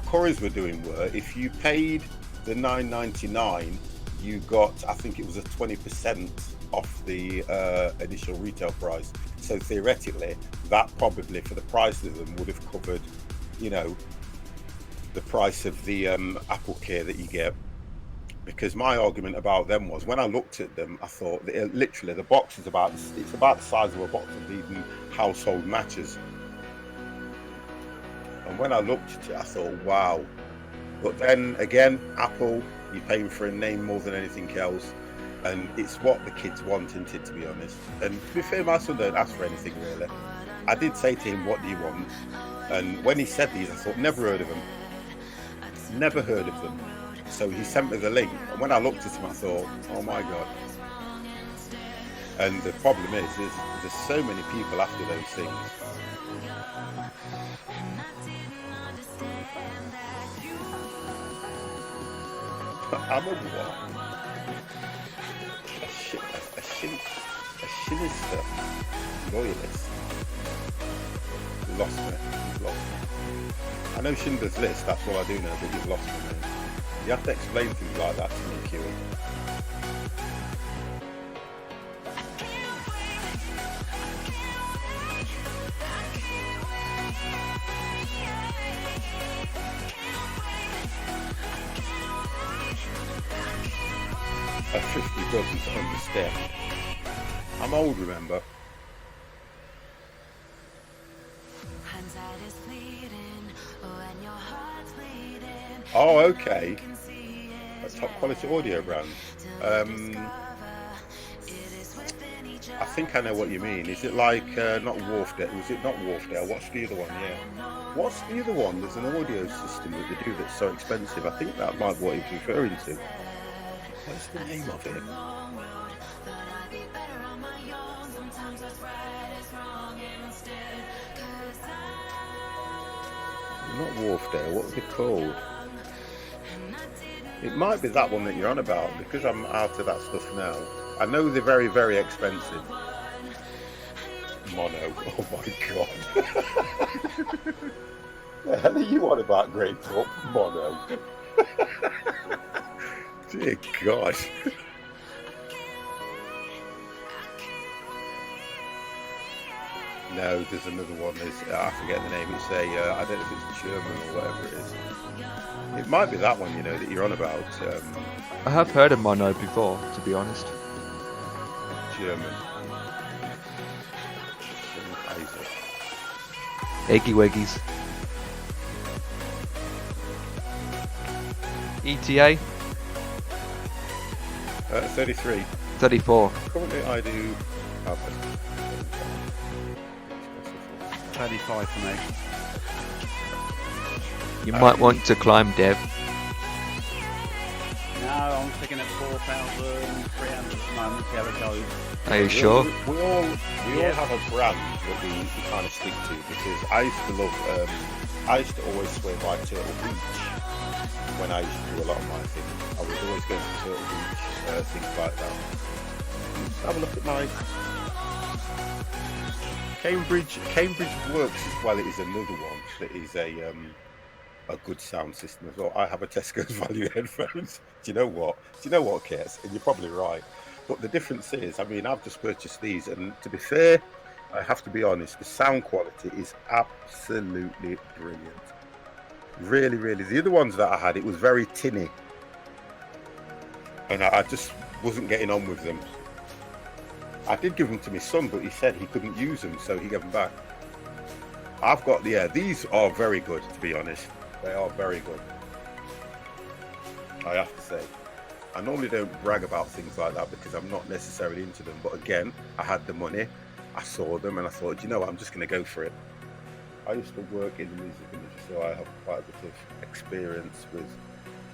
Curry's were doing were, if you paid the $9.99, you got, I think it was a 20% off the initial retail price. So theoretically, that probably for the price of them would have covered, you know, the price of the Apple Care that you get. Because my argument about them was, when I looked at them, I thought that literally the box is about the size of a box of even household matches. And when I looked at it, I thought, wow. But then again, Apple, you're paying for a name more than anything else, and it's what the kids want, isn't it, to be honest? And to be fair, my son don't ask for anything really. I did say to him, what do you want? And when he said these, I thought, never heard of them. Never heard of them. So he sent me the link, and when I looked at him, I thought, oh my God. And the problem is, there's so many people after those things. I'm a what? A sinister loyalist. Lost me. You've lost me. I know Schindler's List, that's all I do know, but you've lost me, mate. You have to explain things like that to me, Kiwi. A 50 doesn't understand. I'm old, remember? Oh, okay. That's top quality audio brand. I think I know what you mean. Is it like not Wharfdale? Was it not Wharfdale? What's the other one? Yeah. What's the other one? There's an audio system that they do that's so expensive. I think that might be what he's referring to. What's the name of it? Not Wharfdale. What was it called? It might be that one that you're on about, because I'm out of that stuff now. I know they're very, very expensive. Mono. Oh my God. The hell are you on about, Great Top? Mono. Dear God. No, there's another one. I forget the name. It's I don't know if it's German or whatever it is. It might be that one, you know, that you're on about. I have heard of Mono before, to be honest. German. Eggy Weggies. ETA? 33. 34. Currently I do... 35 for me. You might want to climb, Dev. No, I'm sticking at 4,300 at the moment. See how it goes. Are you sure? We all have a brand that we kind of stick to, because I used to love. I used to always swear by Turtle Beach when I used to do a lot of my things. I was always going to Turtle Beach, things like that. Just have a look at my Cambridge Works as well. It is another one that is a good sound system as well. I have a Tesco's value headphones. Do you know what, Kes? And you're probably right. But the difference is, I mean, I've just purchased these, and to be fair, I have to be honest, the sound quality is absolutely brilliant. Really, really. The other ones that I had, it was very tinny. And I just wasn't getting on with them. I did give them to my son, but he said he couldn't use them, so he gave them back. I've got, these are very good, to be honest. They are very good, I have to say. I normally don't brag about things like that because I'm not necessarily into them. But again, I had the money, I saw them, and I thought, you know what, I'm just going to go for it. I used to work in the music industry, so I have quite a bit of experience with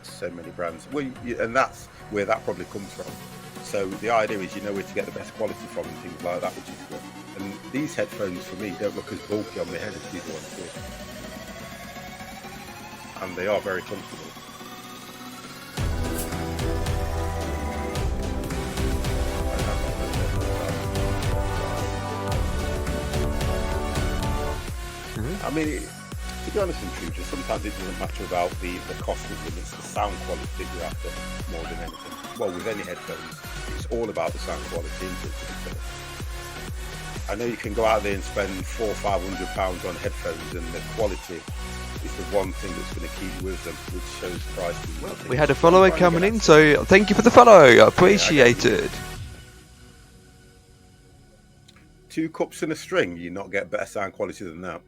so many brands. Well, and that's where that probably comes from. So the idea is, you know where to get the best quality from and things like that, which is good. And these headphones for me don't look as bulky on my head as these ones do. And they are very comfortable. I mean, to be honest and true, just sometimes it doesn't matter about the cost of them, it's the sound quality that you're after more than anything. Well, with any headphones, it's all about the sound quality, isn't it, to be fair? I know you can go out there and spend £400 or £500 on headphones, and the quality is the one thing that's going to keep you with them, which shows price. We had a follower coming in, so thank you for the follow. Appreciate it. 2 cups and a string, you not get better sound quality than that.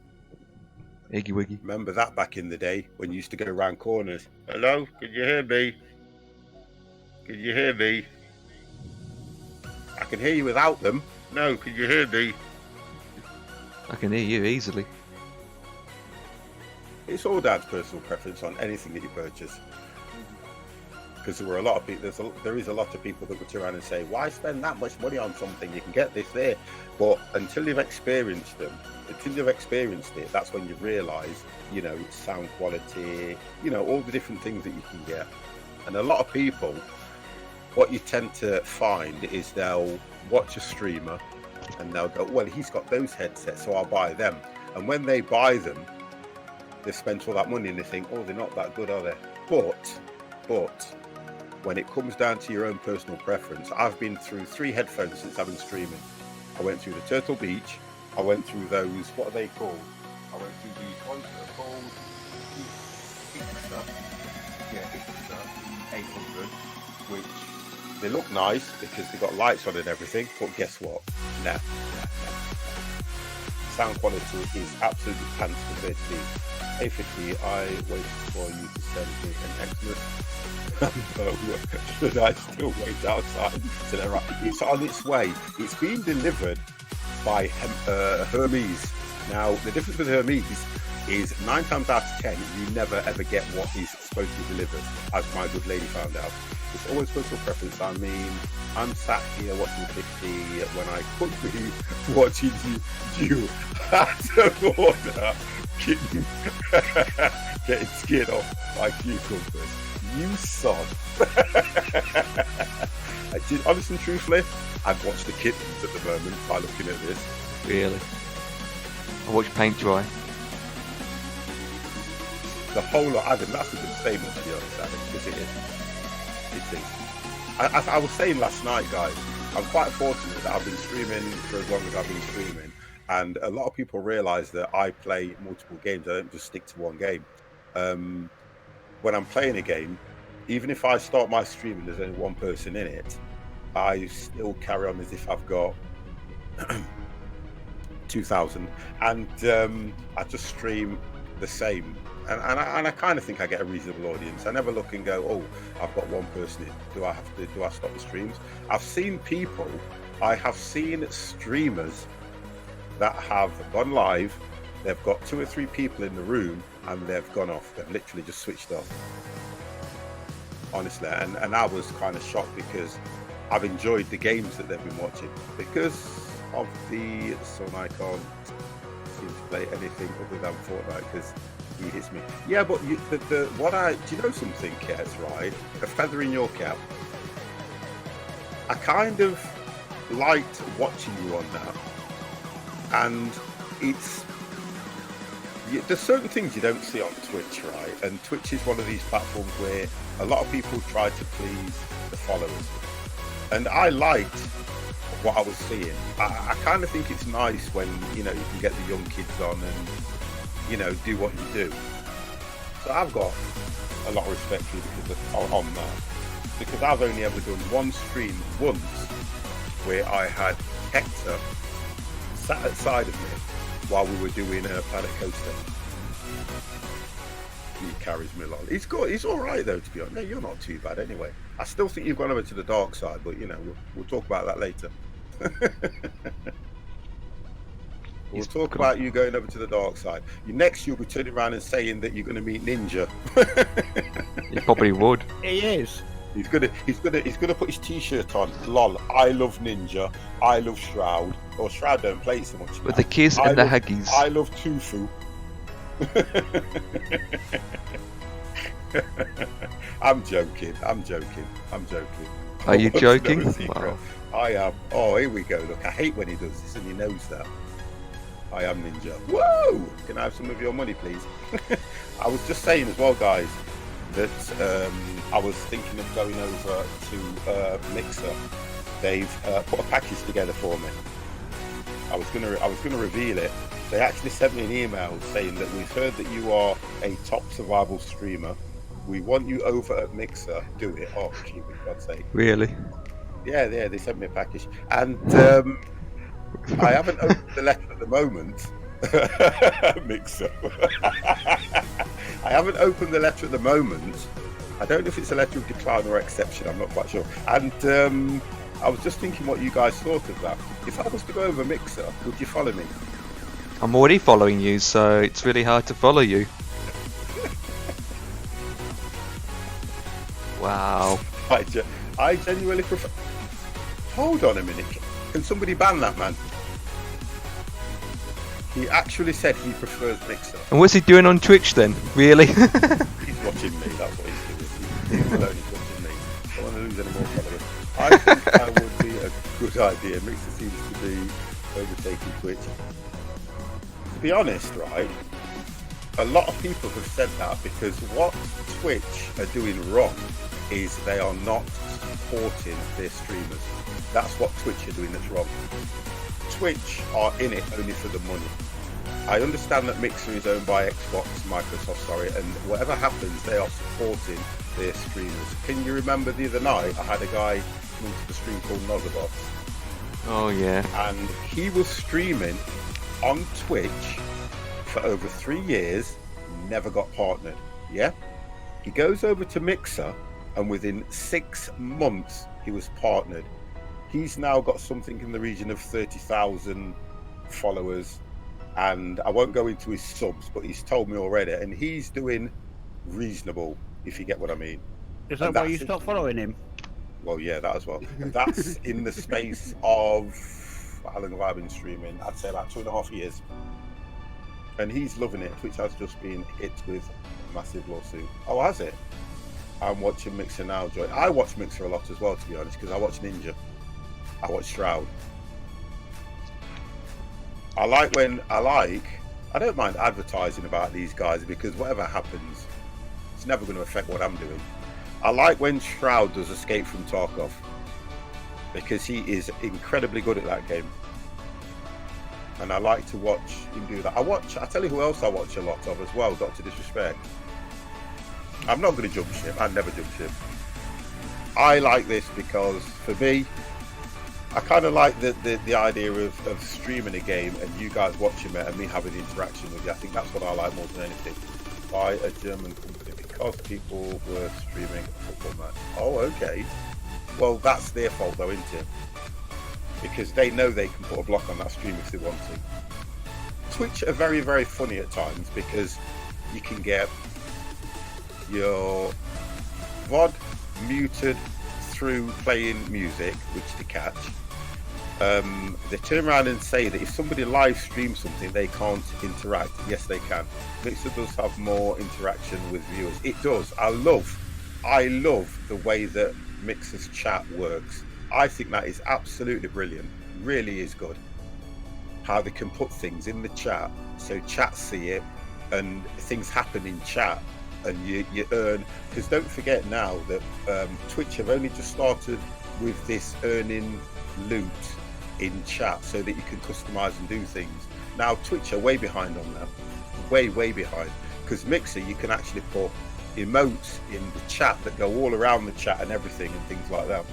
Iggy wiggy. Remember that back in the day when you used to go around corners? Hello, can you hear me? Can you hear me? I can hear you without them. No, can you hear me? I can hear you easily. It's all down to personal preference on anything that you purchase. Because there were a lot of people. There is a lot of people that would turn around and say, "Why spend that much money on something? You can get this there." But until you've experienced them, that's when you realise, you know, sound quality, you know, all the different things that you can get. And a lot of people, what you tend to find is they'll watch a streamer and they'll go, "Well, he's got those headsets, so I'll buy them." And when they buy them, they've spent all that money and they think, "Oh, they're not that good, are they?" But when it comes down to your own personal preference, I've been through 3 headphones since I've been streaming. I went through the Turtle Beach. I went through those, what are they called? I went through these ones that are called Ixa 800, which they look nice because they've got lights on and everything, but guess what? Nah. Sound quality is absolutely pants compared to these. Hey 50, I wait for you to send me an Xmas. Should I still wait outside? So they're right. It's on its way. It's being delivered by Hermes. Now, the difference with Hermes is 9 times out of 10, you never ever get what is supposed to be delivered, as my good lady found out. It's always personal preference. I mean, I'm sat here watching 50 when I could be watching you at an order getting scared off by cucumbers. You son. I did, honestly and truthfully, I'd watch the kittens at the moment by looking at this. Really? I watch paint dry. The whole lot, Adam, that's a good statement to be honest, Adam, because it is. It is. I was saying last night, guys, I'm quite fortunate that I've been streaming for as long as I've been streaming, and a lot of people realise that I play multiple games. I don't just stick to one game. When I'm playing a game, even if I start my stream and there's only one person in it, I still carry on as if I've got 2,000, and I just stream the same. And I kind of think I get a reasonable audience. I never look and go, "Oh, I've got one person in. Do I stop the streams?" I've seen streamers that have gone live. They've got 2 or 3 people in the room and they've gone off. They've literally just switched off. honestly, and I was kind of shocked because I've enjoyed the games that they've been watching. Because of the son, I can't seem to play anything other than Fortnite because he hits me. Yeah, but do you know something, Kets, right? A feather in your cap. I kind of liked watching you on that, and there's certain things you don't see on Twitch, right? And Twitch is one of these platforms where a lot of people try to please the followers, and I liked what I was seeing. I kind of think it's nice when you can get the young kids on and do what you do. So I've got a lot of respect for you because on that. Because I've only ever done one stream once where I had Hector sat outside of me while we were doing a Planet Coaster. He carries me along. He's good. He's all right though, to be honest. No, you're not too bad anyway. I still think you've gone over to the dark side, but we'll talk about that later. We'll talk about you going over to the dark side. Next, you'll be turning around and saying that you're going to meet Ninja. He probably would. He is. He's gonna put his T-shirt on. Lol. I love Ninja. I love Shroud. Or Shroud don't play it so much. With the kiss and the huggies. I love Tofu. I'm joking. Are you joking? Wow. I am. Oh, here we go. Look, I hate when he does this, and he knows that. I am Ninja. Whoa! Can I have some of your money, please? I was just saying as well, guys, that I was thinking of going over to Mixer. They've put a package together for me. I was gonna reveal it. They actually sent me an email saying that we've heard that you are a top survival streamer. We want you over at Mixer. Do it. Oh, gee, for God's sake. Really? Yeah, they sent me a package, and I haven't opened the letter at the moment. Mixer. I haven't opened the letter at the moment. I don't know if it's a letter of decline or exception. I'm not quite sure. And I was just thinking what you guys thought of that. If I was to go over Mixer, would you follow me? I'm already following you, so it's really hard to follow you. Wow. I genuinely prefer... Hold on a minute. Can somebody ban that man? He actually said he prefers Mixer. And what's he doing on Twitch then? Really? He's watching me, that's what he's doing. He's alone, he's watching me. I don't want to lose any more followers. I think that would be a good idea. Mixer seems to be overtaking Twitch. To be honest, right, a lot of people have said that because what Twitch are doing wrong is they are not supporting their streamers. That's what Twitch are doing that's wrong. Twitch are in it only for the money. I understand that Mixer is owned by Microsoft, and whatever happens, they are supporting their streamers. Can you remember the other night I had a guy come to the stream called Nozabot? Oh yeah. And he was streaming on Twitch for over 3 years, never got partnered. Yeah? He goes over to Mixer, and within 6 months he was partnered. He's now got something in the region of 30,000 followers, and I won't go into his subs, but he's told me already, and he's doing reasonable, if you get what I mean. Is that why you stopped following him? Well, yeah, that as well. And that's in the space of, how long have I been streaming? I'd say about 2.5 years. And he's loving it. Twitch has just been hit with a massive lawsuit. Oh, has it? I'm watching Mixer now, Joy. I watch Mixer a lot as well, to be honest, because I watch Ninja. I watch Shroud. I don't mind advertising about these guys because whatever happens, it's never going to affect what I'm doing. I like when Shroud does Escape from Tarkov because he is incredibly good at that game. And I like to watch him do that. I tell you who else I watch a lot of as well, Dr. Disrespect. I'm not going to jump ship. I never jump ship. I like this because for me, I kind of like the idea of streaming a game and you guys watching it and me having the interaction with you. I think that's what I like more than anything. By a German company because people were streaming a football match. Oh, okay. Well, that's their fault though, isn't it? Because they know they can put a block on that stream if they want to. Twitch are very, very funny at times because you can get your VOD muted through playing music, which they catch. They turn around and say that if somebody live streams something, they can't interact. Yes, they can. Mixer does have more interaction with viewers. It does. I love the way that Mixer's chat works. I think that is absolutely brilliant. Really is good. How they can put things in the chat so chat see it and things happen in chat and you earn. Because don't forget now that Twitch have only just started with this earning loot in chat so that you can customize and do things. Now Twitch are way behind on that, way behind, because Mixer you can actually put emotes in the chat that go all around the chat and everything and things like that.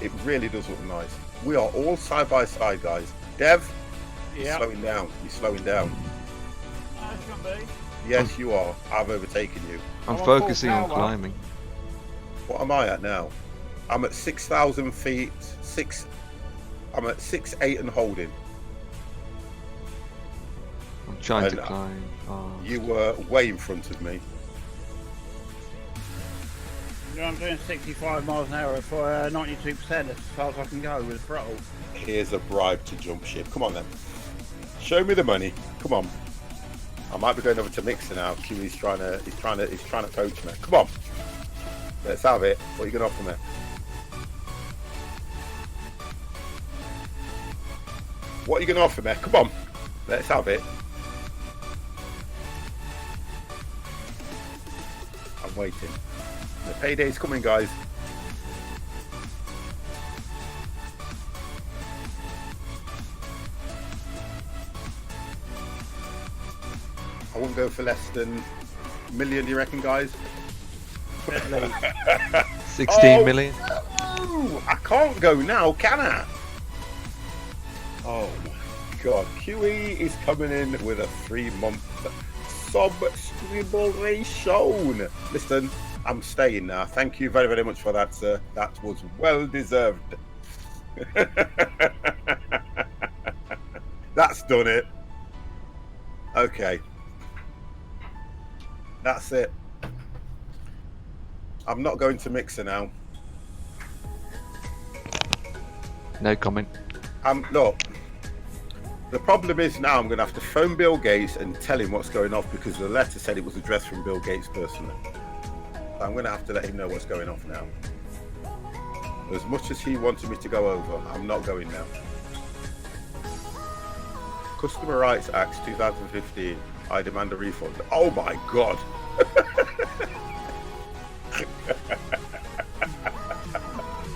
It really does look nice. We are all side by side, guys. Dev, you're slowing down. You're slowing down. Yes, you are. I've overtaken you. I'm focusing on climbing. What am I at now? I'm at 6,000 feet. I'm at 6'8" and holding. I'm trying to climb. Oh. You were way in front of me. I'm doing 65 miles an hour for 92% as far as I can go with throttle. Here's a bribe to jump ship. Come on then. Show me the money. Come on. I might be going over to Mixer now. He's trying to poach me. Come on. Let's have it. What are you gonna offer me? What are you going to offer me? Come on. Let's have it. I'm waiting. The payday's coming, guys. I wouldn't go for less than a million, you reckon, guys? 16 million? No! I can't go now, can I? Oh my god, QE is coming in with a 3-month subscription. Listen, I'm staying now. Thank you very, very much for that, sir. That was well deserved. That's done it. Okay. That's it. I'm not going to Mixer now. No comment. Look, the problem is now I'm going to have to phone Bill Gates and tell him what's going off because the letter said it was addressed from Bill Gates personally. I'm going to have to let him know what's going off now. As much as he wanted me to go over, I'm not going now. Customer Rights Act 2015. I demand a refund. Oh my god.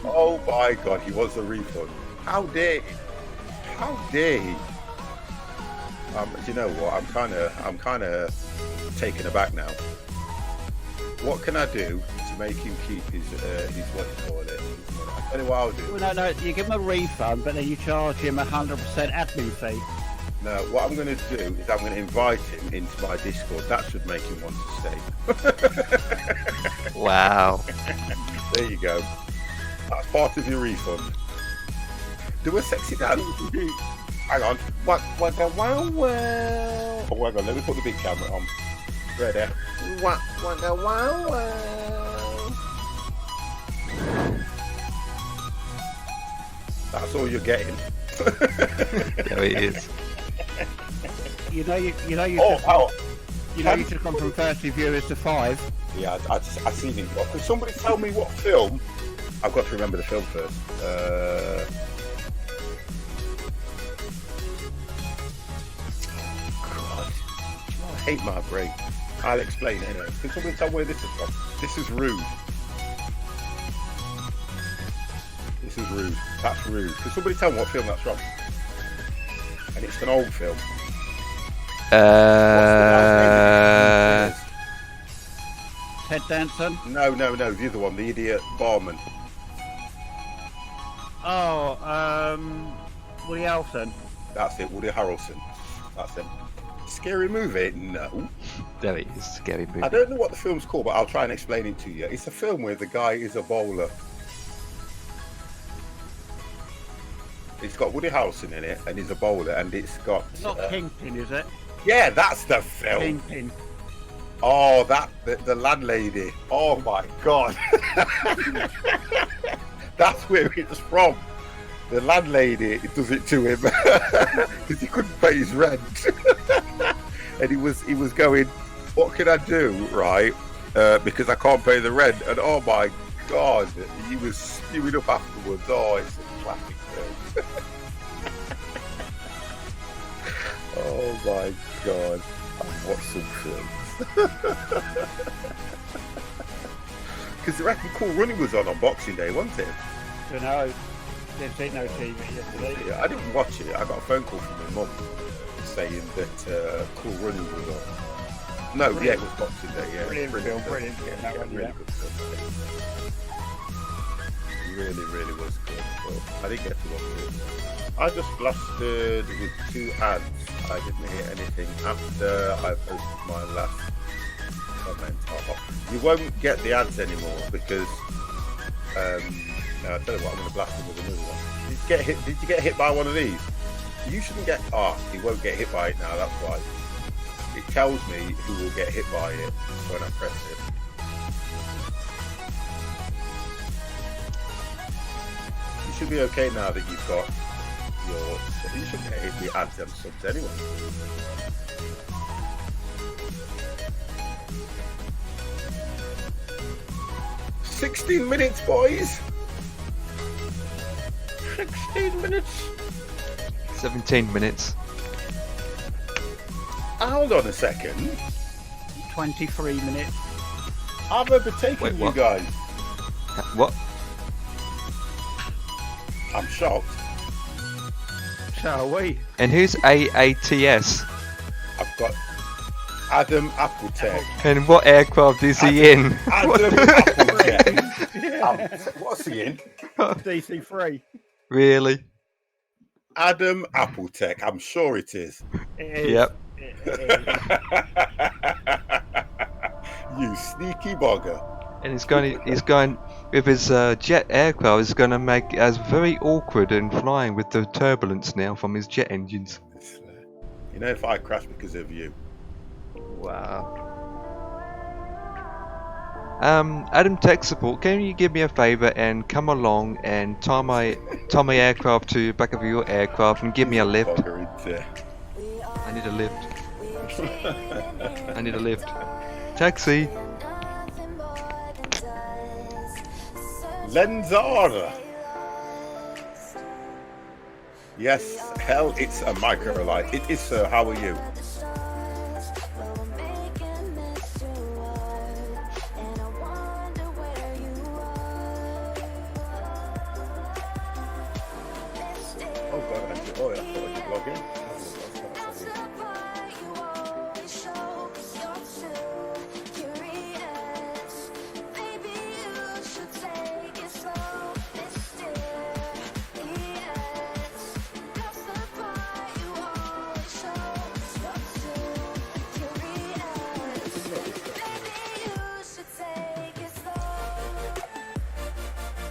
Oh my god, he wants a refund. How dare he? How dare he? Do you know what? I'm kind of taken aback now. What can I do to make him keep his what do you call it? I'll tell you what I'll do. Well, no, you give him a refund, but then you charge him 100% admin fee. No, what I'm going to do is I'm going to invite him into my Discord. That should make him want to stay. Wow. There you go. That's part of your refund. Do a sexy dance. Hang on. Wow, wow. Oh, hang on. Let me put the big camera on. Ready? Wow, wow. That's all you're getting. There he is. You should have gone from 30 viewers to 5. Yeah, I seen him. Can somebody tell me what film? I've got to remember the film first. God, I hate my brain. I'll explain it anyway. Can somebody tell where this is from? This is rude. This is rude. That's rude. Can somebody tell me what film that's from? And it's an old film. Ted Danson? No, the other one, the idiot barman. Oh, Woody Harrelson. That's it, Woody Harrelson. That's it. Scary movie? No. There he is. Scary movie. I don't know what the film's called, but I'll try and explain it to you. It's a film where the guy is a bowler. It's got Woody Harrelson in it, and he's a bowler, and it's got... It's not Kingpin, is it? Yeah, that's the film. Kingpin. Oh, the landlady. Oh my god. That's where it's from. The landlady does it to him because he couldn't pay his rent, and he was going, "What can I do, right? Because I can't pay the rent." And oh my god, he was spewing up afterwards. Oh, it's a classic film. Oh my god, I've watched some films. Because I reckon Cool Running was on Boxing Day, wasn't it? Don't know. Didn't see no TV yesterday. Yeah, I didn't watch it. I got a phone call from my mum saying that Cool Running was on. No, yeah, it was Boxing Day. Yeah, Brilliant film. Brilliant film. Yeah, That one, really yeah. good film. Really was good. But I didn't get to watch it. I just blasted with 2 ads. I didn't hear anything after I posted my last comment. You won't get the ads anymore because now I tell you what, I'm going to blast him with another one. Did you get hit by one of these? You shouldn't get. He won't get hit by it now. That's why. It tells me who will get hit by it when I press it. You should be okay now that you've got your. You shouldn't get hit with ads and subs anyway. "16 minutes, boys. 16 minutes. 17 minutes. Hold on a second. 23 minutes. I've overtaken Wait, you what? guys. What? I'm shocked. Shall we? And who's AATS? I've got Adam Appletech. And what aircraft is he in? Adam Appletech. What's he in? DC3. Really? Adam Appletech. I'm sure it is. It is. Yep. It is. You sneaky bugger. And he's going with his jet aircraft. He's going to make it as very awkward and flying with the turbulence now from his jet engines. You know, if I crash because of you. Wow. Adam Tech Support, can you give me a favour and come along and tie my aircraft to the back of your aircraft and give me a lift? Bugger, isn't it? I need a lift. I need a lift. Taxi. Lenzara. Yes, hell, it's a microlight. It is, sir. How are you? Oh God, Andrew. Oh, yeah, I thought I could log in.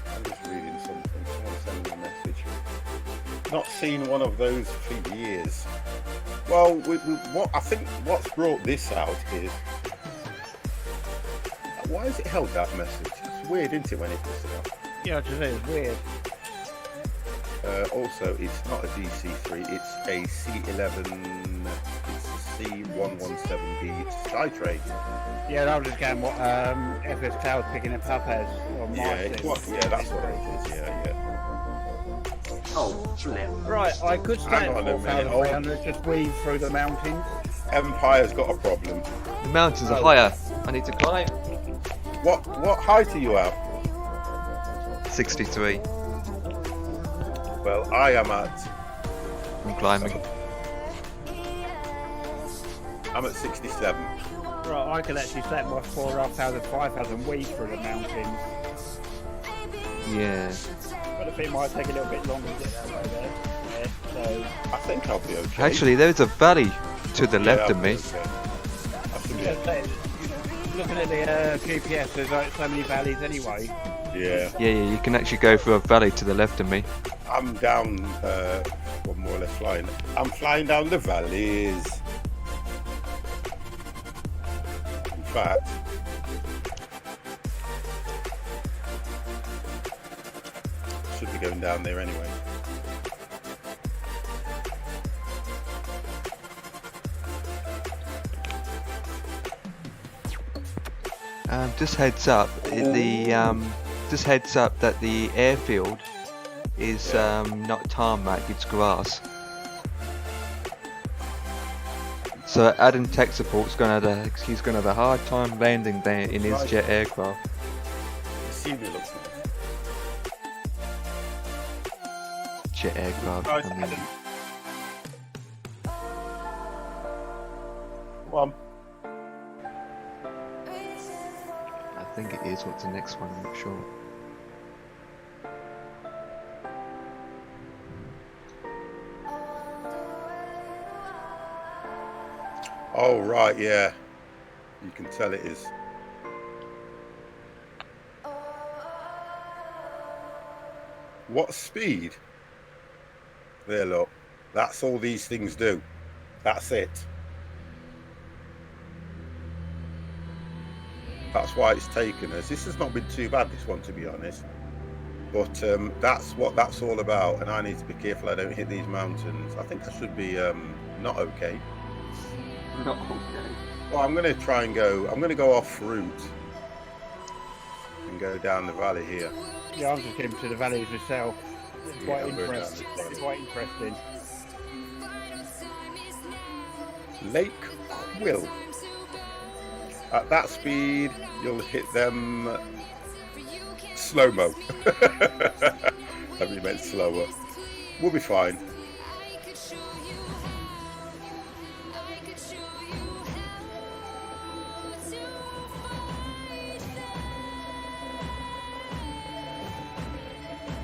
I'm just reading something. Someone sent me a message. Not seen one of those for years. Well, what I think what's brought this out is why is it held that message? It's weird, isn't it, when it puts it up? Yeah, it is weird. Also, it's not a DC3, it's a C11, it's a C117B, it's a Skytrade. Yeah, I was just going what FS Cloud's picking it up as. Or Yeah, that's what it is, yeah. Right, I could stay Hang at on a minute. 4,300, just weave through the mountains. Empire's got a problem. The mountains are higher. I need to climb. What height are you at? 63. Well, I am at I'm climbing. I'm at 67. Right, I could actually set my 4,500, 5,000 weave through the mountains. Yeah. But I think it might take a little bit longer to get that way there. Yeah, so I think I'll be okay. Actually, there's a valley to the left I'll of be me. okay. I should be yeah, okay. looking at the GPS, there's like so many valleys anyway. Yeah. Yeah, you can actually go through a valley to the left of me. I'm down, well, more or less flying. I'm flying down the valleys. I'm fact, should be going down there anyway. Just heads up, just heads up that the airfield is not tarmac, it's grass. So Adam Tech Support's he's gonna have a hard time landing there in his Right. jet aircraft. The scenery looks nice. Jet aircraft. Nice, I mean, Adam. Come on. I think it is. What's the next one? I'm not sure. Oh, right, yeah. You can tell it is. What speed? There, look. That's all these things do. That's it. That's why it's taken us. This has not been too bad, this one, to be honest. But that's what that's all about. And I need to be careful I don't hit these mountains. I think I should be not okay. Not okay. Well, I'm going to try and go. I'm going to go off route and go down the valley here. Yeah, I'm just getting to the valleys myself. It's Yeah, quite we're down interesting. this valley. It's quite interesting. Lake Quill. At that speed, you'll hit them slow-mo. I mean, meant slower. We'll be fine.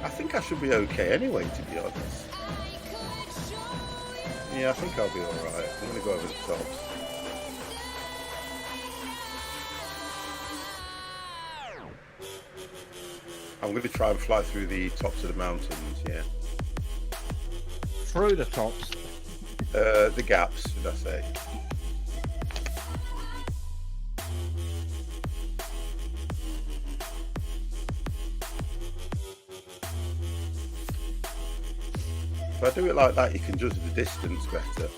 I think I should be okay anyway, to be honest. Yeah, I think I'll be alright. I'm going to go over the tops. I'm going to try and fly through the tops of the mountains, yeah. Through the tops. The gaps, should I say. If I do it like that, you can judge the distance better.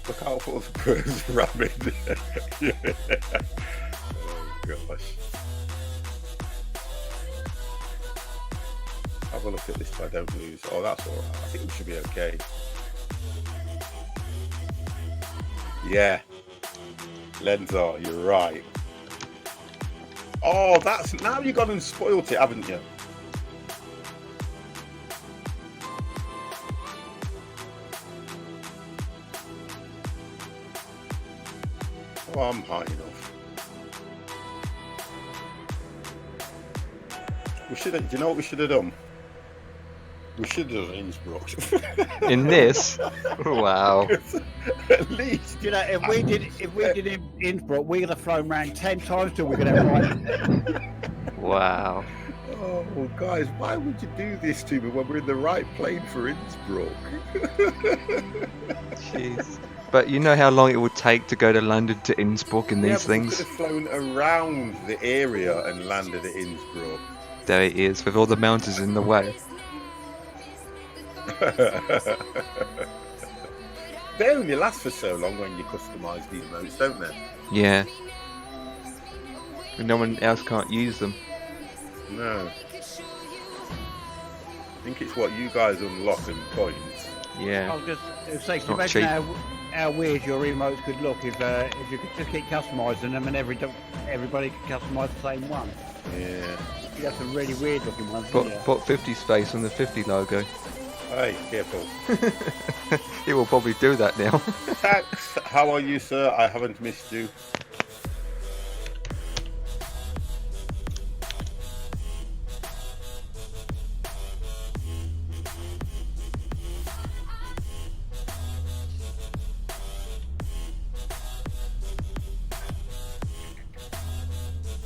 Look out for the birds ramming. Oh gosh. Have a look at this so I don't lose. Oh, that's alright. I think we should be okay. Yeah. Lenzar, you're right. Oh, that's now you've gone and spoilt it, haven't you? Oh, I'm high enough. We should have, do you know what we should have done? We should have done Innsbruck. In this? Wow. At least. You know, if we did Innsbruck, we'd have flown around 10 times till we're going to have Wow. Oh, guys, why would you do this to me when we're in the right plane for Innsbruck? Jeez. But you know how long it would take to go to London to Innsbruck in these Yeah, but we things? could have flown around the area and landed at Innsbruck. There it is, with all the mountains in the way. They only last for so long when you customise the emotes, don't they? Yeah. And no one else can't use them. No. I think it's what you guys unlock and points. I Yeah. was just say, not imagine cheap. how weird your emotes could look if you could just keep customising them and everybody could customise the same one. Yeah. You have some really weird looking ones, wouldn't you? Put 50 space on the 50 logo. Hey, careful. It will probably do that now. Tax, how are you, sir? I haven't missed you.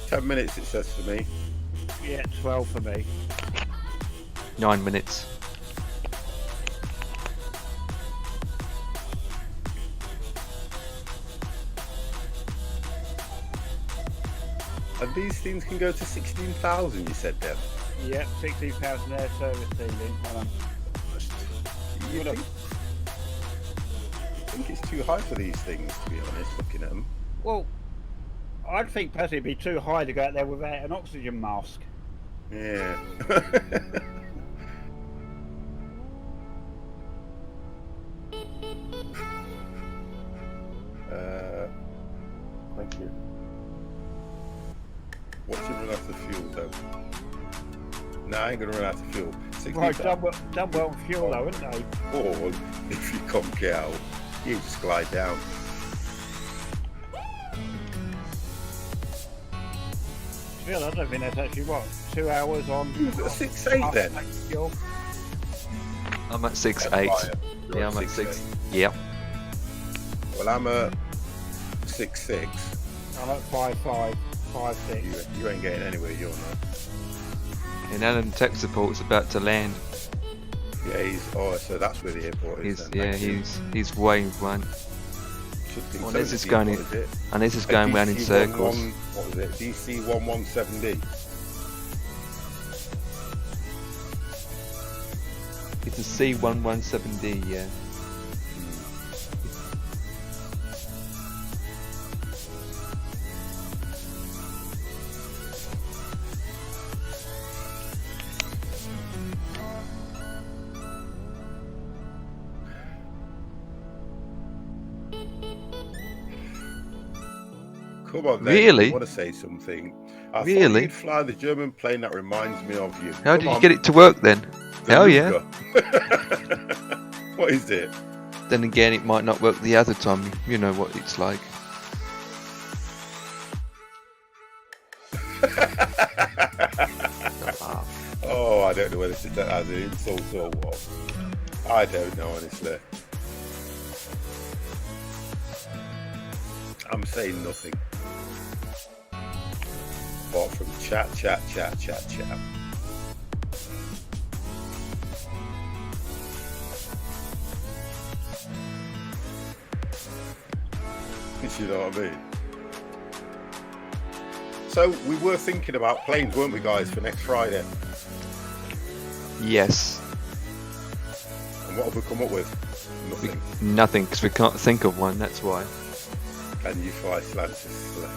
"10 minutes," it says to me. Yeah, 12 for me. 9 minutes. And these things can go to 16,000, you said, Dev. Yeah, 16,000 air service ceiling. You think it's too high for these things, to be honest, looking at them? Well, I'd think personally it'd be too high to go out there without an oxygen mask. Yeah. Thank you. What's it run out of fuel, though? No, I ain't gonna run out of fuel. Right, done well with fuel though, haven't they? Or if you conk it out, you just glide down. Still, I don't think that's actually what 2 hours on. 6.8 then. Fuel. I'm at 6.8. Yeah, I'm at 6. Yeah. Well, I'm at 6.6. I'm at 5.5, 5.6. You ain't getting anywhere, you're not. And Alan tech support's about to land. Yeah, so that's where the airport is. He's way one. Well, this is going in, and this is going round in circles. What was it? DC1170. It's a C1170, yeah. Come on, then. Really? I want to say something. I Really? thought you'd fly the German plane that reminds me of you. How did you get it to work then? Hell yeah. What is it? Then again, it might not work the other time. You know what it's like. Oh, I don't know whether to take that as an insult or what. I don't know, honestly. I'm saying nothing. Apart from chat. You know what I mean? So we were thinking about planes, weren't we, guys, for next Friday? Yes. And what have we come up with? Nothing. Nothing, because we can't think of one, that's why. Can you fly slants to sleigh?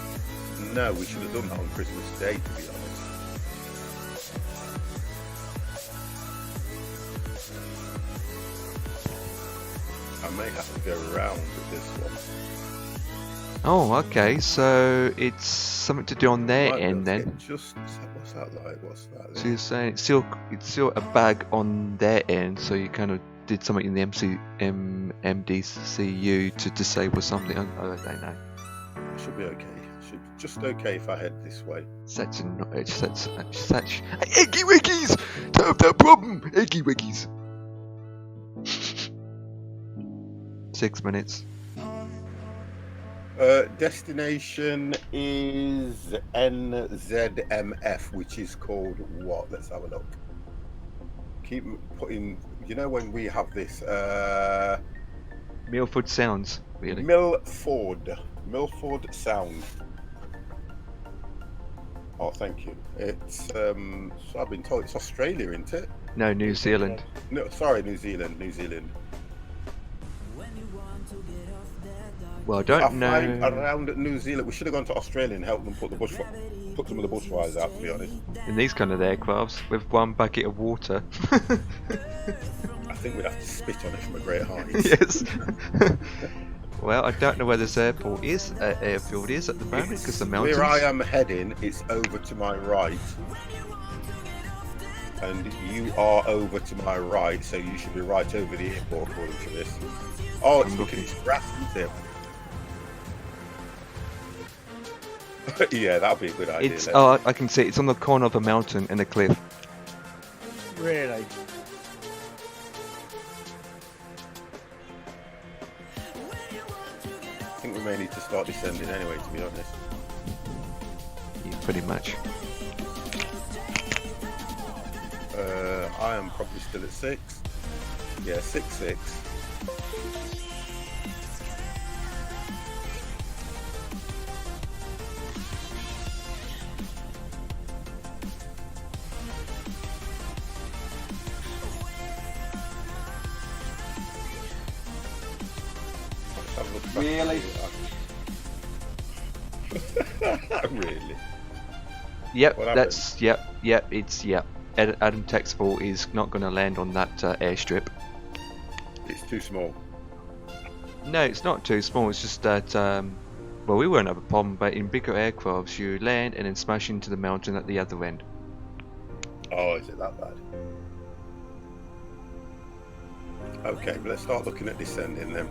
No, we should have done that on Christmas Day, to be honest. I may have to go around with this one. Oh, okay, so it's something to do on their end then. Just what's that like? What's that? So you're saying it's still a bag on their end, so you kind of did something in the MDCU to disable something. I don't know. Should be okay. Should be just okay if I head this way. Such Eggy Wiggies! Don't have that problem, Eggy Wiggies. 6 minutes. Destination is NZMF, which is called what? Let's have a look. Keep putting, you know, when we have this Milford Sounds, really. Milford Sound. Oh, thank you. It's so I've been told it's Australia, isn't it? No, New Zealand. No, sorry, New Zealand. Well, I don't know. Around New Zealand, we should have gone to Australia and helped them put some of the bushfires out, to be honest. In these kind of aircrafts, with one bucket of water. I think we'd have to spit on it from a great height. Yes. Well, I don't know where this airfield is at the moment because the mountains. Where I am heading, it's over to my right, and you are over to my right, so you should be right over the airport according to this. Oh, it's looking at grass, isn't it? Yeah, that'll be a good idea. Oh, I can see it. It's on the corner of a mountain and a cliff. Really? I think we may need to start descending anyway, to be honest. Yeah, pretty much. I am probably still at 6. Yeah, 6.6. Really? Really? Yep, What that's yep. It's yep. Adam Texable is not going to land on that airstrip. It's too small. No, it's not too small. It's just that well, we won't have a problem, but in bigger aircrafts, you land and then smash into the mountain at the other end. Oh, is it that bad? Okay, but let's start looking at descending then.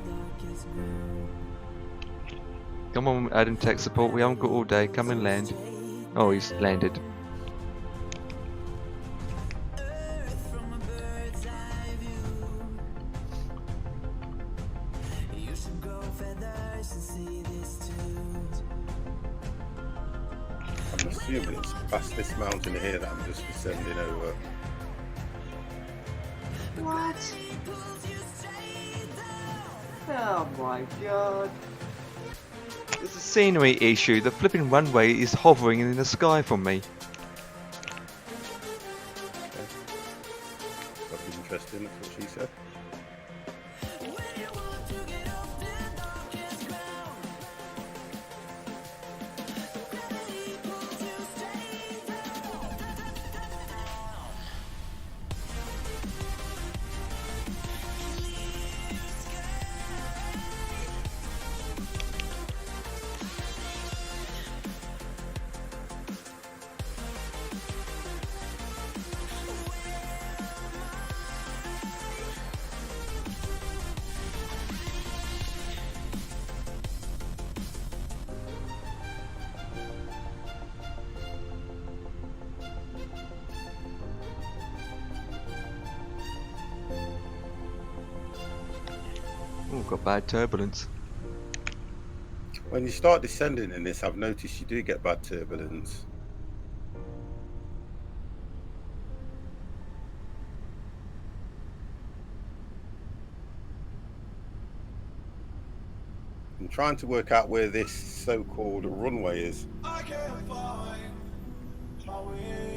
Come on, Adam Tech Support. We haven't got all day. Come and land. Oh, he's landed. I'm assuming it's past this mountain here that I'm just descending over. What? Oh my god. There's a scenery issue. The flipping runway is hovering in the sky from me. That'd be interesting, that's what she said. Oh, got bad turbulence. When you start descending in this, I've noticed you do get bad turbulence. I'm trying to work out where this so-called runway is.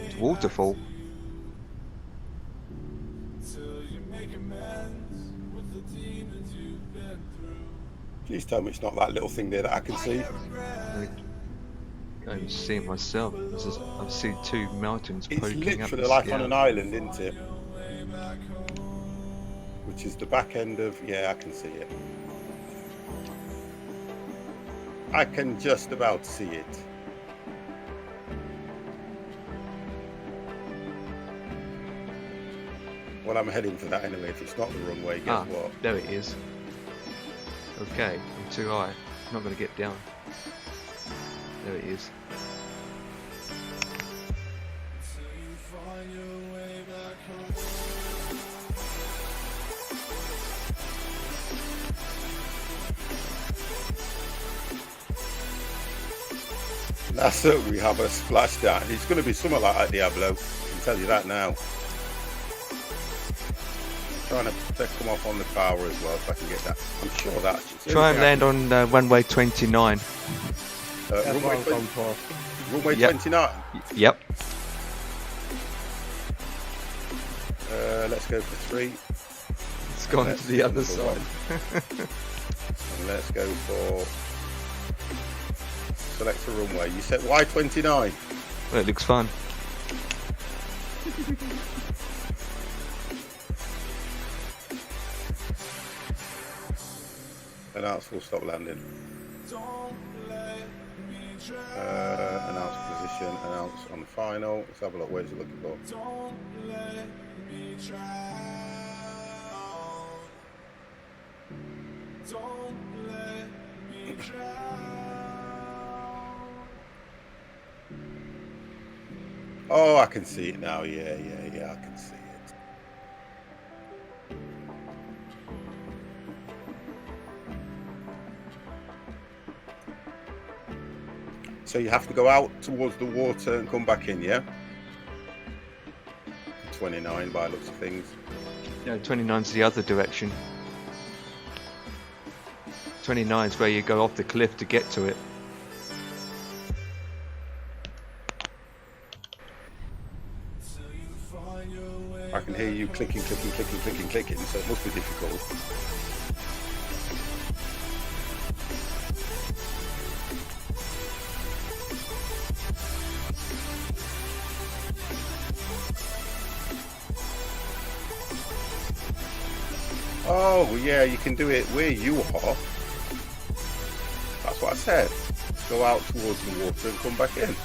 It's waterfall. Please tell me it's not that little thing there that I can see. I can't see it myself. I've seen two mountains It's poking up. literally like on an island, isn't it? Which is the back end of... Yeah, I can see it. I can just about see it. Well, I'm heading for that anyway. If it's not the runway, guess what? There it is. Okay, I'm too high. I'm not going to get down. There it is. That's it, we have a splashdown. It's going to be something like that, Diablo. I can tell you that now. Trying to come off on the power as well if I can get that. I'm sure that's... Try and land on runway 29. That's what I runway was going for. runway Yep. 29. Yep. Let's go for 3. It's gone Let's to the see other number side. And let's go for... Select a runway. You said Y29. Well, it looks fun. Announce full stop landing. Announce position. Announce on final. Let's have a look. Where's it looking for? Oh, I can see it now. Yeah, I can see it. So you have to go out towards the water and come back in, yeah? 29 by looks of things. No, 29's the other direction. 29's where you go off the cliff to get to it. I can hear you clicking, so it must be difficult. Oh, yeah, you can do it where you are. That's what I said. Go out towards the water and come back in.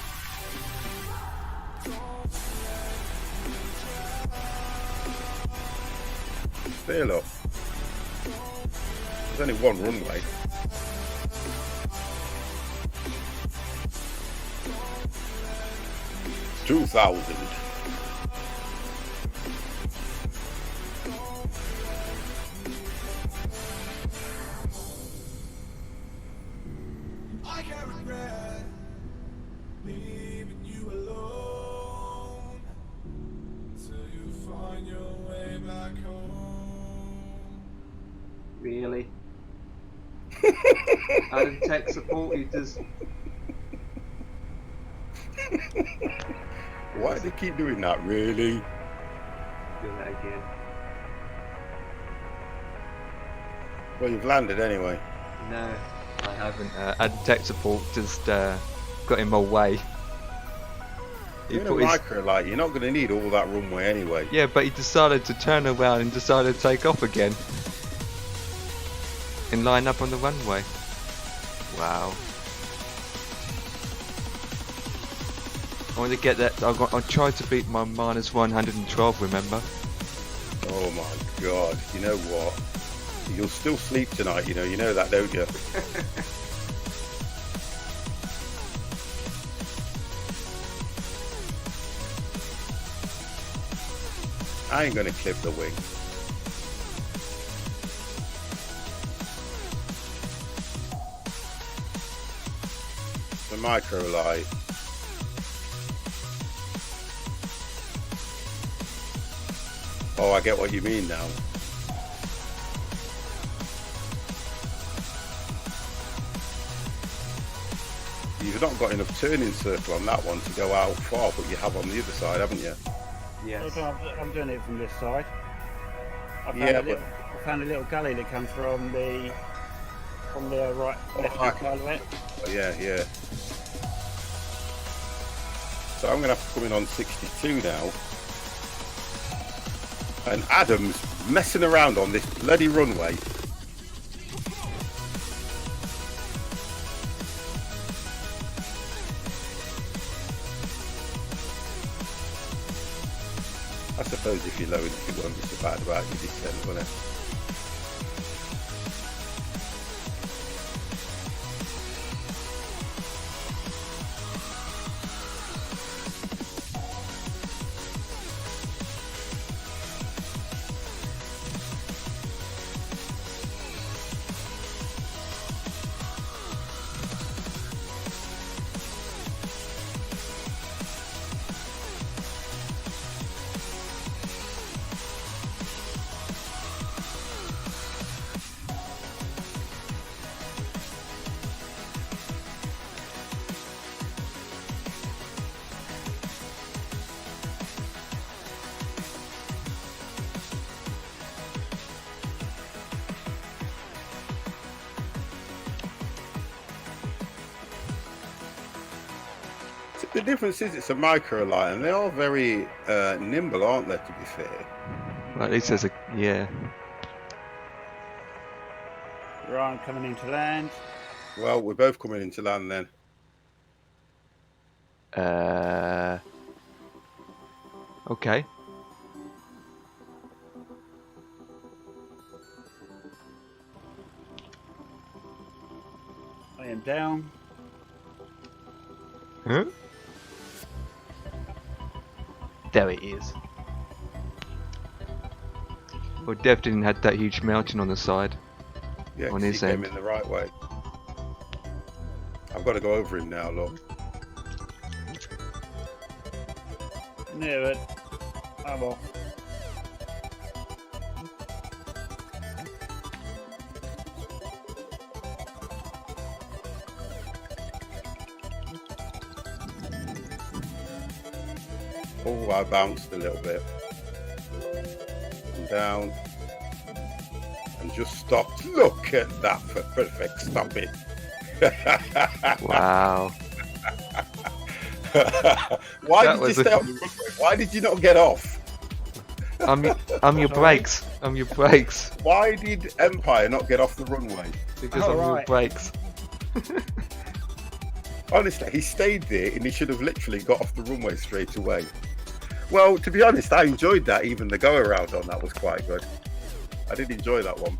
Fair enough. There's only one runway. $2,000. I can't regret leaving you alone till you find your way back home. Really? Adding tech support, you just Why do they keep doing that, really? do that again. Well, you've landed anyway. No. I haven't. Adding tech support just got in my way. He You're in a put his- micro light, you're not going to need all that runway anyway. Yeah, but he decided to turn around and decided to take off again. And line up on the runway. Wow. I want to get that. I tried to beat my minus 112, remember? Oh my god, you know what? You'll still sleep tonight, you know that, don't you? I ain't gonna clip the wing. The micro light. Oh, I get what you mean now. You've not got enough turning circle on that one to go out far, but you have on the other side, haven't you? Yes. I'm doing it from this side. I found, Yeah, I found a little gully that comes from the right left I hand side of it. Oh, yeah. So I'm going to have to come in on 62 now. And Adam's messing around on this bloody runway. I suppose if you load it, it won't be so bad about your descent, will it? The difference is it's a micro light, and they are very nimble, aren't they, to be fair? Well, at least there's a yeah. Right, I'm coming into land. Well, we're both coming into land then. Okay. I am down. Huh? There it is. Well, Dev didn't have that huge mountain on the side. Yeah, On 'cause his he came end. in the right way. I've got to go over him now, look. Near it. I'm off. Oh, I bounced a little bit. And down. And just stopped. Look at that for perfect stopping. Wow. Why That did you was a- stay on the runway? Why did you not get off? I'm your brakes. I'm your brakes. Why did Empire not get off the runway? Because Oh, I'm your right. brakes. Honestly, he stayed there and he should have literally got off the runway straight away. Well, to be honest, I enjoyed that. Even the go around on that was quite good. I did enjoy that one.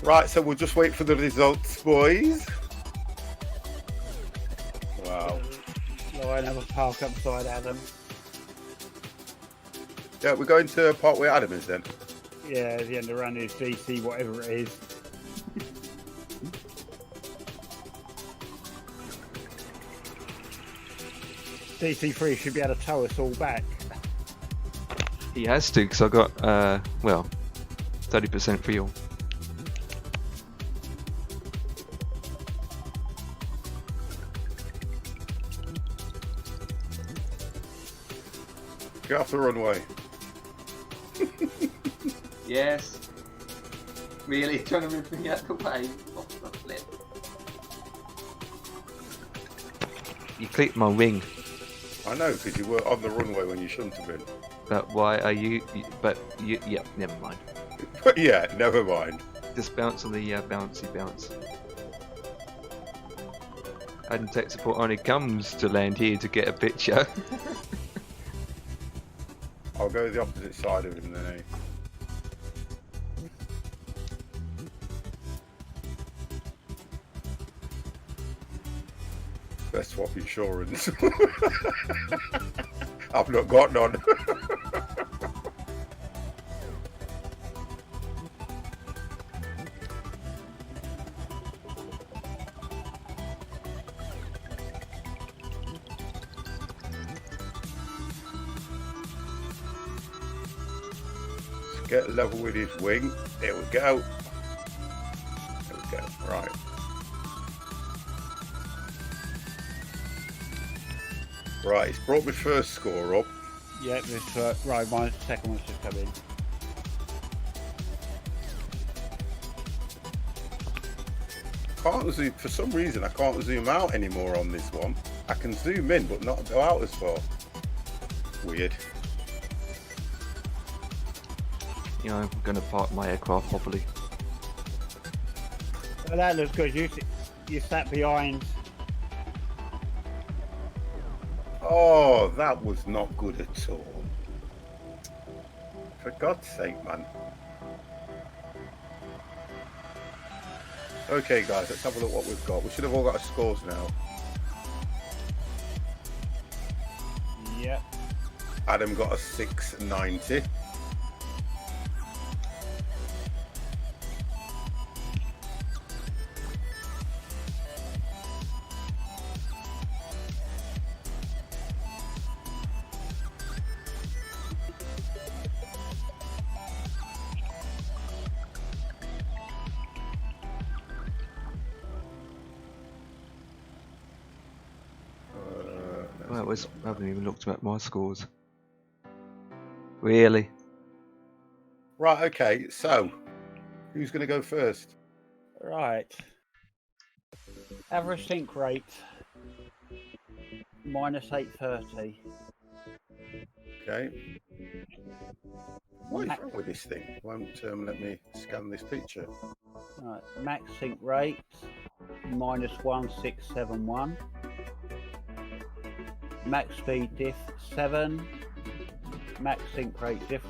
Right, so we'll just wait for the results, boys. Wow. Line have a park up beside Adam. Yeah, we're going to part where Adam is then. Yeah, the end of run is DC, whatever it is. DC3 should be able to tow us all back. He has to, because I got, well, 30% fuel. Get off the runway. Yes. Really? Trying to move me out the way? Off the flip. You clipped my wing. I know, because you were on the runway when you shouldn't have been. But why are you? But you, yeah, never mind. But yeah, never mind. Just bounce on the bouncy bounce. And tech support only comes to land here to get a picture. I'll go the opposite side of him then, eh? Best swap insurance. I've not got none. Get level with his wing. There we go. There we go. Right. Right, it's brought my first score up. Yeah, this right, my second one's just come in. Can't zoom, for some reason I can't zoom out anymore on this one. I can zoom in but not go out as far. Weird. You know, I'm gonna park my aircraft properly. Well, that looks good. You sat behind. Oh, that was not good at all. For God's sake, man. Okay, guys, let's have a look what we've got. We should have all got our scores now. Yep. Adam got a 690. Well, I haven't even looked at my scores. Really? Right, okay, so who's going to go first? Right. Average sync rate -830. Okay. What is wrong with this thing? Won't let me scan this picture. Right. Max sync rate -1671. Max speed diff 7. Max sync rate diff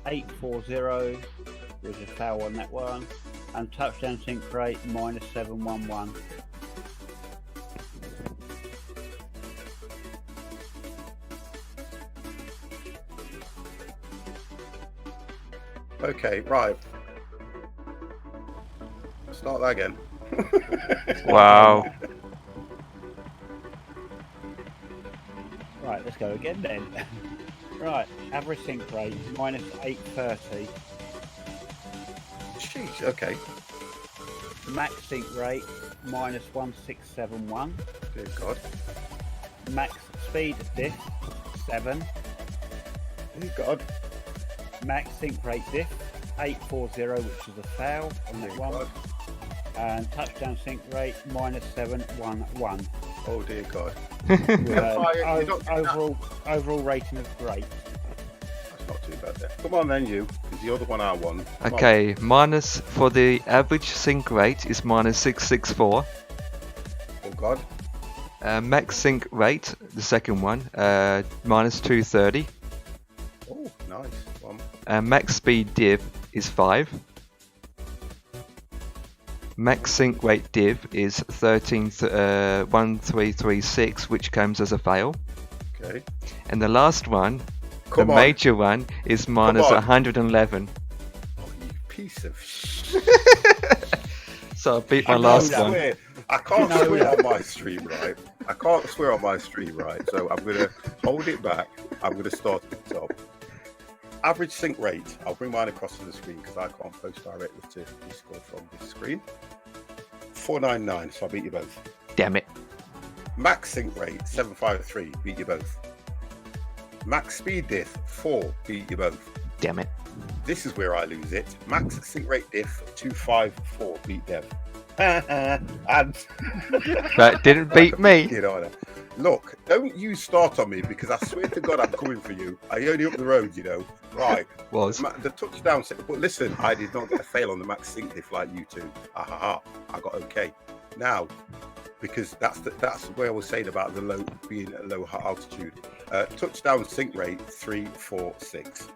840. There's a foul on that one. And touchdown sync rate -711. Okay, right. Start that again. Wow. Right, let's go again then. Right, average sync rate -830. Jeez, okay. Max sync rate -1671. Dear God. Max speed diff 7. Dear God. Max sync rate diff 840, which is a foul on that Dear one. God. And touchdown sync rate -711. Oh dear God. With Empire, you an don't think that- overall rating of great. too bad then. Come on then, you, because you're the one I won. Come on. Okay, minus for the average sync rate is minus 664. Oh God. Max sync rate, the second one, minus 230. Oh, nice. One. Max speed div is 5. Max sync rate div is 1336, which comes as a fail. Okay. And the last one, Come the on. major one, is minus on. 111. Oh, you piece of shit. So I beat my I know last that. one. I can't No, swear no. on my stream, right? I can't swear on my stream, right? So I'm going to hold it back. I'm going to start at the top. Average sync rate. I'll bring mine across to the screen because I can't post directly to Discord from this screen. 499, so I beat you both. Damn it. Max sync rate, 753, beat you both. Max speed diff, 4, beat you both. Damn it. This is where I lose it. Max sync rate diff, 254, beat Dev. And That didn't beat me. you know, look, don't you start on me because I swear to God I'm coming for you. I only up the road, you know. Right. Was. The touchdown, but listen, I did not get a fail on the max sync diff like you two. I got okay. Now, because that's where I was saying about the low being at low altitude. Touchdown sync rate 346.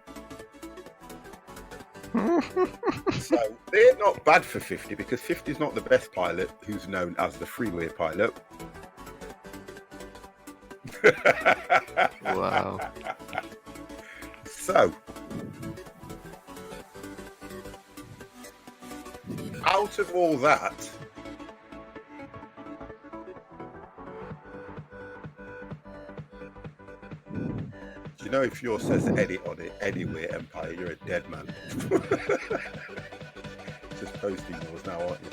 So they're not bad for 50 because 50 is not the best pilot who's known as the freeway pilot. Wow. So out of all that, you know, if yours says edit on it anyway, Empire, you're a dead man. Just posting yours now, aren't you?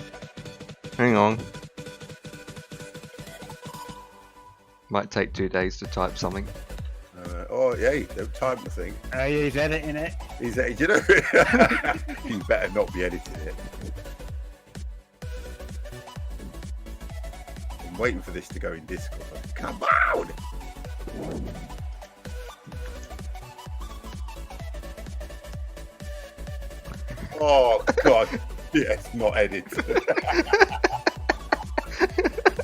Hang on. Might take 2 days to type something. Oh, yeah, no time to think. He's editing it. He's, you know, he better not be editing it. I'm waiting for this to go in Discord. Come on! Oh God, yes, not edit.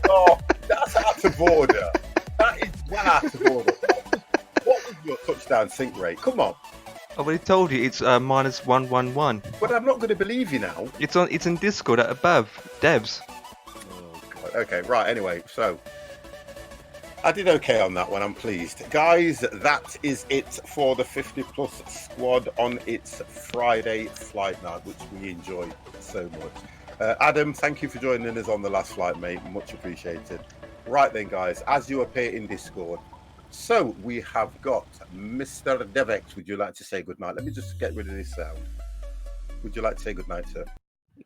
Oh, that's out of order. That is well out of order. What was your touchdown sync rate? Come on. I already told you it's minus 111. But I'm not going to believe you now. It's in Discord at above. Devs. Oh God. Okay, right. Anyway, so I did okay on that one. I'm pleased, guys. That is it for the 50 plus squad on its Friday flight night, which we enjoyed so much. Adam, thank you for joining us on the last flight, mate. Much appreciated. Right then, guys, as you appear in Discord, so we have got Mr. Devex. Would you like to say goodnight? Let me just get rid of this sound. Would you like to say goodnight, sir?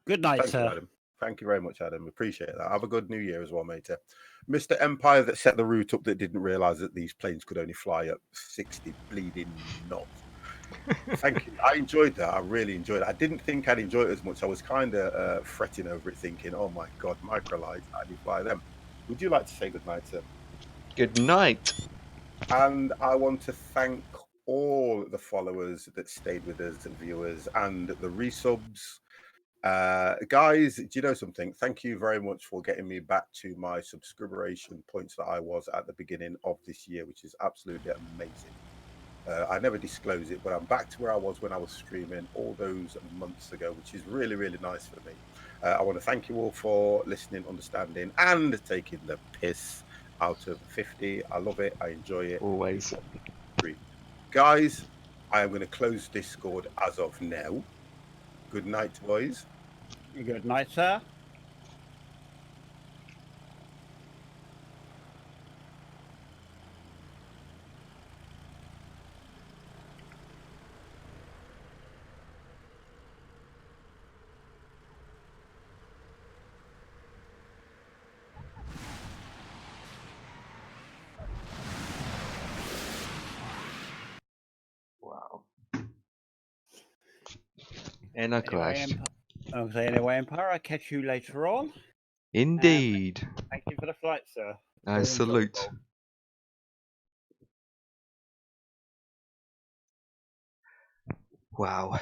Good night, Thank you, sir. Adam. Thank you very much, Adam. Appreciate that. Have a good new year as well, mate. Mr. Empire that set the route up that didn't realise that these planes could only fly at 60 bleeding knots. Thank you. I enjoyed that. I really enjoyed it. I didn't think I'd enjoy it as much. I was kind of fretting over it, thinking, oh my God, microlights, how do you fly them? Would you like to say goodnight, sir? Good night. And I want to thank all the followers that stayed with us, the viewers, and the resubs. Guys, do you know something? Thank you very much for getting me back to my subscription points that I was at the beginning of this year, which is absolutely amazing. I never disclose it, but I'm back to where I was when I was streaming all those months ago, which is really, really nice for me. I want to thank you all for listening, understanding, and taking the piss out of 50. I love it. I enjoy it. Always. Guys, I am going to close Discord as of now. Good night, boys. Good night, sir. Wow. And I crashed. Anyway, Empire, I'll catch you later on. Indeed. Thank you for the flight, sir. I Very salute. enjoyable. Wow.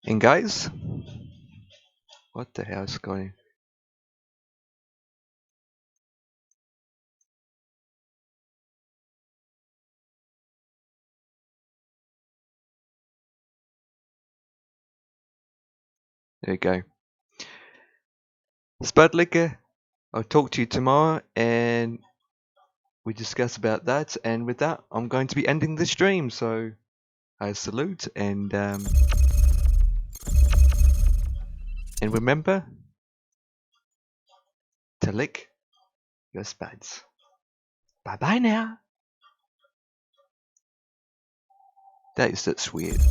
And guys, what the hell's going? There you go. Spudlicker, I'll talk to you tomorrow and we discuss about that. And with that, I'm going to be ending the stream. So I salute and remember to lick your spuds. Bye bye now. That's weird.